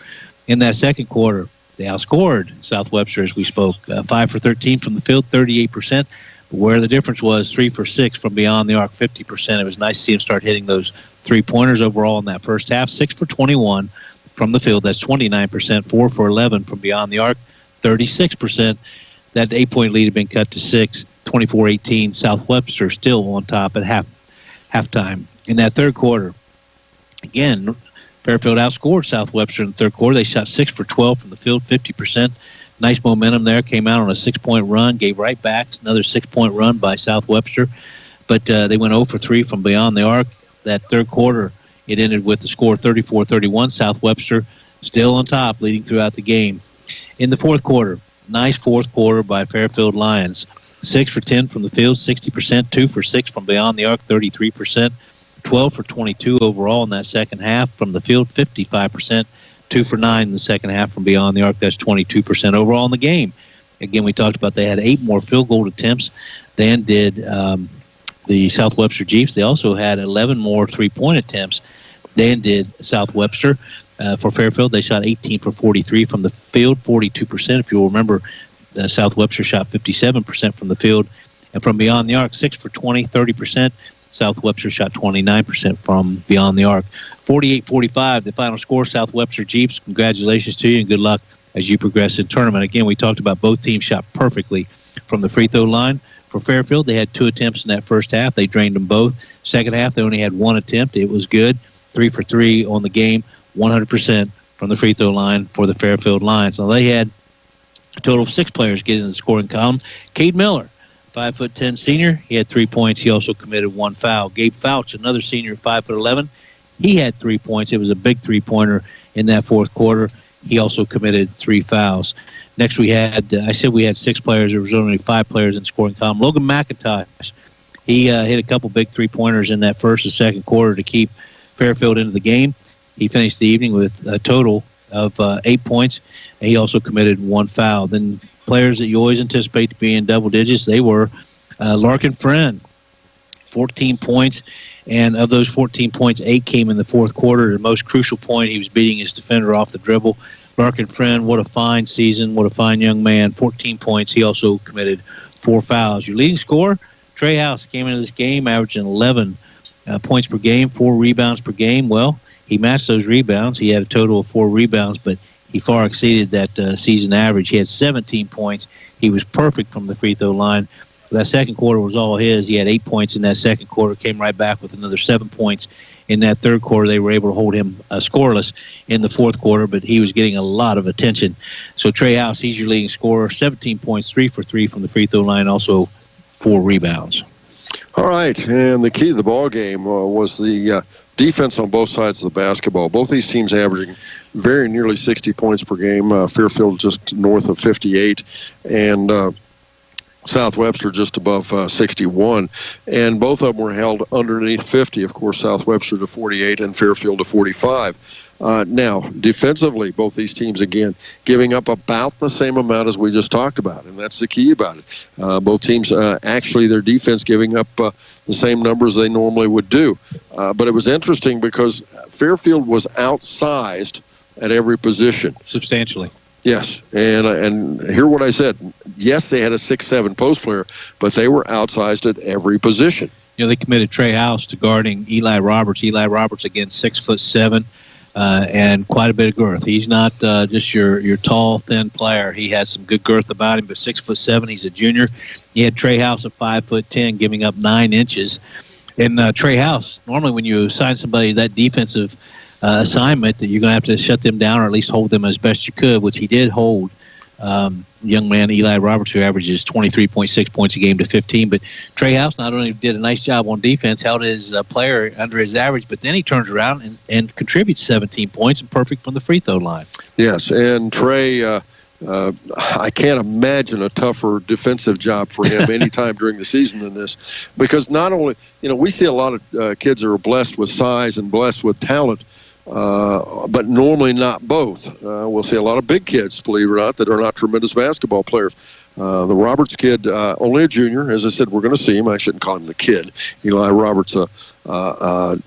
In that second quarter, they outscored South Webster as we spoke. 5 for 13 from the field, 38%. But where the difference was 3 for 6 from beyond the arc, 50%. It was nice to see him start hitting those three-pointers overall in that first half. 6 for 21 from the field, that's 29%. 4 for 11 from beyond the arc, 36%. That 8-point lead had been cut to 6, 24-18. South Webster still on top at halftime. In that third quarter, again, Fairfield outscored South Webster in the third quarter. They shot 6 for 12 from the field, 50%. Nice momentum there. Came out on a 6-point run, gave right back. Another 6-point run by South Webster. But they went 0 for 3 from beyond the arc. That third quarter, it ended with the score 34-31. South Webster still on top, leading throughout the game. In the fourth quarter, nice fourth quarter by Fairfield Lions. 6 for 10 from the field, 60%. 2 for 6 from beyond the arc, 33%. 12 for 22 overall in that second half. From the field, 55%. 2 for 9 in the second half from beyond the arc. That's 22% overall in the game. Again, we talked about they had 8 more field goal attempts than did the South Webster Jeeps. They also had 11 more three-point attempts than did South Webster. For Fairfield, they shot 18 for 43 from the field, 42%. If you'll remember, South Webster shot 57% from the field. And from beyond the arc, 6 for 20, 30%. South Webster shot 29% from beyond the arc. 48-45, the final score, South Webster Jeeps. Congratulations to you and good luck as you progress in tournament. Again, we talked about both teams shot perfectly from the free throw line. for Fairfield. They had 2 attempts in that first half. They drained them both. Second half, they only had 1 attempt. It was good. 3 for 3 on the game, 100% from the free throw line for the Fairfield Lions. Now, they had a total of 6 players get in the scoring column. Cade Miller, 5'10" senior, he had 3 points. He also committed 1 foul. Gabe Fouch, another senior, 5'11", he had 3 points. It was a big three-pointer in that fourth quarter. He also committed 3 fouls. Next, we had, I said we had 6 players. There was only 5 players in the scoring column. Logan McIntosh, he hit a couple big three-pointers in that first and second quarter to keep Fairfield into the game. He finished the evening with a total of 8 points, and he also committed 1 foul. Then players that you always anticipate to be in double digits, they were Larkin Friend, 14 points, and of those 14 points, 8 came in the fourth quarter. The most crucial point, he was beating his defender off the dribble. Larkin Friend, what a fine season, what a fine young man, 14 points. He also committed 4 fouls. Your leading scorer, Trey House, came into this game averaging 11 points per game, 4 rebounds per game. Well, he matched those rebounds. He had a total of 4 rebounds, but he far exceeded that season average. He had 17 points. He was perfect from the free throw line. That second quarter was all his. He had 8 points in that second quarter, came right back with another 7 points in that third quarter. They were able to hold him scoreless in the fourth quarter, but he was getting a lot of attention. So Trey House, he's your leading scorer, 17 points, 3 for 3 from the free throw line, also 4 rebounds. All right, and the key to the ball game was the defense on both sides of the basketball. Both these teams averaging very nearly 60 points per game. Fairfield just north of 58, and South Webster just above 61, and both of them were held underneath 50. Of course, South Webster to 48 and Fairfield to 45. Now, defensively, both these teams, again, giving up about the same amount as we just talked about, and that's the key about it. Both teams, actually, their defense giving up the same numbers they normally would do. But it was interesting because Fairfield was outsized at every position. Substantially. Yes, and hear what I said. Yes, they had a 6'7" post player, but they were outsized at every position. You know, they committed Trey House to guarding Eli Roberts. Eli Roberts, again, 6'7", and quite a bit of girth. He's not just your tall, thin player. He has some good girth about him, but 6'7", he's a junior. He had Trey House at 5'10", giving up 9 inches. And Trey House, normally when you assign somebody that defensive assignment, that you're going to have to shut them down or at least hold them as best you could, which he did hold young man Eli Roberts, who averages 23.6 points a game to 15. But Trey House not only did a nice job on defense, held his player under his average, but then he turns around and contributes 17 points and perfect from the free throw line. Yes, and Trey, I can't imagine a tougher defensive job for him anytime during the season than this, because not only, we see a lot of kids that are blessed with size and blessed with talent, but normally not both. We'll see a lot of big kids, believe it or not, that are not tremendous basketball players. The Roberts kid, only a junior. As I said, we're going to see him. I shouldn't call him the kid. Eli Roberts, a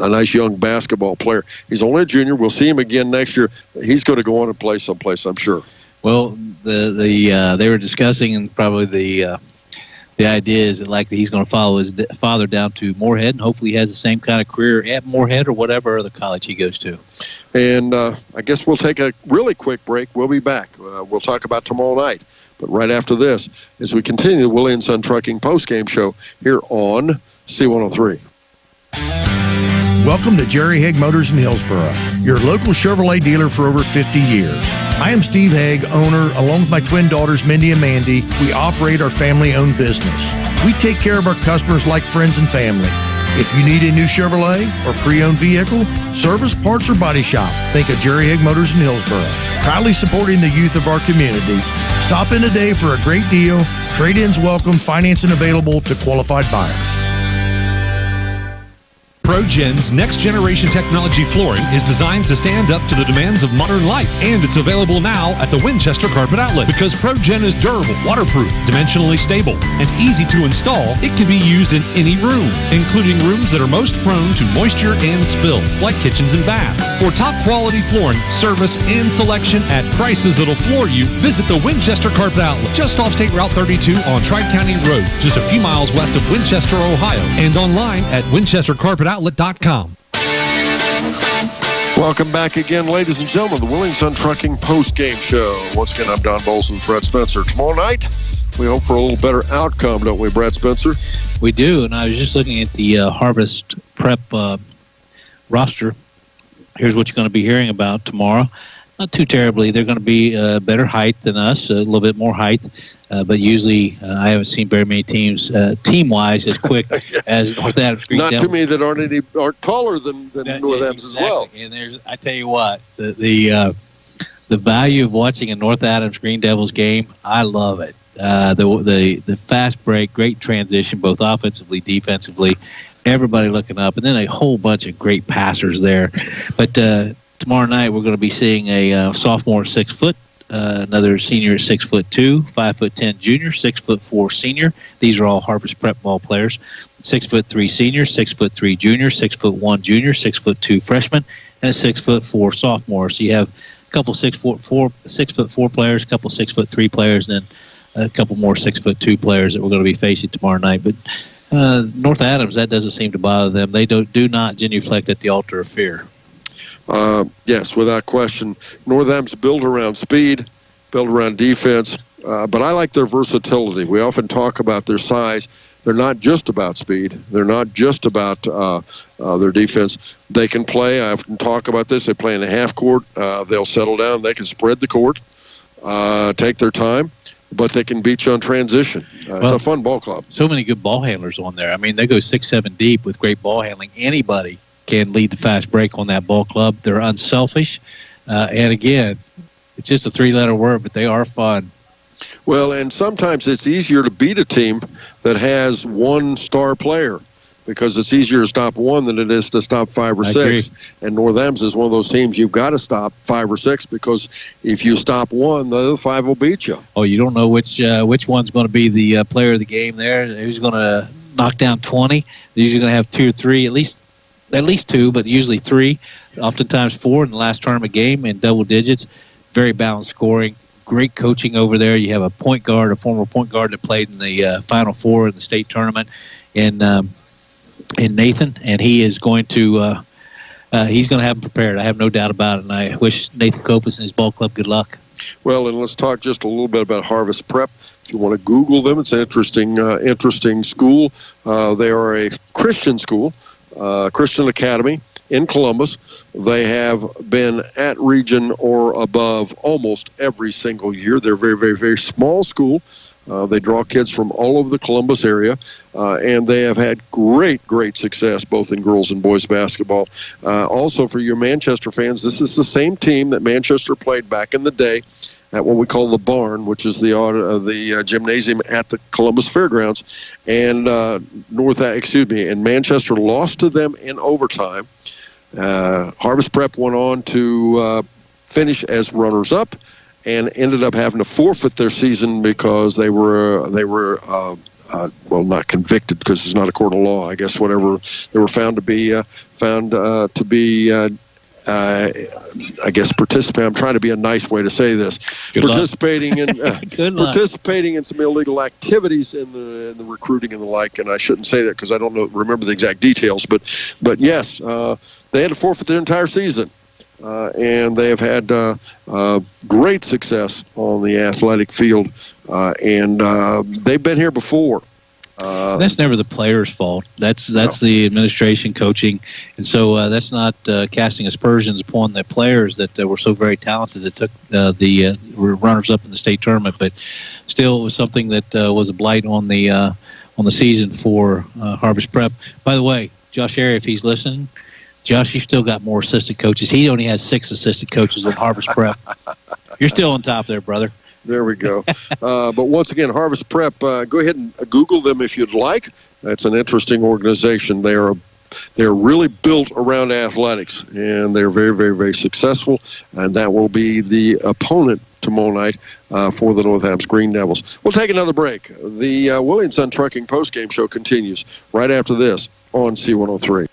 nice young basketball player. He's only a junior. We'll see him again next year. He's going to go on and play someplace, I'm sure. Well, they were discussing, and probably the idea is that likely he's going to follow his father down to Moorhead, and hopefully he has the same kind of career at Moorhead or whatever other college he goes to. And I guess we'll take a really quick break. We'll be back. We'll talk about tomorrow night. But right after this, as we continue the Willie & Son Trucking postgame show here on C103. Welcome to Jerry Haig Motors in Hillsboro, your local Chevrolet dealer for over 50 years. I am Steve Haig, owner, along with my twin daughters, Mindy and Mandy. We operate our family-owned business. We take care of our customers like friends and family. If you need a new Chevrolet or pre-owned vehicle, service, parts, or body shop, think of Jerry Haig Motors in Hillsboro. Proudly supporting the youth of our community. Stop in today for a great deal. Trade-ins welcome, financing available to qualified buyers. ProGen's next-generation technology flooring is designed to stand up to the demands of modern life, and it's available now at the Winchester Carpet Outlet. Because ProGen is durable, waterproof, dimensionally stable, and easy to install, it can be used in any room, including rooms that are most prone to moisture and spills, like kitchens and baths. For top-quality flooring, service, and selection at prices that'll floor you, visit the Winchester Carpet Outlet, just off State Route 32 on Tri-County Road, just a few miles west of Winchester, Ohio, and online at winchestercarpetoutlet.com. Welcome back again, ladies and gentlemen, the Willie & Son Trucking post-game show. Once again, I'm Don Bolson, Fred Spencer. Tomorrow night, We hope for a little better outcome, don't we, Brad Spencer? We do, and I was just looking at the Harvest Prep roster. Here's what you're going to be hearing about tomorrow. Not too terribly. They're going to be better height than us, a little bit more height. But usually, I haven't seen very many teams, team-wise, as quick as North Adams Green Not Devils. too many that aren't taller than North Adams exactly. as well. And I tell you what, the value of watching a North Adams Green Devils game, I love it. The fast break, great transition, both offensively, defensively, everybody looking up, and then a whole bunch of great passers there. But tomorrow night, we're going to be seeing a sophomore 6 foot. Another senior at 6'2", 5'10" junior, 6'4" senior. These are all Harvest Prep ball players. 6'3" senior, 6'3" junior, 6'1" junior, 6'2" freshman, and 6'4" sophomore. So you have a couple 6'4" players, a couple 6'3" players, and then a couple more 6'2" players that we're going to be facing tomorrow night. But North Adams, that doesn't seem to bother them. They do not genuflect at the altar of fear. Yes, without question. North Adams built around speed, built around defense, but I like their versatility. We often talk about their size. They're not just about speed. They're not just about their defense. They can play. I often talk about this. They play in a half court. They'll settle down. They can spread the court, take their time, but they can beat you on transition. It's a fun ball club. So many good ball handlers on there. I mean, they go 6-7 deep with great ball handling. Anybody can lead the fast break on that ball club. They're unselfish. And again, it's just a 3-letter word, but they are fun. Well, and sometimes it's easier to beat a team that has one star player because it's easier to stop one than it is to stop 5 or 6. Agree. And North Adams is one of those teams you've got to stop 5 or 6 because if you stop one, the other 5 will beat you. Oh, you don't know which one's going to be the player of the game there. Who's going to knock down 20? They're usually going to have 2 or 3, at least 2, but usually 3, oftentimes 4 in the last tournament game in double digits. Very balanced scoring, great coaching over there. You have a point guard, a former point guard that played in the Final Four in the state tournament in Nathan, and he is going to have them prepared. I have no doubt about it, and I wish Nathan Copas and his ball club good luck. Well, and let's talk just a little bit about Harvest Prep. If you want to Google them, it's an interesting school. They are a Christian school. Christian Academy in Columbus. They have been at region or above almost every single year. They're a very, very, very small school. They draw kids from all over the Columbus area, and they have had great success both in girls and boys basketball. Also, for your Manchester fans, this is the same team that Manchester played back in the day at what we call the Barn, which is the gymnasium at the Columbus Fairgrounds, and and Manchester lost to them in overtime. Harvest Prep went on to finish as runners-up and ended up having to forfeit their season because they were not convicted because it's not a court of law. I guess whatever they were found to be I guess participating. I'm trying to be a nice way to say this. Participating in some illegal activities in the recruiting and the like. And I shouldn't say that because I don't remember the exact details. But yes, they had to forfeit their entire season, and they have had great success on the athletic field. And they've been here before. That's never the player's fault. That's the administration, coaching, and so that's not casting aspersions upon the players that were so very talented that took the runners-up in the state tournament. But still, it was something that was a blight on the season for Harvest Prep. By the way, Josh Airy, if he's listening, Josh, you've still got more assistant coaches. He only has 6 assistant coaches on Harvest Prep. You're still on top there, brother. There we go. But once again, Harvest Prep, go ahead and Google them if you'd like. That's an interesting organization. They're really built around athletics, and they're very, very, very successful. And that will be the opponent tomorrow night for the North Adams Green Devils. We'll take another break. The Willie & Son Trucking postgame show continues right after this on C103.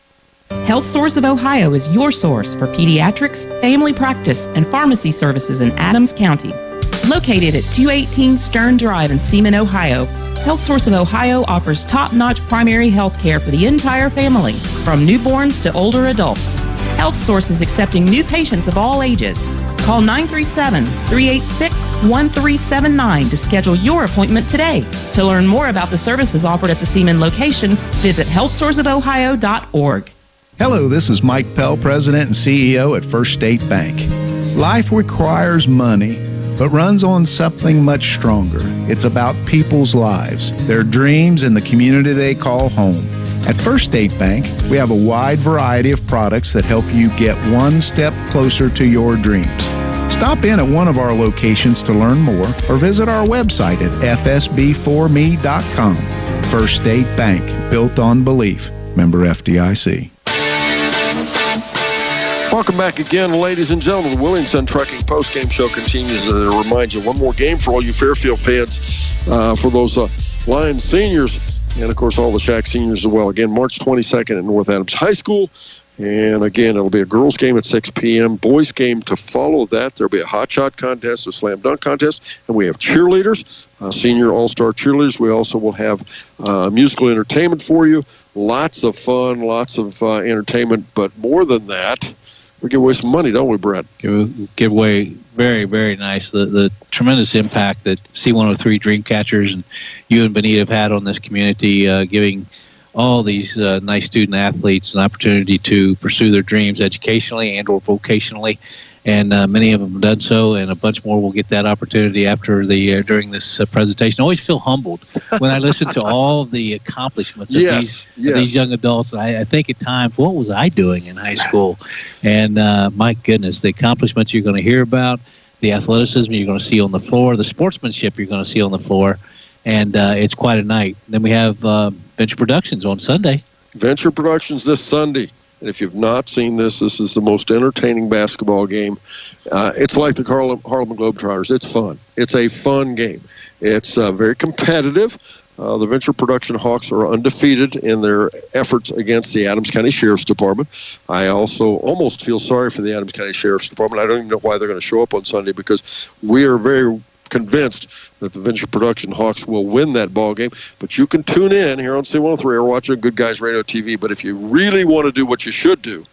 Health Source of Ohio is your source for pediatrics, family practice, and pharmacy services in Adams County. Located at 218 Stern Drive in Seaman, Ohio, Health Source of Ohio offers top-notch primary health care for the entire family, from newborns to older adults. Health Source is accepting new patients of all ages. Call 937-386-1379 to schedule your appointment today. To learn more about the services offered at the Seaman location, visit healthsourceofohio.org. Hello, this is Mike Pell, President and CEO at First State Bank. Life requires money, but runs on something much stronger. It's about people's lives, their dreams, and the community they call home. At First State Bank, we have a wide variety of products that help you get one step closer to your dreams. Stop in at one of our locations to learn more or visit our website at fsb4me.com. First State Bank, built on belief. Member FDIC. Welcome back again, ladies and gentlemen. The Williamson Trucking postgame show continues to remind you one more game for all you Fairfield fans, for those Lions seniors, and, of course, all the Shack seniors as well. Again, March 22nd at North Adams High School. And, again, it'll be a girls' game at 6 p.m., boys' game to follow that. There'll be a hot shot contest, a slam dunk contest, and we have cheerleaders, senior all-star cheerleaders. We also will have musical entertainment for you. Lots of fun, lots of entertainment, but more than that, we give away some money, don't we, Brett? Give away very, very nice. The tremendous impact that C103 Dreamcatchers and you and Benita have had on this community, giving all these nice student athletes an opportunity to pursue their dreams educationally and or vocationally. And many of them have done so, and a bunch more will get that opportunity after during this presentation. I always feel humbled when I listen to all the accomplishments of these young adults. I think at times, what was I doing in high school? And my goodness, the accomplishments you're going to hear about, the athleticism you're going to see on the floor, the sportsmanship you're going to see on the floor, and it's quite a night. Then we have Venture Productions on Sunday. Venture Productions this Sunday. And if you've not seen this is the most entertaining basketball game. It's like the Harlem Globetrotters. It's fun. It's a fun game. It's very competitive. The Venture Production Hawks are undefeated in their efforts against the Adams County Sheriff's Department. I also almost feel sorry for the Adams County Sheriff's Department. I don't even know why they're going to show up on Sunday, because we are very convinced that the Venture Production Hawks will win that ball game. But you can tune in here on C103 or watch on Good Guys Radio TV. But if you really want to do what you should do,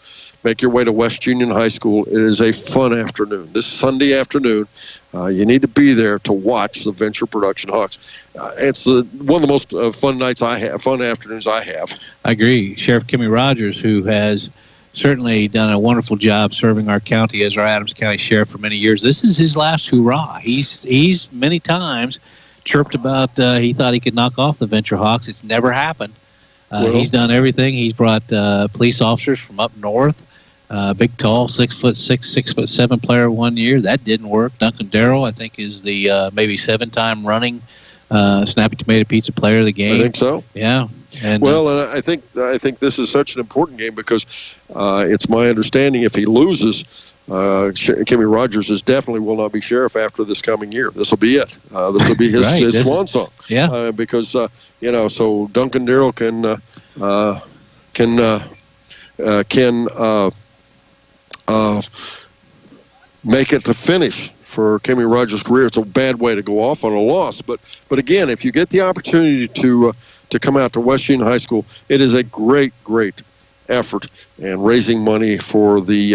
make your way to West Union High School. It is a fun afternoon. This Sunday afternoon, you need to be there to watch the Venture Production Hawks. It's one of the most fun afternoons I have. I agree. Sheriff Kimmy Rogers, who has certainly done a wonderful job serving our county as our Adams County Sheriff for many years. This is his last hurrah. He's many times chirped about he thought he could knock off the Venture Hawks. It's never happened. He's done everything. He's brought police officers from up north, big, tall, 6'6", 6'7" player 1 year. That didn't work. Duncan Darrell, I think, is the maybe 7-time running Snappy Tomato Pizza player of the game. I think so. Yeah. And, and I think this is such an important game because it's my understanding if he loses, Kimmy Rogers definitely will not be sheriff after this coming year. This will be it. This will be his, right, his swan song. Yeah. Because so Duncan Darrell can make it to finish for Kimmy Rogers' career. It's a bad way to go off on a loss, but again, if you get the opportunity to come out to West Union High School, it is a great effort and raising money for the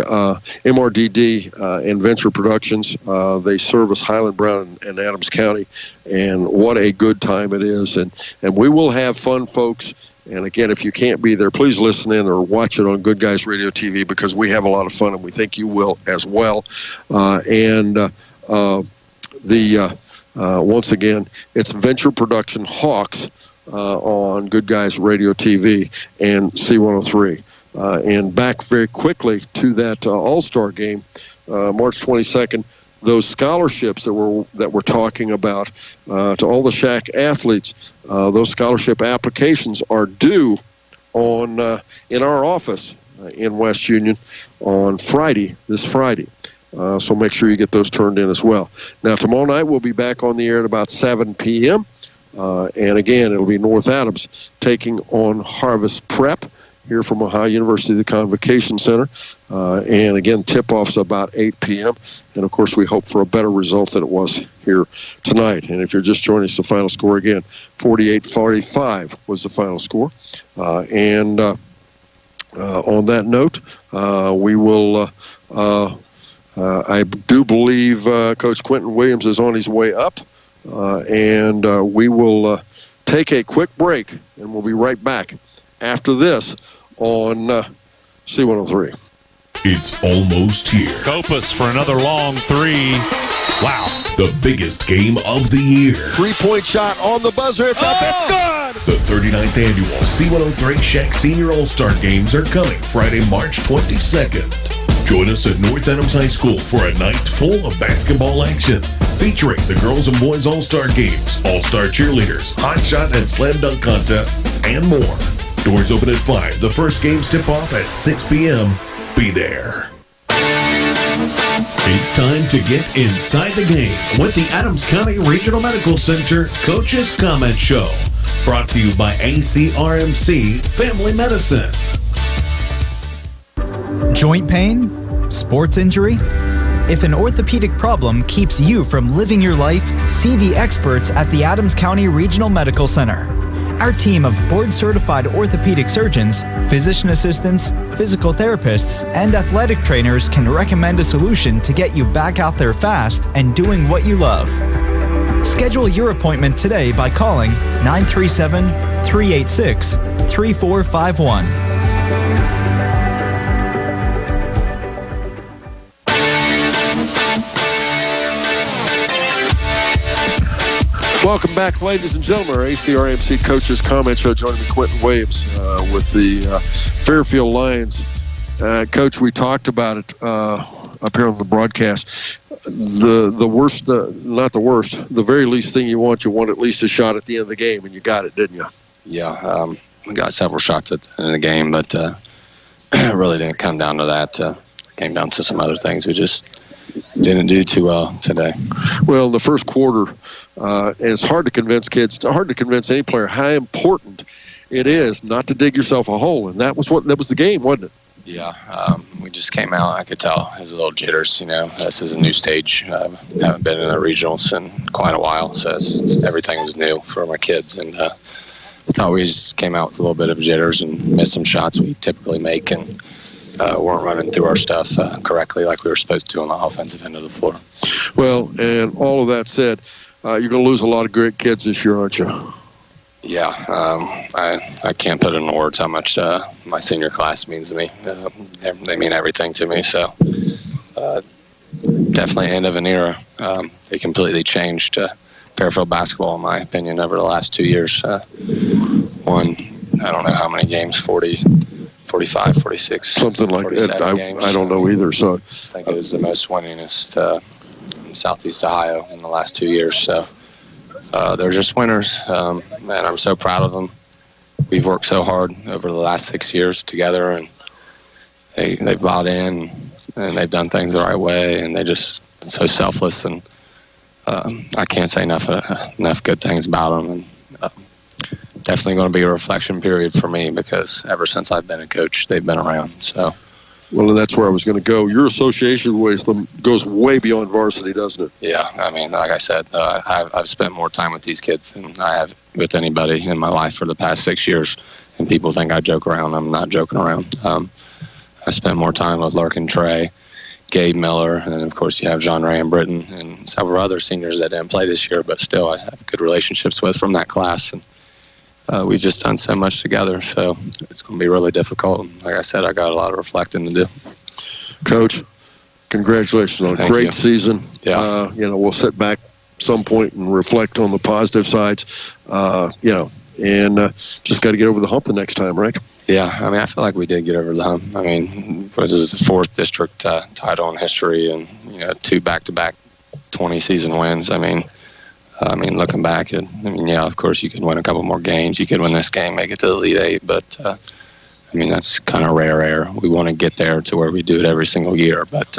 MRDD and Venture Productions. They service Highland Brown and Adams County, and what a good time it is. And we will have fun, folks. And again, if you can't be there, please listen in or watch it on Good Guys Radio TV, because we have a lot of fun, and we think you will as well. Once again, it's Venture Production Hawks on Good Guys Radio TV and C103. And back very quickly to that All-Star game, March 22nd, those scholarships that we're talking about to all the Shack athletes, those scholarship applications are due on in our office in West Union on this Friday. So make sure you get those turned in as well. Now, tomorrow night we'll be back on the air at about 7 p.m. And again, it'll be North Adams taking on Harvest Prep here from Ohio University, the Convocation Center. And again, tip-off's about 8 p.m. And, of course, we hope for a better result than it was here tonight. And if you're just joining us, the final score again, 48-45 was the final score. On that note, we will I do believe Coach Quentin Williams is on his way up, and we will take a quick break, and we'll be right back after this on C103. It's almost here. Kopus for another long three. Wow. The biggest game of the year. 3-point shot on the buzzer. It's up. It's good. The 39th annual C103 Shack Senior All-Star Games are coming Friday, March 22nd. Join us at North Adams High School for a night full of basketball action, featuring the girls and boys All-Star Games, All-Star Cheerleaders, Hot Shot and Slam Dunk contests, and more. Doors open at 5. The first games tip off at 6 p.m. Be there. It's time to get inside the game with the Adams County Regional Medical Center Coach's Comment Show. Brought to you by ACRMC Family Medicine. Joint pain? Sports injury? If an orthopedic problem keeps you from living your life, see the experts at the Adams County Regional Medical Center. Our team of board-certified orthopedic surgeons, physician assistants, physical therapists, and athletic trainers can recommend a solution to get you back out there fast and doing what you love. Schedule your appointment today by calling 937-386-3451. Welcome back, ladies and gentlemen. Our ACRMC Coaches Comment Show. Joining me, Quentin Williams with the Fairfield Lions. Coach, we talked about it up here on the broadcast. The worst, not the worst, the very least thing you want at least a shot at the end of the game, and you got it, didn't you? Yeah, we got several shots at the end of the game, but it really didn't come down to that. It came down to some other things we just didn't do too well today. Well, in the first quarter, it's hard to convince kids, hard to convince any player how important it is not to dig yourself a hole, and that was the game, wasn't it? Yeah, we just came out. I could tell it was a little jitters. This is a new stage. Haven't been in the regionals in quite a while, so everything was new for my kids, and I thought we just came out with a little bit of jitters and missed some shots we typically make, and weren't running through our stuff correctly like we were supposed to on the offensive end of the floor. Well, and all of that said, you're going to lose a lot of great kids this year, aren't you? Yeah, I can't put into words how much my senior class means to me. They mean everything to me, so definitely end of an era. They completely changed Fairfield basketball, in my opinion, over the last 2 years. Won, I don't know how many games, 40, 45, 46. Something like that. I don't know either. So I think it was the most winningest in Southeast Ohio in the last 2 years. So they're just winners, and I'm so proud of them. We've worked so hard over the last 6 years together, and they've bought in, and they've done things the right way, and they're just so selfless. And I can't say enough good things about them. And definitely going to be a reflection period for me, because ever since I've been a coach, they've been around. So, well, and that's where I was going to go. Your association with them goes way beyond varsity, doesn't it? Yeah, I mean, like I said, I've spent more time with these kids than I have with anybody in my life for the past 6 years. And people think I joke around. I'm not joking around. I spent more time with Larkin Trey, Gabe Miller, and then, of course, you have John Ray and Britton and several other seniors that didn't play this year, but still I have good relationships with from that class. And we've just done so much together, so it's going to be really difficult. And like I said, I got a lot of reflecting to do. Coach, congratulations on a great season. Yeah. We'll sit back some point and reflect on the positive sides, and just got to get over the hump the next time, right? Yeah, I mean, I feel like we did get over the hump. I mean, this is the fourth district title in history, and 2 back-to-back 20-season wins. I mean, looking back, of course, you could win a couple more games. You could win this game, make it to the Elite Eight, but that's kind of rare air. We want to get there to where we do it every single year, but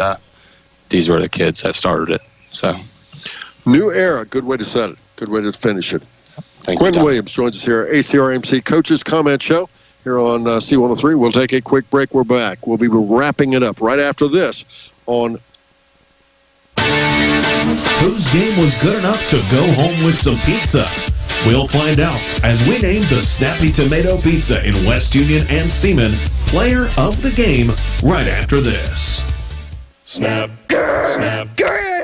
these were the kids that started it. So, new era, good way to set it, good way to finish it. Thank Quentin you, Williams joins us here at ACRMC Coaches Comment Show here on C103. We'll take a quick break. We're back. We'll be wrapping it up right after this on. Whose game was good enough to go home with some pizza? We'll find out as we name the Snappy Tomato Pizza in West Union and Seaman Player of the Game right after this. Snap, snap,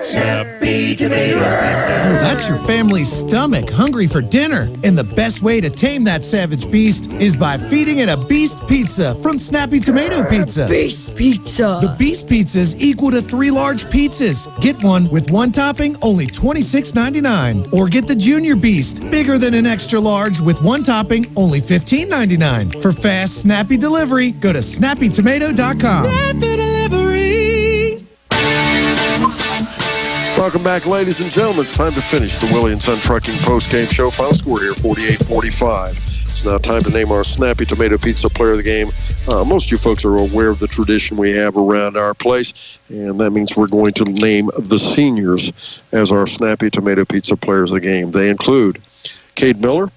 Snappy Tomato Pizza. Oh, that's your family's stomach hungry for dinner. And the best way to tame that savage beast is by feeding it a Beast Pizza from Snappy Tomato Pizza. Beast Pizza. The Beast Pizzas equal to 3 large pizzas. Get one with 1 topping, only $26.99. Or get the Junior Beast, bigger than an extra large with 1 topping, only $15.99. For fast, snappy delivery, go to snappytomato.com. Snappy delivery. Welcome back, ladies and gentlemen. It's time to finish the Willie & Son Trucking post-game show. Final score here, 48-45. It's now time to name our Snappy Tomato Pizza Player of the Game. Most of you folks are aware of the tradition we have around our place, and that means we're going to name the seniors as our Snappy Tomato Pizza Players of the Game. They include Cade Miller,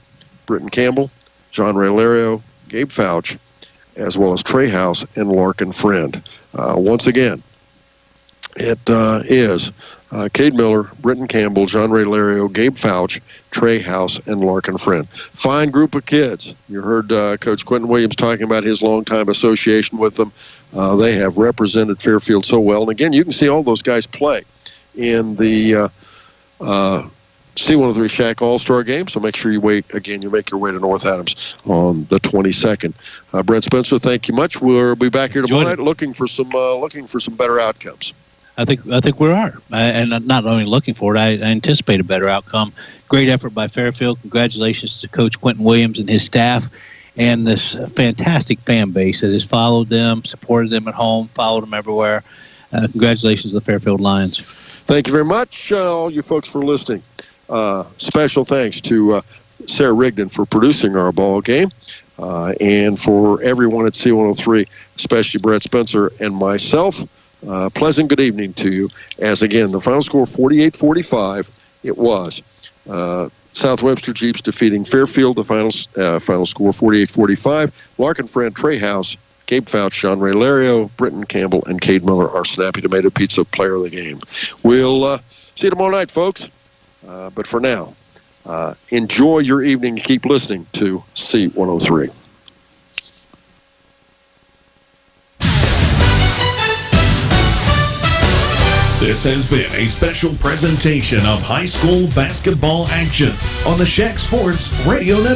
Britton Campbell, John Ray Lario, Gabe Fouch, as well as Trey House and Larkin Friend. Once again, it is Cade Miller, Britton Campbell, John Ray Lario, Gabe Fouch, Trey House, and Larkin Friend. Fine group of kids. You heard Coach Quentin Williams talking about his longtime association with them. They have represented Fairfield so well. And again, you can see all those guys play in the C103 Shack All-Star Game. So make sure you make your way to North Adams on the 22nd. Brett Spencer, thank you much. We'll be back here tomorrow night looking for some better outcomes. I think we are, and not only looking for it. I anticipate a better outcome. Great effort by Fairfield. Congratulations to Coach Quentin Williams and his staff, and this fantastic fan base that has followed them, supported them at home, followed them everywhere. Congratulations to the Fairfield Lions. Thank you very much, all you folks, for listening. Special thanks to Sarah Rigdon for producing our ball game, and for everyone at C103, especially Brett Spencer and myself. Pleasant good evening to you. As again, the final score 48-45. It was South Webster Jeeps defeating Fairfield. The final score 48-45. Larkin Friend, Trey House, Gabe Fouch, John Ray Lario, Britton Campbell, and Cade Miller, our Snappy Tomato Pizza Player of the Game. We'll see you tomorrow night, folks. But for now, enjoy your evening and keep listening to C103. This has been a special presentation of high school basketball action on the Shack Sports Radio Network.